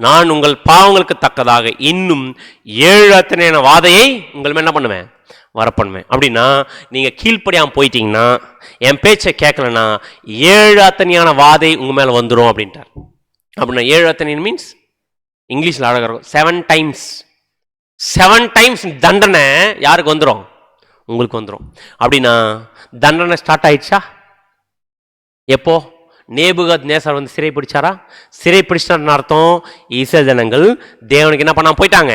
நான் உங்கள் பாவங்களுக்கு தக்கதாக இன்னும் 7 எத்தனையான வாதையை உங்கள் மேல் என்ன பண்ணுவேன்? வரப்பண்ணுவேன். அப்படின்னா நீங்கள் கீழ்ப்படியாமல் போயிட்டீங்கன்னா, என் பேச்சை கேட்கலன்னா 7 எத்தனையான வாதை உங்கள் மேலே வந்துடும் அப்படின்ட்டார். அப்படின்னா 7 எத்தனை மீன்ஸ் இங்கிலீஷில் அழகாக இருக்கும் 7 times. 7 times தண்டனை யாருக்கு வந்துடும்? உங்களுக்கு வந்துடும். அப்படின்னா தண்டனை ஸ்டார்ட் ஆயிடுச்சா? எப்போ? நேபுகத்நேசர் வந்து சிறை பிடிச்சாரா? சிறை பிடிச்சாருன்னு அர்த்தம் இஸ்ரவேல் ஜனங்கள் தேவனுக்கு என்ன பண்ணாம போயிட்டாங்க?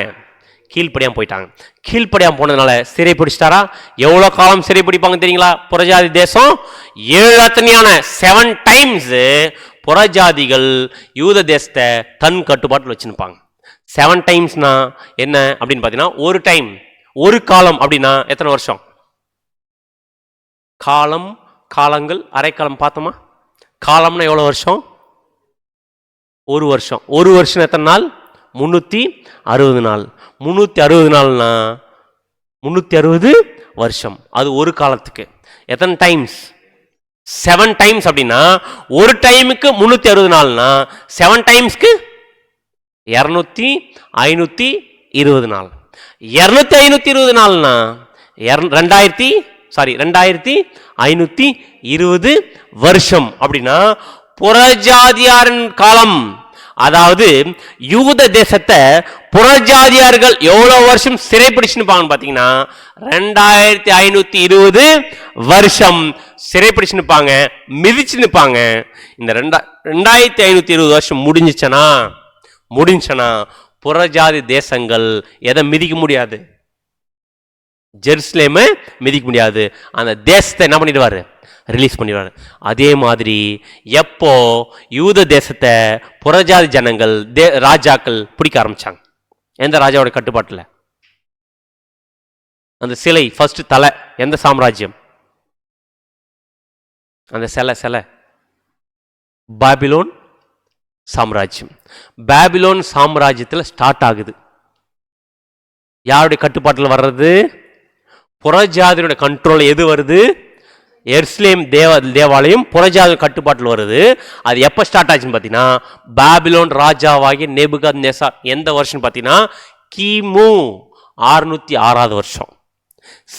கீழ்ப்படியாம போயிட்டாங்க. கீழ்ப்படியாம போனதுனால சிறை பிடிச்சிட்டாரா? எவ்வளோ காலம் சிறை பிடிப்பாங்க தெரியுங்களா? புறஜாதி தேசம் 7 எத்தனையான 7 times புறஜாதிகள் யூத தேசத்தை தன் கட்டுப்பாட்டில் வச்சுருப்பாங்க. 7 timesனா என்ன அப்படின்னு பார்த்தீங்கன்னா, ஒரு டைம், ஒரு காலம் அப்படின்னா எத்தனை வருஷம்? காலம், காலங்கள், அரைக்காலம் பார்த்தோமா? காலம்னா எவ்வளோ வருஷம்? ஒரு வருஷம். ஒரு வருஷம் எத்தனை நாள்? 360 நாள். 360 நாள்னா 360 வருஷம். அது ஒரு காலத்துக்கு. எத்தனை டைம்ஸ்? 7 times. அப்படின்னா ஒரு டைமுக்கு 360 நாள்னா 7 timesக்கு 520 நாள். 520 நாள்னா 2520 வருஷம். அப்படின்னா புறஜாதியாரின் காலம், அதாவது யூத தேசத்தை புறஜாதியார்கள் எவ்வளவு வருஷம் சிறைப்பிடிச்சுன்னு பார்த்தீங்கன்னா 2520 வருஷம் சிறைப்பிடிச்சு நிற்பாங்க, மிதிச்சு நிற்பாங்க. இந்த 2520 வருஷம் முடிஞ்சுச்சுன்னா புறஜாதி தேசங்கள் எதை மிதிக்க முடியாது? ஜெருசலேமை மிதிக்க முடியாது. அந்த தேசத்தை என்ன பண்ணிடுவாரு? ரிலீஸ் பண்ணிடுவாரு. அதே மாதிரி எப்போ யூத தேசத்தை புறஜாதி ஜனங்கள் ராஜாக்கள் பிடிக்க ஆரம்பிச்சாங்க, எந்த ராஜாவோட கட்டுப்பாட்டில்? அந்த சிலை ஃபர்ஸ்ட் தலை எந்த சாம்ராஜ்யம்? அந்த சிலை பாபிலோன் சாம்ராஜ்யம். பாபிலோன் சாம்ராஜ்யத்தில் ஸ்டார்ட் ஆகுது. யாருடைய கட்டுப்பாட்டில் வர்றது? புறஜாதியோட கண்ட்ரோல் எது வருது? எருசலேம் தேவாலயம் புறஜாதி கட்டுப்பாட்டில் வருது. அது எப்போ ஸ்டார்ட் ஆச்சுன்னு பார்த்தீங்கன்னா, பாபிலோன் ராஜாவாகிய நேபுகாத்நேசார் எந்த வருஷம் பார்த்தீங்கன்னா கிமு 606 வருஷம்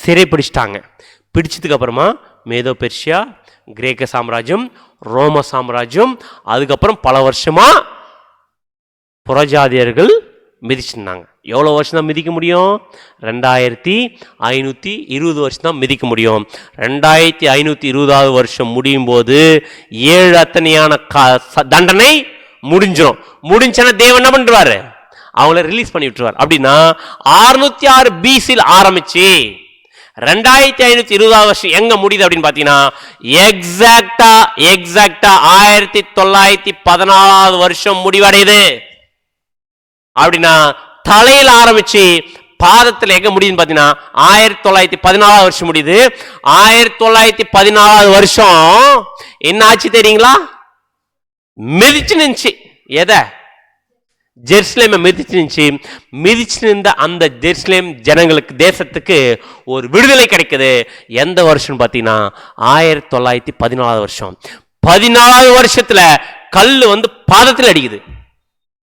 சிறை பிடிச்சிட்டாங்க. பிடிச்சதுக்கு அப்புறமா மேதோ பெர்ஷியா, கிரேக்க சாம்ராஜ்யம், ரோம சாம்ராஜ்யம், அதுக்கப்புறம் பல வருஷமா புறஜாதியர்கள் மிதிச்சிருந்தாங்க. எவ்வளோ வருஷம் தான் மிதிக்க முடியும்? 2520 வருஷம் தான் மிதிக்க முடியும். 2520 வருஷம் முடியும் போது 7 எத்தனையான தண்டனை முடிஞ்சிடும். முடிஞ்சனா தேவன் என்ன பண்ணுவாரு? அவங்கள ரிலீஸ் பண்ணி விட்டுருவார். அப்படின்னா 606 BC ஆரம்பிச்சு 2520 வருஷம் எங்க முடியுது அப்படின்னு பாத்தீங்கன்னா, எக்ஸாக்டா 1914 வருஷம் முடிவடையுது. அப்படின்னா தலையில் ஆரம்பிச்சு பாதத்தில் எங்க முடியுதுன்னு பாத்தீங்கன்னா 1914 வருஷம் முடியுது. 1914 வருஷம் என்ன ஆச்சு தெரியுங்களா? மிதிச்சு நின்னுச்சு. எதை? ஜெருசலேமை மிதிச்சு நின்ற அந்த ஜெருசலேம் ஜனங்களுக்கு, தேசத்துக்கு ஒரு விடுதலை கிடைக்குது. எந்த வருஷம் பார்த்தீங்கன்னா 1914 வருஷம். 14 வருஷத்துல கல்லு வந்து பாதத்தில் அடிக்குது.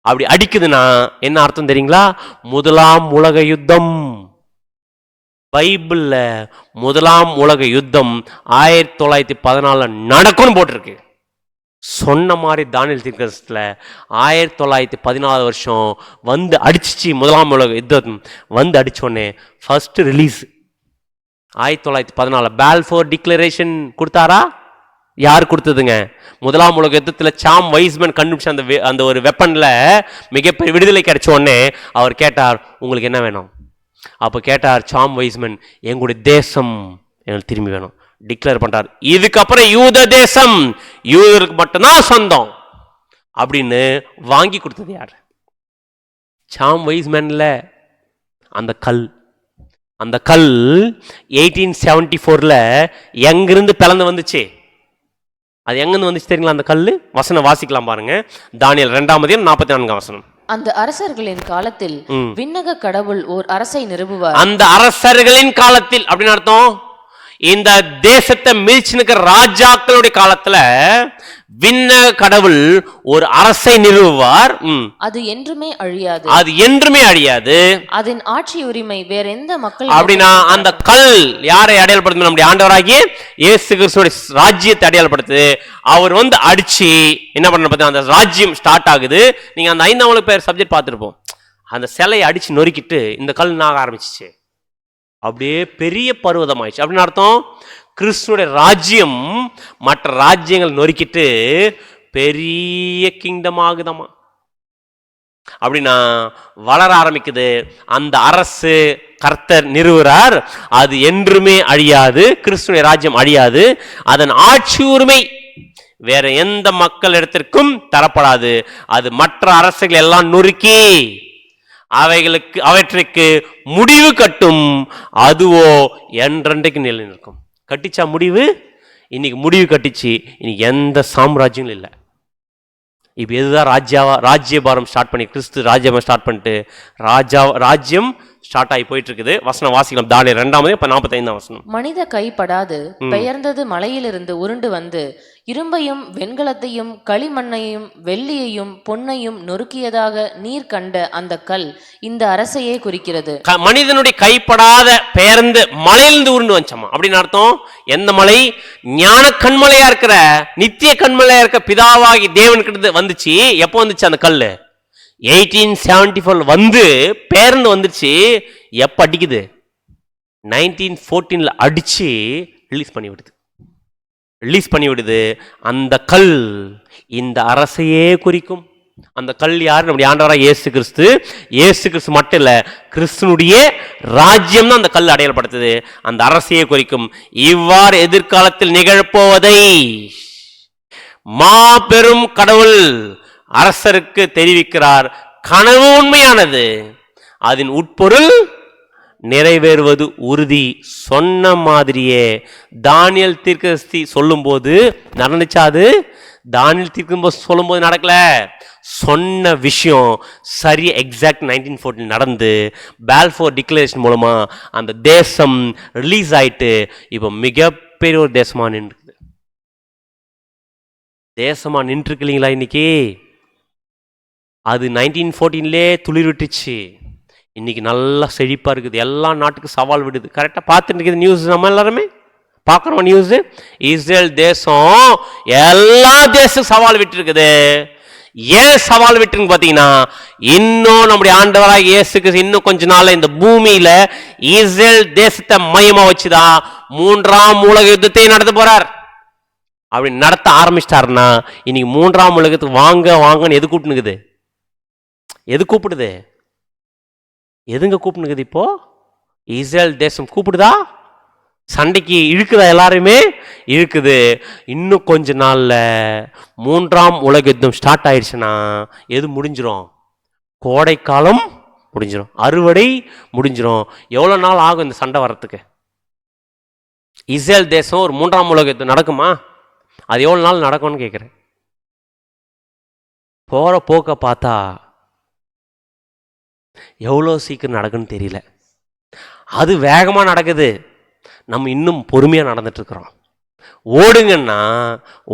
அப்படி அடிக்குதுன்னா என்ன அர்த்தம் தெரியுங்களா? முதலாம் உலக யுத்தம். பைபிள்ல முதலாம் உலக யுத்தம் 1914 நடக்கும்னு போட்டிருக்கு. சொன்ன மாதிரி தானியேல் தீர்க்கதரிசனத்தில் 1914 வருஷம் வந்து அடிச்சிச்சு. முதலாம் உலக யுத்தம் வந்து அடித்தோடனே ஃபர்ஸ்ட் ரிலீஸ் 1914 பால்ஃபோர் டிக்ளரேஷன் கொடுத்தாரா? யார் கொடுத்ததுங்க? முதலாம் உலக யுத்தத்தில் சாம் வைஸ்மேன் கண்டுபிடிச்ச அந்த ஒரு வெப்பனில் மிகப்பெரிய விடுதலை கிடைச்ச உடனே அவர் கேட்டார், உங்களுக்கு என்ன வேணும்? அப்போ கேட்டார் சாம் வைஸ்மேன், எங்களுடைய தேசம் எங்களுக்கு திரும்பி வேணும். டிக்ளேர் பண்றார், இதுக்கப்புறம் யூத தேசம் யூதருக்கு மட்டும்தான் சொந்தம் அப்படின்னு வாங்கி கொடுத்தது யார்? சாம் வைஸ்மேன்ல. அந்த கல் 1874 எங்கிருந்து பிளந்து வந்துச்சு? அது எங்கிருந்து வந்துச்சு தெரியுங்களா? அந்த கல் வசனம் வாசிக்கலாம் பாருங்க. தானியேல் 2:44 வசனம். அந்த அரசர்களின் காலத்தில் விண்ணக கடவுள் ஓர் அரசை நிறுவுவார். அந்த அரசர்களின் காலத்தில் அப்படின்னு அர்த்தம், இந்த தேசத்தை மிதிச்சுனுக்கிற ராஜாக்களுடைய காலத்துல விண்ணக கடவுள் ஒரு அரசை நிறுவுவார். அது என்றுமே அழியாது. அது என்றுமே அழியாது. அதன் ஆட்சி உரிமை வேற எந்த மக்கள். அப்படின்னா அந்த கல் யாரை அடையாளப்படுத்து? நம்முடைய ஆண்டவராகிய இயேசு கிறிஸ்துவோட ராஜ்யத்தை அடையாளப்படுத்துது. அவர் வந்து அடிச்சு என்ன பண்ண பார்த்தா அந்த ராஜ்யம் ஸ்டார்ட் ஆகுது. நீங்க அந்த 5 பேர் சப்ஜெக்ட் பார்த்துருப்போம். அந்த சிலையை அடிச்சு நொறுக்கிட்டு இந்த கல் நாக ஆரம்பிச்சிச்சு. அப்படியே பெரிய பர்வதம் ஆயிடுச்சு. அப்படின்னு அர்த்தம், கிறிஸ்துவோட ராஜ்யம் மற்ற ராஜ்யங்கள் நொறுக்கிட்டு பெரிய கிங்டம் ஆகுதமா. அப்படின்னா வளர ஆரம்பிக்குது. அந்த அரசு கர்த்தர் நிறுவுறார். அது என்றுமே அழியாது. கிறிஸ்துவோட ராஜ்யம் அழியாது. அதன் ஆட்சி உரிமை வேற எந்த மக்கள் இடத்திற்கும் தரப்படாது. அது மற்ற அரசுகள் எல்லாம் நொறுக்கி அவற்றுக்கு முடிவு கட்டும். அதுவோ என்றென்றைக்கு நிலை நிற்கும். கட்டிச்சா முடிவு? இன்னைக்கு முடிவு கட்டிச்சு. இன்னைக்கு எந்த சாம்ராஜ்யங்களும் இல்லை. இப்போ எதுதான் ராஜ்யபாரம் ஸ்டார்ட் பண்ணி கிறிஸ்து ராஜ்யம் ஸ்டார்ட் பண்ணிட்டு ராஜ்யம் ஸ்டார்ட் ஆகி போயிட்டு இருக்குது. வசனம் வாசிக்கலாம். தானியேல் 2:45 வசனம். மனித கைப்படாது பெயர்ந்தது மலையிலிருந்து உருண்டு வந்து இரும்பையும் வெண்கலத்தையும் களிமண்ணையும் வெள்ளியையும் பொன்னையும் நொறுக்கியதாக நீர் கண்ட அந்த கல் இந்த அரசையே குறிக்கிறது. மனிதனுடைய கைப்படாத பெயர்ந்து மலையிலிருந்து உருண்டு வந்துச்சமா. அப்படின்னு அர்த்தம், எந்த மலை? ஞான கண்மலையா இருக்கிற நித்திய கண்மலையா இருக்க பிதாவாகி தேவன் கிட்ட வந்துச்சு. எப்போ வந்துச்சு அந்த கல்? 1874 வந்து பேர்ந்து வந்துருச்சு. எப்ப அடிக்குது? 1914 அடிச்சு ரிலீஸ் பண்ணி விடுது. அந்த கல் இந்த அரசையே குறிக்கும். அந்த கல் யார்? நம்முடைய ஆண்டவராகிய இயேசு கிறிஸ்து. இயேசு கிறிஸ்து மட்டும் இல்ல, கிறிஸ்துனுடைய ராஜ்யம் தான் அந்த கல் அடையாளப்படுத்துது. அந்த அரசையே குறிக்கும். இவ்வாறு எதிர்காலத்தில் நிகழப்போவதை மாபெரும் கடவுள் அரசருக்கு தெரிவிக்கிறார். கனவு உண்மையானது, அதன் உட்பொருள் நிறைவேறுவது உறுதி. சொன்ன மாதிரியே தானியேல் தீர்க்கதரிசி சொல்லும் போது நடந்துச்சா? அது தானியேல் தீர்க்கதரிசி சொல்லும் போது நடக்கல. சொன்ன விஷயம் சரியா எக்ஸாக்ட் 1914 நடந்து பால்ஃபோர் டிக்ளரேஷன் மூலமா அந்த தேசம் ரிலீஸ் ஆயிட்டு இப்போ மிகப்பெரிய ஒரு தேசமா நின்று இல்லைங்களா இன்னைக்கு? அது 1914 துளிர் விட்டுச்சு. இன்னைக்கு நல்லா செழிப்பா இருக்குது. எல்லா நாட்டுக்கும் சவால் விடுது. கரெக்டா பார்த்துட்டு இருக்குது நியூஸ். நம்ம எல்லாருமே பார்க்குறோம் நியூஸ். இஸ்ரேல் தேசம் எல்லா தேசம் சவால் விட்டு இருக்குது. ஏன் சவால் விட்டுன்னு பார்த்தீங்கன்னா, இன்னும் நம்முடைய ஆண்டவராக இயேசுக்கு இன்னும் கொஞ்ச நாள் இந்த பூமியில இஸ்ரேல் தேசத்தை மையமா வச்சுதான் 3ஆம் உலக யுத்தத்தை நடத்த போறார். அப்படி நடத்த ஆரம்பிச்சிட்டாருன்னா இன்னைக்கு 3ஆம் உலகத்துக்கு வாங்கன்னு எது கூப்பிட்டுனுக்குது? எது கூப்பிடுது? எதுங்க கூப்பிட்டுனுக்குது? இப்போ இஸ்ரேல் தேசம் கூப்பிடுதா? சண்டைக்கு இழுக்குதா? எல்லாருமே இழுக்குது. இன்னும் கொஞ்ச நாள்ல 3ஆம் உலக யுத்தம் ஸ்டார்ட் ஆயிடுச்சுன்னா எது முடிஞ்சிடும்? கோடைக்காலம் முடிஞ்சிடும், அறுவடை முடிஞ்சிடும். எவ்வளோ நாள் ஆகும் இந்த சண்டை வர்றதுக்கு? இஸ்ரேல் தேசம் ஒரு 3ஆம் உலக யுத்தம் நடக்குமா? அது எவ்வளோ நாள் நடக்கும்னு கேட்குறேன். போகிற போக்க பார்த்தா எவ்வளோ சீக்கிரம் நடக்குன்னு தெரியல. அது வேகமாக நடக்குது, நம்ம இன்னும் பொறுமையாக நடந்துட்டுருக்குறோம். ஓடுங்கன்னா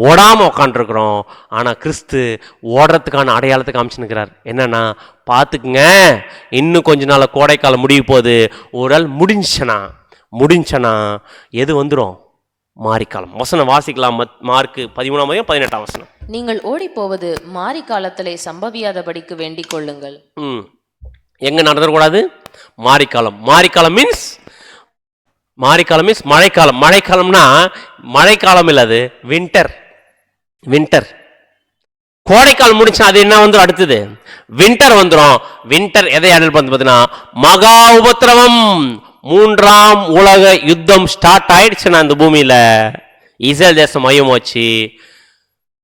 ஓடாமல் உக்காண்டிருக்கிறோம். ஆனால் கிறிஸ்து ஓடுறதுக்கான அடையாளத்தை காமிச்சுன்னுக்கிறார். என்னன்னா, பார்த்துக்குங்க, இன்னும் கொஞ்ச நாள் கோடைக்காலம் முடிய போகுது. ஒரு நாள் முடிஞ்சனா எது வந்துடும்? மாரிக்காலம். வசனம் வாசிக்கலாம். மார்க்கு 13:18 வசனம். நீங்கள் ஓடிப்போவது மாரி காலத்திலே சம்பவியாதபடிக்கு வேண்டிக் கொள்ளுங்கள். எங்க நடந்துடக்கூடாது? மாரிக்காலம். மாரிக்காலம் மீன்ஸ் மழைக்காலம். மழைக்காலம்னா மழைக்காலம் இல்லை, அது வின்டர். வின்டர் கோடைக்காலம் முடிச்சா அது என்ன வந்துடும்? அடுத்தது வின்டர் வந்துடும். வின்டர் எதை அடல் பண்ணு பார்த்தீங்கன்னா மகா உபத்திரவம். 3ஆம் உலக யுத்தம் ஸ்டார்ட் ஆயிடுச்சுன்னா அந்த பூமியில இஸ்ரேல் தேசம் மையம் வச்சு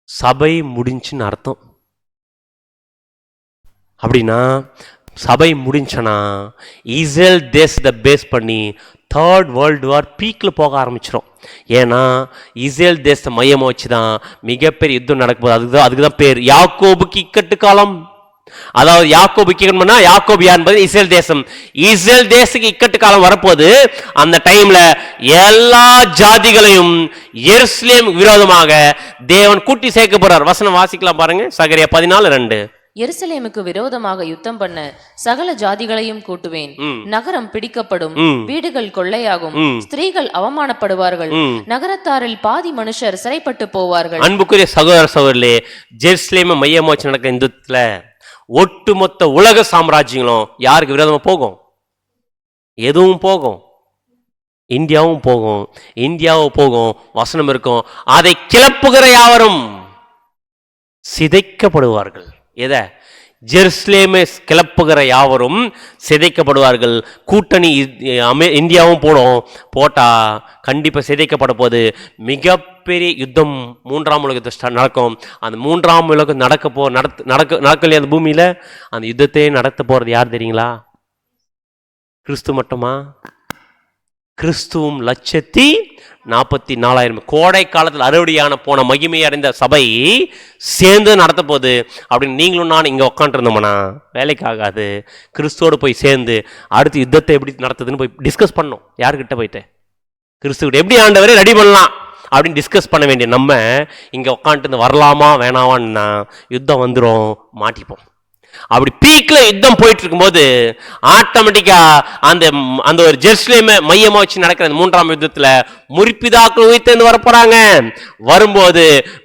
சபை முடிஞ்சுன்னு அர்த்தம். அப்படின்னா சபை முடிஞ்சனா இஸ்ரேல் தேசத்தை பேஸ் பண்ணி 3rd வேர்ல்டு வார் பீக்கில் போக ஆரம்பிச்சிடும். ஏன்னா இஸ்ரேல் தேசத்தை மையமாக வச்சு தான் மிகப்பெரிய யுத்தம் நடக்கும்போது அதுக்கு தான் பேர் யாக்கோபுக்கு இக்கட்டு காலம். அதாவது யாக்கோபுக்கு இக்கட்டுனா யாக்கோபு யார் என்பது இஸ்ரேல் தேசம். இஸ்ரேல் தேசத்துக்கு இக்கட்டு காலம் வரப்போது. அந்த டைம்ல எல்லா ஜாதிகளையும் எருசலேம் விரோதமாக தேவன் கூட்டி சேர்க்க போறார். வசனம் வாசிக்கலாம் பாருங்க. சகரியா 14:2. எருசலேமுக்கு விரோதமாக யுத்தம் பண்ண சகல ஜாதிகளையும் கூட்டுவேன். நகரம் பிடிக்கப்படும், வீடுகள் கொள்ளையாகும், ஸ்திரீகள் அவமானப்படுவார்கள், நகரத்தாரில் பாதி மனுஷர் சிறைப்பட்டு போவார்கள். அன்புக்குரிய சகோதர சகோதரர்களே, ஜெருசலேமை மையமா வச்சு நடக்கிற யுத்தத்துல ஒட்டுமொத்த உலக சாம்ராஜ்யங்களும் யாருக்கு விரோதமா போகும்? எதுவும் போகும். இந்தியாவும் போகும். இந்தியாவும் போகும். வசனம் இருக்கும், அதை கிளப்புகிற யாவரும் சிதைக்கப்படுவார்கள். எதை? ஜெருசலேமை கிளப்புகிற யாவரும் சிதைக்கப்படுவார்கள். கூட்டணி இந்தியாவும் போட்டா கண்டிப்பா சிதைக்கப்பட போது. மிகப்பெரிய யுத்தம் 3ஆம் உலக யுத்தம் நடக்கும். அந்த 3ஆம் உலகம் நடக்கலையே அந்த பூமியில. அந்த யுத்தத்தை நடத்த போறது யார் தெரியுங்களா? கிறிஸ்து மட்டுமா? கிறிஸ்துவும் 1,44,000 கோடை காலத்தில் அறுவடையான போன மகிமை அடைந்த சபை சேர்ந்து நடத்த போகுது. அப்படின்னு நீங்களும் நான் இங்கே உட்காந்துருந்தோம்னா வேலைக்கு ஆகாது. கிறிஸ்துவோடு போய் சேர்ந்து அடுத்து யுத்தத்தை எப்படி நடத்துதுன்னு போய் டிஸ்கஸ் பண்ணோம். யாருக்கிட்ட போயிட்டு? கிறிஸ்துக்கிட்ட. எப்படி ஆண்டவரை ரெடி பண்ணலாம் அப்படின்னு டிஸ்கஸ் பண்ண வேண்டிய நம்ம இங்கே உட்காந்துட்டு வரலாமா வேணாமான்னா யுத்தம் வந்துடும், மாட்டிப்போம். அப்படி பீக்ல யுத்தம் போயிட்டு இருக்கும்போது ஆட்டோமேட்டிக்கா அந்த ஒரு ஜெருசலேமை மையமா வச்சு நடக்கிற 3ஆம் யுத்தத்துல முற்பிதாக்கள் உயிர்த்தெழுந்து வரப்போறாங்க. வரும்போது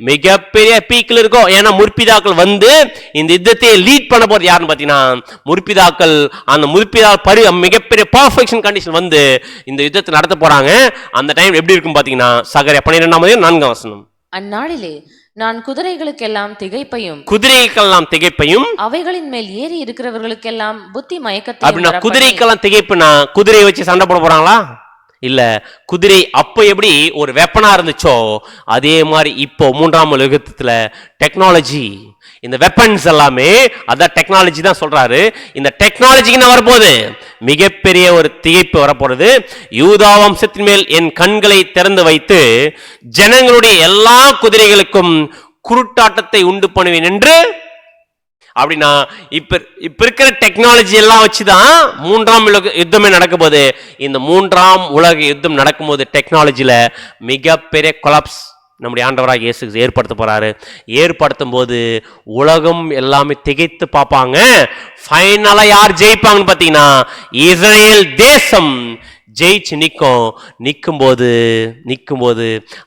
மிகப்பெரிய பீக்ல இருக்கும். ஏன்னா முற்பிதாக்கள் வந்து இந்த யுத்தத்தை லீட் பண்ண போறது யாருன்னு பாத்தீங்கன்னா முற்பிதாக்கள். அந்த முற்பிதாக்கள் மிகப்பெரிய பர்ஃபெக்ஷன் கண்டிஷன் வந்து இந்த யுத்தத்தை நடத்த போறாங்க. அந்த டைம் எப்படி இருக்கும் பாத்தீங்கன்னா சகரியா 12:4 வசனம். அந்நாளிலே நான் குதிரைகளுக்கெல்லாம் திகைப்பையும் அவைகளின் மேல் ஏறி இருக்கிறவர்களுக்கெல்லாம் புத்தி மயக்கத்தை. அப்படின்னா குதிரைக்கெல்லாம் திகைப்புனா குதிரையை வச்சு சண்டை போட போறாங்களா? இல்ல. குதிரை அப்ப எப்படி ஒரு வெப்பனா இருந்துச்சோ அதே மாதிரி இப்போ 3ஆம் உலக யுத்தத்துல டெக்னாலஜி, இந்த வெப்பன்ஸ் எல்லாமே அதான் டெக்னாலஜி தான் சொல்றாரு. இந்த டெக்னாலஜிக்கு என்ன வரப்போகுது? மிகப்பெரிய ஒரு திகைப்பு வரப்போறது. யூதா வம்சத்தின் மேல் என் கண்களை திறந்து வைத்து ஜனங்களுடைய எல்லா குதிரைகளுக்கும் குருட்டாட்டத்தை உண்டு பண்ணுவேன் என்று. அப்படின்னா இப்ப இருக்கிற டெக்னாலஜி எல்லாம் வச்சுதான் 3ஆம் உலக யுத்தமே நடக்க போது. இந்த 3ஆம் உலக யுத்தம் நடக்கும்போது டெக்னாலஜில மிகப்பெரிய கொலாப்ஸ் நம்முடைய ஆண்டவராக இயேசு ஏற்படுத்த போறாரு. ஏற்படுத்தும் போது உலகம் எல்லாமே திகைத்து பார்ப்பாங்க. ஃபைனலா யார் ஜெயிப்பாங்கன்னு பாத்தீங்கன்னா இஸ்ரேல் தேசம் ஜெயிச்சு நிற்கும் போது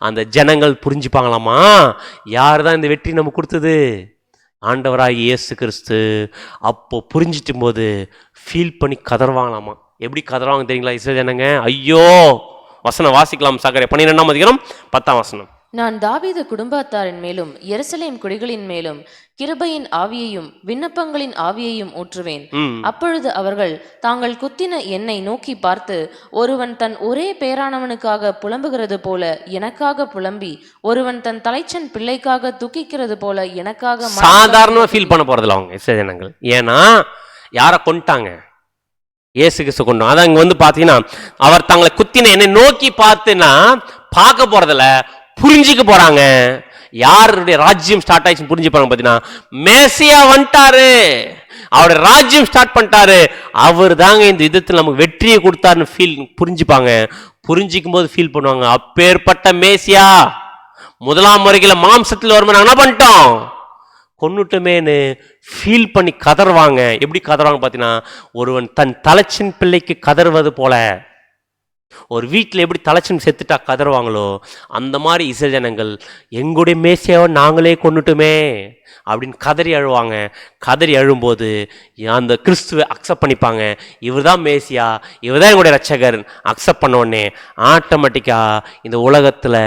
அந்த ஜனங்கள் புரிஞ்சுப்பாங்களாமா, யார் தான் இந்த வெற்றி நம்ம கொடுத்தது? ஆண்டவராக இயேசு கிறிஸ்து. அப்போ புரிஞ்சிட்டும் போது ஃபீல் பண்ணி கதறுவாங்களாமா. எப்படி கதறுவாங்க தெரியுங்களா இஸ்ரேல் ஜனங்க? ஐயோ! வசனம் வாசிக்கலாம். சகரியா 12:10 வசனம். நான் தாவீது குடும்பத்தாரின் மேலும் எருசலேம் குடிகளின் மேலும் கிருபையின் ஆவியையும் விண்ணப்பங்களின் ஆவியையும் ஊற்றுவேன். அப்பொழுது அவர்கள் தாங்கள் குத்தின என்னை நோக்கி பார்த்து, ஒருவன் தன் ஒரே பேரானவனுக்காக புலம்புகிறது போல எனக்காக புலம்பி, ஒருவன் தன் தலைச்சன் பிள்ளைக்காக துக்கிக்கிறது போல எனக்காக. சாதாரணமா ஃபீல் பண்ண போறதில்ல அவங்க ஜனங்கள். ஏன்னா யாரை கொண்டாங்க? இயேசு கிறிஸ்து கொண்டோம். அதான் இங்க வந்து பாத்தீங்கன்னா அவர் தங்களை குத்தின என்னை நோக்கி பார்த்துன்னா பார்க்க போறதில்ல, புரிஞ்சுக்க போறாங்க. யாருடைய ராஜ்யம் ஸ்டார்ட் ஆயிடுச்சு புரிஞ்சுப்பாங்க. பாத்தீங்கன்னா மேசியா வந்துட்டாரு, அவருடைய ராஜ்யம் ஸ்டார்ட் பண்ணிட்டாரு, அவர் தாங்க இந்த யுத்தத்தில் நமக்கு வெற்றியை கொடுத்தாருன்னு ஃபீல் புரிஞ்சுப்பாங்க. புரிஞ்சிக்கும் போது ஃபீல் பண்ணுவாங்க, அப்பேற்பட்ட மேசியா 1ஆம் வருகையில மாம்சத்தில் வரும்போது என்ன பண்ணிட்டோம்? கொன்னுட்டுமேன்னு ஃபீல் பண்ணி கதறுவாங்க. எப்படி கதறுவாங்க பாத்தீங்கன்னா ஒருவன் தன் தலைச்சின் பிள்ளைக்கு கதறுவது போல. ஒரு வீட்டில் எப்படி தலைச்சுன்னு செத்துட்டா கதறுவாங்களோ அந்த மாதிரி இஸ்ரேல் ஜனங்கள் எங்களுடைய மேசியாவை நாங்களே கொண்டுட்டுமே அப்படின்னு கதறி அழுவாங்க. கதறி அழும்போது அந்த கிறிஸ்துவை அக்செப்ட் பண்ணிப்பாங்க. இவர் தான் மேசியா, இவர் தான் எங்களுடைய ரட்சகர் அக்செப்ட் பண்ண உடனே ஆட்டோமேட்டிக்காக இந்த உலகத்தில்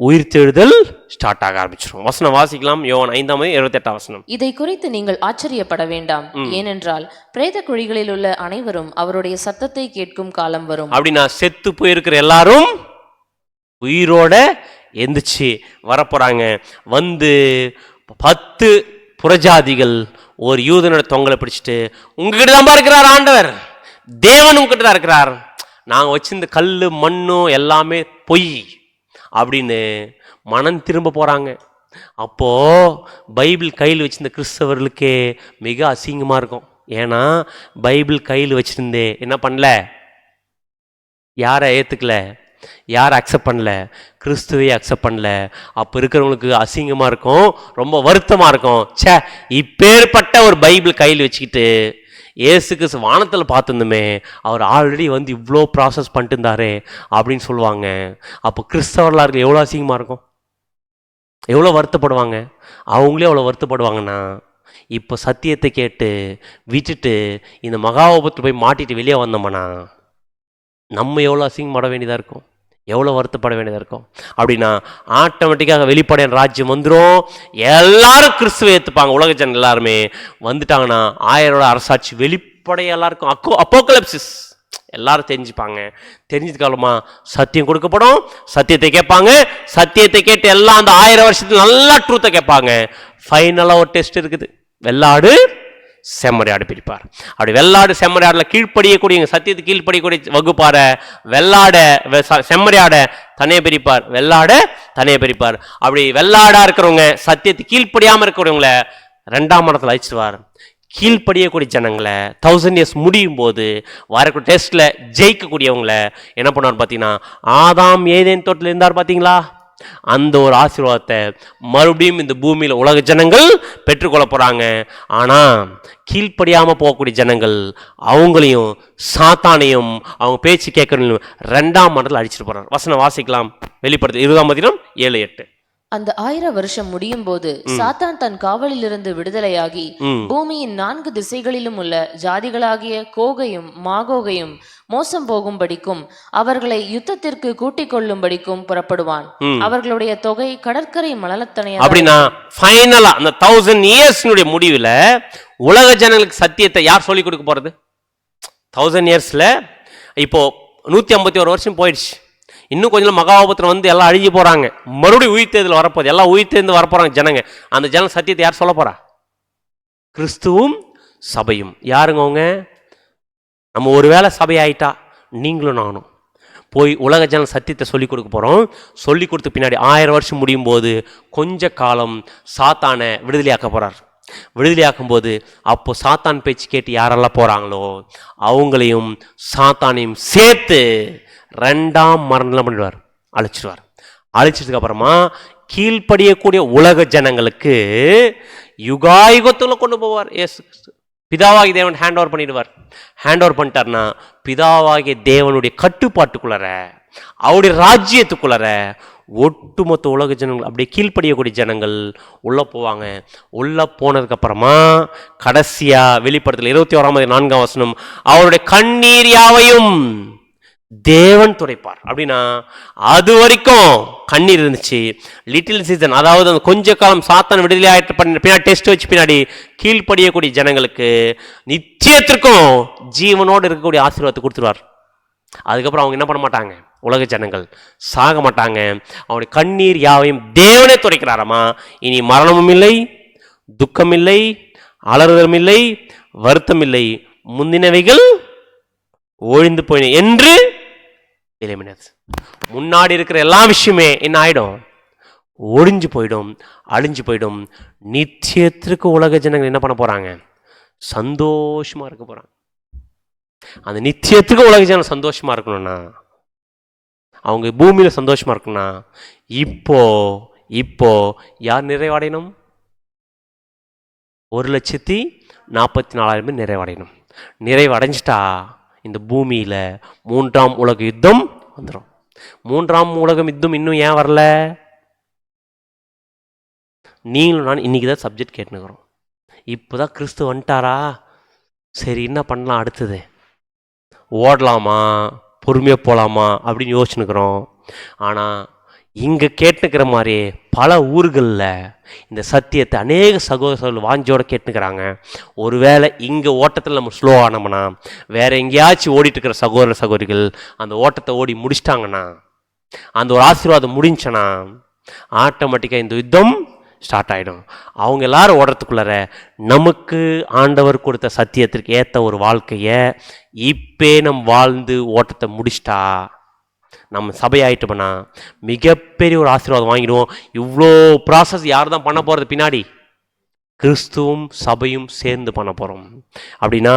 உயிர்த்தெழுதல் ஸ்டார்ட் ஆக ஆரம்பிச்சிடும். வசனம் வாசிக்கலாம். யோவான் 5:28. இதை குறித்து நீங்கள் ஆச்சரியப்பட வேண்டாம், ஏனென்றால் பிரேத குழிகளில் உள்ள அனைவரும் அவருடைய சத்தத்தை கேட்கும் காலம் வரும். அப்படின்னா செத்து போயிருக்கிற எல்லாரும் உயிரோட எந்திரிச்சு வரப்போறாங்க. வந்து 10 புறஜாதிகள் ஒரு யூதனோட தொங்கலை பிடிச்சிட்டு, உங்ககிட்ட தான் இருக்கிறார் ஆண்டவர், தேவன் உங்ககிட்ட தான் இருக்கிறார், நாங்கள் வச்சிருந்த கல் மண்ணும் எல்லாமே பொய் அப்படின்னு மனம் திரும்ப போறாங்க. அப்போ பைபிள் கையில் வச்சிருந்த கிறிஸ்தவர்களுக்கே மிக அசிங்கமா இருக்கும். ஏன்னா பைபிள் கையில் வச்சிருந்தே என்ன பண்ணல, யாரை ஏத்துக்கல, யாரை அக்செப்ட் பண்ணல, கிறிஸ்துவையே அக்செப்ட் பண்ணல. அப்போ இருக்கிறவங்களுக்கு அசிங்கமாக இருக்கும், ரொம்ப வருத்தமாக இருக்கும். சே, இப்பேற்பட்ட ஒரு பைபிள் கையில் வச்சுக்கிட்டு ஏசு கிறிஸ்து வானத்தில் பார்த்துருந்தோமே, அவர் ஆல்ரெடி வந்து இவ்வளோ ப்ராசஸ் பண்ணிட்டு இருந்தாரே அப்படின்னு சொல்லுவாங்க. அப்போ கிறிஸ்தவர்களாக இருக்க எவ்வளோ அசிங்கமாக இருக்கும், எவ்வளோ வருத்தப்படுவாங்க. அவங்களே எவ்வளோ வருத்தப்படுவாங்கன்னா, இப்போ சத்தியத்தை கேட்டு விட்டுட்டு இந்த மகாபத்தில் போய் மாட்டிட்டு வெளியே வந்தோம்னா நம்ம எவ்வளோ அசிங்கப்பட வேண்டியதாக இருக்கும், எவ்வளோ வருத்தப்பட வேண்டியதாக இருக்கும். அப்படின்னா ஆட்டோமேட்டிக்காக வெளிப்படையான ராஜ்யம் வந்துடும். எல்லாரும் கிறிஸ்துவை ஏற்றுப்பாங்க. உலக ஜனம் எல்லாருமே வந்துட்டாங்கன்னா 1000 அரசாட்சி வெளிப்படைய எல்லாருக்கும் அப்போகலிப்சிஸ் எல்லாரும் தெரிஞ்சுப்பாங்க. தெரிஞ்சதுக்காலமா சத்தியம் கொடுக்கப்படும், சத்தியத்தை கேட்பாங்க. சத்தியத்தை கேட்டு எல்லாம் அந்த 1000 வருஷத்துல நல்லா ட்ரூத்தை கேட்பாங்க. ஃபைனலாக ஒரு டெஸ்ட் இருக்குது. வெள்ளாடு செம்மறியாடு பிரிப்பார். அப்படி வெள்ளாடு செம்மறியாடுல கீழ்ப்படியக்கூடிய சத்தியத்துக்கு கீழ்ப்படியக்கூடிய வகுப்பார வெள்ளாட செம்மறியாட தனியை பிரிப்பார், வெள்ளாட தனியை பிரிப்பார். அப்படி வெள்ளாடா இருக்கிறவங்க சத்தியத்துக்கு கீழ்ப்படியாம இருக்கிறவங்கள 2ஆம் இடத்துல அழிச்சிடுவார். கீழ்ப்படியக்கூடிய ஜனங்களை 1000 years முடியும் போது வரக்கூடிய டெஸ்ட்ல ஜெயிக்கக்கூடியவங்கள என்ன பண்ணுவார் பார்த்தீங்கன்னா, ஆதாம் ஏதேன் தோட்டத்தில் இருந்தார் பார்த்தீங்களா, அந்த ஒரு ஆசீர்வாதத்தை மறுபடியும் இந்த பூமியில உலக ஜனங்கள் பெற்றுக்கொள்ள போறாங்க. ஆனா கீழ்ப்படியாம போகக்கூடிய ஜனங்கள் அவங்களையும் சாத்தானையும் அவங்க பேச்சு கேட்கறவங்களையும் 2ஆம் இடத்துல அடிச்சிட்டு போறாங்க. வசனம் வாசிக்கலாம். வெளிப்படுத்து 20:7-8. அந்த 1000 வருஷம் முடியும் போது சாத்தான் தன் காவலிலிருந்து விடுதலையாகி பூமியின் 4 திசைகளிலும் உள்ள ஜாதிகளாகிய கோகையும் மாகோகையும் மோசம் போகும்படிக்கும் அவர்களை யுத்தத்திற்கு கூட்டிக் கொள்ளும்படிக்கும் புறப்படுவான். அவர்களுடைய தொகை கடற்கரை மணலத்தனையா. அப்படின்னா ஃபைனலா அந்த 1000 years முடிவுல உலக ஜனங்களுக்கு சத்தியத்தை யார் சொல்லிக் கொடுக்க போறது? 1000 yearsல இப்போ 151 வருஷம் போயிடுச்சு. இன்னும் கொஞ்சம் மகாபத்திரம் வந்து எல்லாம் அழிஞ்சு போறாங்க. மறுபடியும் உயிர்த்தேர்தல் வரப்போகுது. எல்லாம் உயிர்த்தேர்ந்து வரப்போறாங்க ஜனங்க. அந்த ஜன சத்தியத்தை யார் சொல்ல போறா? கிறிஸ்துவும் சபையும். யாருங்க அவங்க? நம்ம ஒருவேளை சபையாயிட்டா நீங்களும் நானும் போய் உலக ஜன சத்தியத்தை சொல்லிக் கொடுக்க போறோம். சொல்லி கொடுத்த பின்னாடி 1000 வருஷம் முடியும் போது கொஞ்ச காலம் சாத்தானை விடுதலையாக்க போறார். விடுதலையாக்கும் போது அப்போ சாத்தான் பேச்சு கேட்டு யாரெல்லாம் போறாங்களோ அவங்களையும் சாத்தானையும் சேர்த்து 2ஆம் மரணம் பண்ணிடுவார், அழிச்சிடுவார். அழிச்சதுக்கு அப்புறமா கீழ்ப்படியக்கூடிய உலக ஜனங்களுக்கு யுகாயுகத்துல கொண்டு போவார். பிதாவாகிய தேவன் ஹேண்ட் ஓவர் பண்ணிடுவார். ஹேண்ட் ஓவர் பண்ணிட்டார்னா பிதாவாகிய தேவனுடைய கட்டுப்பாட்டுக்குள்ளற அவருடைய ராஜ்யத்துக்குள்ளற ஒட்டுமொத்த உலக ஜனங்கள் அப்படியே கீழ்ப்படியக்கூடிய ஜனங்கள் உள்ள போவாங்க. உள்ள போனதுக்கு அப்புறமா கடைசியா வெளிப்படுத்தல் 21:4 அவருடைய கண்ணீர் யாவையும் தேவன் துடைப்பார். அப்படின்னா அது வரைக்கும் கண்ணீர் இருந்துச்சு. லிட்டில் சீசன், அதாவது அந்த கொஞ்ச காலம் சாத்தான் விடுதலை ஆயிட்டு பின்னாடி டெஸ்ட் வச்சு பின்னாடி கீழ்ப்படியக்கூடிய ஜனங்களுக்கு நிச்சயத்திற்கும் ஜீவனோடு இருக்கக்கூடிய ஆசீர்வாதத்தை கொடுத்துருவார். அதுக்கப்புறம் அவங்க என்ன பண்ண மாட்டாங்க, உலக ஜனங்கள் சாக மாட்டாங்க. அவனுடைய கண்ணீர் யாவையும் தேவனே துடைக்கிறாராமா. இனி மரணமும் இல்லை, துக்கம் இல்லை, அலறுதலும் இல்லை, வருத்தம் இல்லை, முந்தினவைகள் ஒழிந்து போயின என்று முன்னாடி இருக்கிற எல்லா விஷயமே என்ன ஆயிடும், ஒழிஞ்சு போயிடும், அழிஞ்சு போயிடும். நிச்சயத்திற்கு உலக ஜனங்கள் என்ன பண்ண போறாங்க, சந்தோஷமா இருக்க போறாங்க. அந்த நிச்சயத்துக்கு உலக ஜனம் சந்தோஷமா இருக்கணும்னா, அவங்க பூமியில சந்தோஷமா இருக்கணும்னா இப்போ யார் நிறைவடையணும்? 1,44,000 நிறைவடையணும். நிறைவடைஞ்சிட்டா இந்த பூமியில 3ஆம் உலக யுத்தம் வந்துடும். 3ஆம் உலகம் யுத்தம் இன்னும் ஏன் வரல? நீங்களும் நான் இன்னைக்கு தான் சப்ஜெக்ட் கேட்டுனுக்குறோம். இப்போதான் கிறிஸ்து வந்துட்டாரா, சரி என்ன பண்ணலாம் அடுத்தது, ஓடலாமா பொறுமையாக போகலாமா அப்படின்னு யோசிச்சுனுக்குறோம். ஆனால் இங்கே கேட்டுக்கிற மாதிரி பல ஊர்களில் இந்த சத்தியத்தை அநேக சகோதரர்கள் வாஞ்சியோட கேட்டுக்கிறாங்க. ஒருவேளை இங்கே ஓட்டத்தில் நம்ம ஸ்லோ ஆனோம்னா வேற எங்கேயாச்சும் ஓடிட்டு இருக்கிற சகோதர சகோதரிகள் அந்த ஓட்டத்தை ஓடி முடிச்சிட்டாங்கன்னா, அந்த ஒரு ஆசீர்வாதம் முடிஞ்சனா ஆட்டோமேட்டிக்காக இந்த யுத்தம் ஸ்டார்ட் ஆகிடும். அவங்க எல்லாரும் ஓடுறதுக்குள்ளார நமக்கு ஆண்டவர் கொடுத்த சத்தியத்திற்கு ஏற்ற ஒரு வாழ்க்கையை இப்பே நம்ம வாழ்ந்து ஓட்டத்தை முடிச்சிட்டா நம்ம சபையாயிட்டோம்னா மிகப்பெரிய ஒரு ஆசீர்வாதம் வாங்கிடுவோம். இவ்வளோ ப்ராசஸ் யார் தான் பண்ண போகிறது? பின்னாடி கிறிஸ்துவும் சபையும் சேர்ந்து பண்ண போகிறோம். அப்படின்னா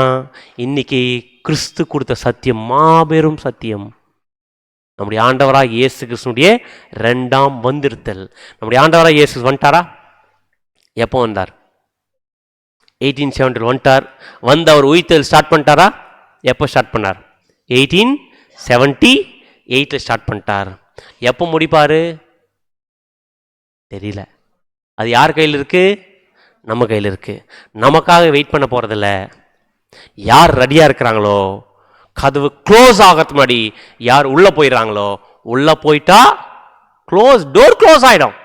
இன்னைக்கு கிறிஸ்து கொடுத்த சத்தியம் மாபெரும் சத்தியம். நம்முடைய ஆண்டவராக இயேசு கிறிஸ்துனுடைய 2ஆம் வந்திருத்தல். நம்முடைய ஆண்டவராக இயேசு வந்துட்டாரா? எப்போ வந்தார்? 1870 வந்துட்டார். வந்து அவர் உயிர்த்தல் ஸ்டார்ட் பண்ணிட்டாரா? எப்போ ஸ்டார்ட் பண்ணார்? 1878 ஸ்டார்ட் பண்ணிட்டார். எப்போ முடிப்பார் தெரியல. அது யார் கையில் இருக்கு? நம்ம கையில் இருக்கு. நமக்காக வெயிட் பண்ண போறதில்ல. யார் ரெடியா இருக்கிறாங்களோ, கதவு க்ளோஸ் ஆகிறது முன்னாடி யார் உள்ள போயிடுறாங்களோ, உள்ள போயிட்டா டோர் க்ளோஸ் ஆயிடும்.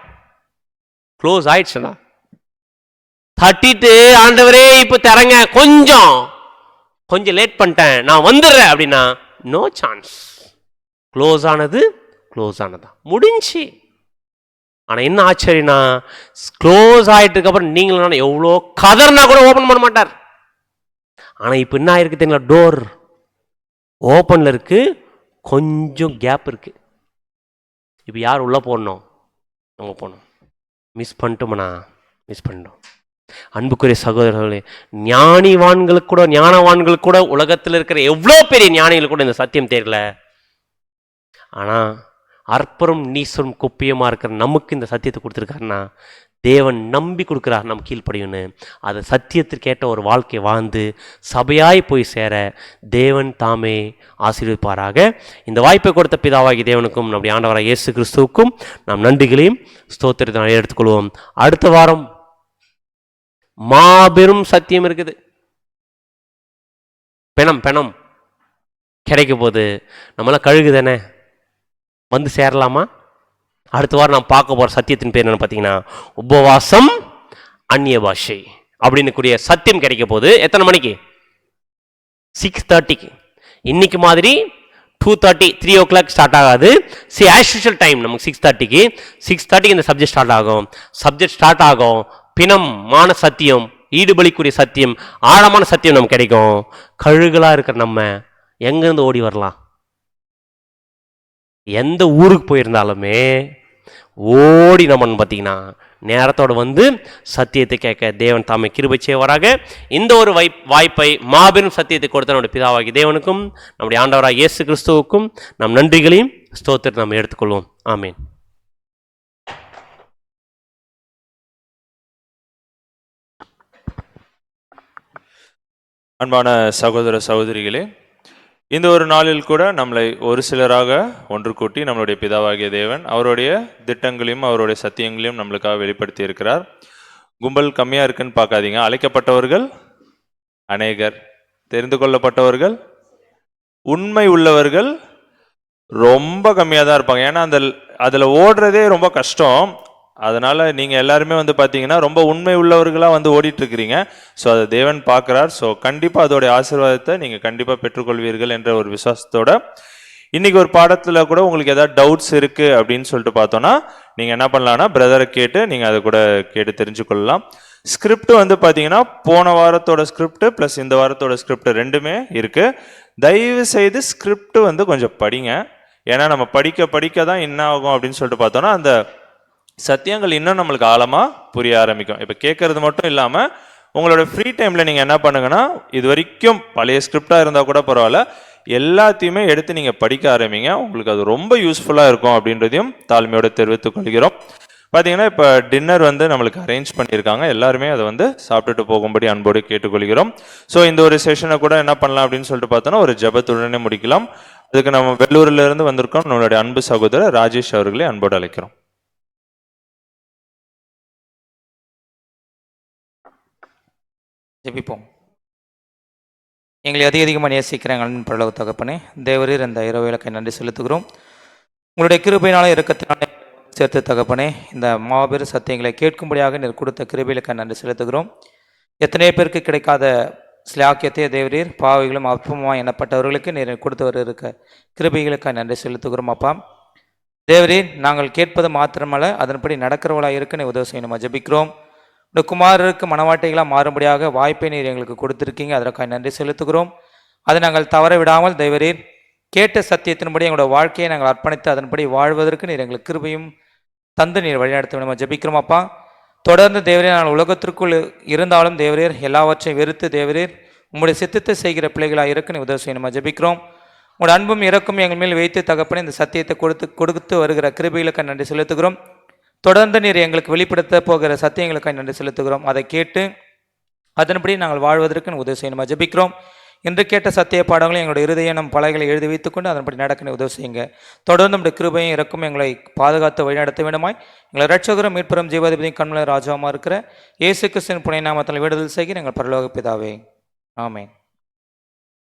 க்ளோஸ் ஆயிடுச்சுன்னா தட்டிட்டு ஆண்டவரே இப்போ தரங்க, கொஞ்சம் லேட் பண்ணிட்டேன் நான் வந்துடுறேன் அப்படின்னா நோ சான்ஸ். க்ளோஸ் ஆனதா முடிஞ்சு. ஆனால் என்ன ஆச்சரியனா, க்ளோஸ் ஆகிட்டு அப்புறம் நீங்களும் எவ்வளோ கதர்னா கூட ஓப்பன் பண்ண மாட்டார். ஆனால் இப்போ என்ன ஆயிருக்கு தெரியுங்களா? டோர் ஓப்பனில் இருக்கு, கொஞ்சம் கேப் இருக்கு. இப்போ யார் உள்ளே போடணும்? அவங்க போகணும். மிஸ் பண்ணிட்டோம். அன்புக்குரிய சகோதரர்களே, ஞானவான்களுக்கு கூட உலகத்தில் இருக்கிற எவ்வளோ பெரிய ஞானிகளுக்கு கூட இந்த சத்தியம் தெரியல. ஆனால் அற்பரும் நீசரும் குப்பியமா இருக்கிற நமக்கு இந்த சத்தியத்தை கொடுத்துருக்காருன்னா தேவன் நம்பி கொடுக்குறார் நம்ம கீழ்ப்படியும்னு. அதை சத்தியத்திற்கேற்ற ஒரு வாழ்க்கை வாழ்ந்து சபையாய் போய் சேர தேவன் தாமே ஆசீர்வதிப்பாராக. இந்த வாய்ப்பை கொடுத்த பிதாவாகி தேவனுக்கும் நம்முடைய ஆண்டவராக இயேசு கிறிஸ்துவுக்கும் நாம் நன்றிகளையும் ஸ்தோத்திரத்தை எடுத்துக்கொள்வோம். அடுத்த வாரம் மாபெரும் சத்தியம் இருக்குது. பெணம் கிடைக்க போது நம்மளாம் கழுகுதானே வந்து சேரலாமா? அடுத்த வாரம் நான் பார்க்க போகிற சத்தியத்தின் பேர் என்னன்னு பார்த்தீங்கன்னா உபவாசம் அந்நிய பாஷை அப்படின்னு கூடிய சத்தியம் கிடைக்க போது. எத்தனை மணிக்கு? 6:30. இன்னைக்கு மாதிரி 2:30 3 o'clock ஸ்டார்ட் ஆகாது. ஆஸ் யூஷுவல் டைம் நமக்கு 6:30 இந்த சப்ஜெக்ட் ஸ்டார்ட் ஆகும். பிணம் மான சத்தியம், ஈடுபலிக்குரிய சத்தியம், ஆழமான சத்தியம் நமக்கு கிடைக்கும். கழுகலா இருக்கிற நம்ம எங்கேருந்து ஓடி வரலாம்? எந்த ஊருக்கு போயிருந்தாலுமே ஓடி நம்ம பார்த்தீங்கன்னா நேரத்தோடு வந்து சத்தியத்தை கேட்க தேவன் தாமே கிருபை செய்வாராக. இந்த ஒரு வாய்ப்பை மாபெரும் சத்தியத்தை கொடுத்த நம்முடைய பிதாவாகி தேவனுக்கும் நம்முடைய ஆண்டவராக இயேசு கிறிஸ்துவுக்கும் நம் நன்றிகளையும் ஸ்தோத்திரத்தை நாம் எடுத்துக்கொள்வோம். ஆமீன். அன்பான சகோதர சகோதரிகளே, இந்த ஒரு நாளில் கூட நம்மளை ஒரு சிலராக ஒன்று கூட்டி நம்மளுடைய பிதாவாகிய தேவன் அவருடைய திட்டங்களையும் அவருடைய சத்தியங்களையும் நம்மளுக்காக வெளிப்படுத்தி இருக்கிறார். கும்பல் கம்மியாக இருக்குன்னு பார்க்காதீங்க. அழைக்கப்பட்டவர்கள் அநேகர், தெரிந்து கொள்ளப்பட்டவர்கள், உண்மை உள்ளவர்கள் ரொம்ப கம்மியாக தான் இருப்பாங்க. ஏன்னா அதில் ஓடுறதே ரொம்ப கஷ்டம். அதனால் நீங்கள் எல்லாருமே வந்து பார்த்தீங்கன்னா ரொம்ப உண்மை உள்ளவர்களாக வந்து ஓடிட்டுருக்கிறீங்க. ஸோ அதை தேவன் பார்க்குறார். ஸோ கண்டிப்பாக அதோடைய ஆசீர்வாதத்தை நீங்கள் கண்டிப்பாக பெற்றுக்கொள்வீர்கள் என்ற ஒரு விசுவாசத்தோட இன்றைக்கி ஒரு பாடத்தில் கூட உங்களுக்கு ஏதாவது டவுட்ஸ் இருக்குது அப்படின்னு சொல்லிட்டு பார்த்தோன்னா நீங்கள் என்ன பண்ணலான்னா பிரதரை கேட்டு நீங்கள் அதை கூட கேட்டு தெரிஞ்சுக்கொள்ளலாம். ஸ்கிரிப்ட் வந்து பார்த்தீங்கன்னா போன வாரத்தோட ஸ்கிரிப்ட் ப்ளஸ் இந்த வாரத்தோட ஸ்கிரிப்ட் ரெண்டுமே இருக்குது. தயவு செய்து ஸ்கிரிப்ட் வந்து கொஞ்சம் படிங்க. ஏன்னா நம்ம படிக்க தான் என்ன ஆகும் அப்படின்னு சொல்லிட்டு பார்த்தோன்னா அந்த சத்தியங்கள் இன்னும் நம்மளுக்கு ஆழமாக புரிய ஆரம்பிக்கும். இப்போ கேட்கறது மட்டும் இல்லாமல் உங்களோட ஃப்ரீ டைமில் நீங்கள் என்ன பண்ணுங்கன்னா, இது வரைக்கும் பழைய ஸ்கிரிப்டாக இருந்தால் கூட பரவாயில்ல, எல்லாத்தையுமே எடுத்து நீங்கள் படிக்க ஆரம்பிங்க. உங்களுக்கு அது ரொம்ப யூஸ்ஃபுல்லாக இருக்கும் அப்படின்றதையும் தாழ்மையோடு தெரிவித்துக் கொள்கிறோம். பார்த்தீங்கன்னா இப்போ டின்னர் வந்து நம்மளுக்கு அரேஞ்ச் பண்ணியிருக்காங்க. எல்லாருமே அதை வந்து சாப்பிட்டுட்டு போகும்படி அன்போடு கேட்டுக்கொள்கிறோம். ஸோ இந்த ஒரு செஷனை கூட என்ன பண்ணலாம் அப்படின்னு சொல்லிட்டு பார்த்தோன்னா ஒரு ஜெபத்துடனே முடிக்கலாம். இதுக்கு நம்ம வெள்ளூர்ல இருந்து வந்திருக்கோம். நம்மளுடைய அன்பு சகோதரர் ராஜேஷ் அவர்களை அன்போடு அழைக்கிறோம். ஜெபிப்போம். எங்களை அதிகமாக நேசிக்கிற எங்கள் அன்பின் பரலோக தகப்பனே, தேவரீர் இந்த இரவு வேளைக்கு நன்றி செலுத்துகிறோம். உங்களுடைய கிருபையினாலே இரக்கத்தினாலே சேர்த்து தகப்பனே, இந்த மாபெரும் சத்தியங்களை கேட்கும்படியாக நீர் கொடுத்த கிருபையிலுக்கு நன்றி செலுத்துகிறோம். எத்தனை பேருக்கு கிடைக்காத ஸ்லாக்கியத்தை தேவரீர் பாவிகளும் அற்பமாக எண்ணப்பட்டவர்களுக்கு நீர் கொடுத்து இருக்க கிருபைகளுக்கு நன்றி செலுத்துகிறோம். அப்பா தேவரீர், நாங்கள் கேட்பது மாத்திரமல்ல, அதன்படி நடக்கிறவளாக இருக்க நீ உதவி செய்யணுமா ஜெபிக்கிறோம். இந்த குமாரருக்கு மனவாட்டிகளாக மாறும்படியாக வாய்ப்பை நீர் எங்களுக்கு கொடுத்துருக்கீங்க, அதற்காக நன்றி செலுத்துகிறோம். அதை நாங்கள் தவற விடாமல் தேவரீர் கேட்ட சத்தியத்தின்படி எங்களோட வாழ்க்கையை நாங்கள் அர்ப்பணித்து அதன்படி வாழ்வதற்கு நீர் எங்களுக்கு கிருபையும் தந்து நீர் வழிநடத்த வேணுமா ஜெபிக்கிறோம். அப்பா தொடர்ந்து தேவரீர், நாங்கள் உலகத்திற்குள் இருந்தாலும் தேவரீர் எல்லாவற்றையும் வெறுத்து தேவரீர் உங்களுடைய சித்தத்தை செய்கிற பிள்ளைகளாக இருக்க நீ உதவி செய்யணுமா ஜெபிக்கிறோம். உங்களோட அன்பும் இறக்கும் எங்கள் மேல் வைத்து தகப்பனே இந்த சத்தியத்தை கொடுத்து வருகிற கிருபைகளுக்கு நன்றி செலுத்துகிறோம். தொடர்ந்து நீர் எங்களுக்கு வெளிப்படுத்த போகிற சத்தியங்களுக்கு நன்றி செலுத்துகிறோம். அதை கேட்டு அதன்படி நாங்கள் வாழ்வதற்கு உதவி செய்யணுமா ஜெபிக்கிறோம். இன்று கேட்ட சத்திய பாடங்களும் எங்களுடைய இருதய நம் பலகைகளை எழுதி வைத்துக்கொண்டு அதன்படி நடக்க உதவி செய்யுங்க. தொடர்ந்து நம்முடைய கிருபையும் இறக்கும் எங்களை பாதுகாத்து வழிநடத்த வேண்டுமாய் எங்களை ரட்சகரும் மீட்பெரும் ஜீவாதிபதியும் கண்மலை ராஜாவுமா இருக்கிற இயேசு கிறிஸ்துவின் புனித நாமத்தில் விடுதல் செய்கிற எங்கள் பரலோக பிதாவே, ஆமென்.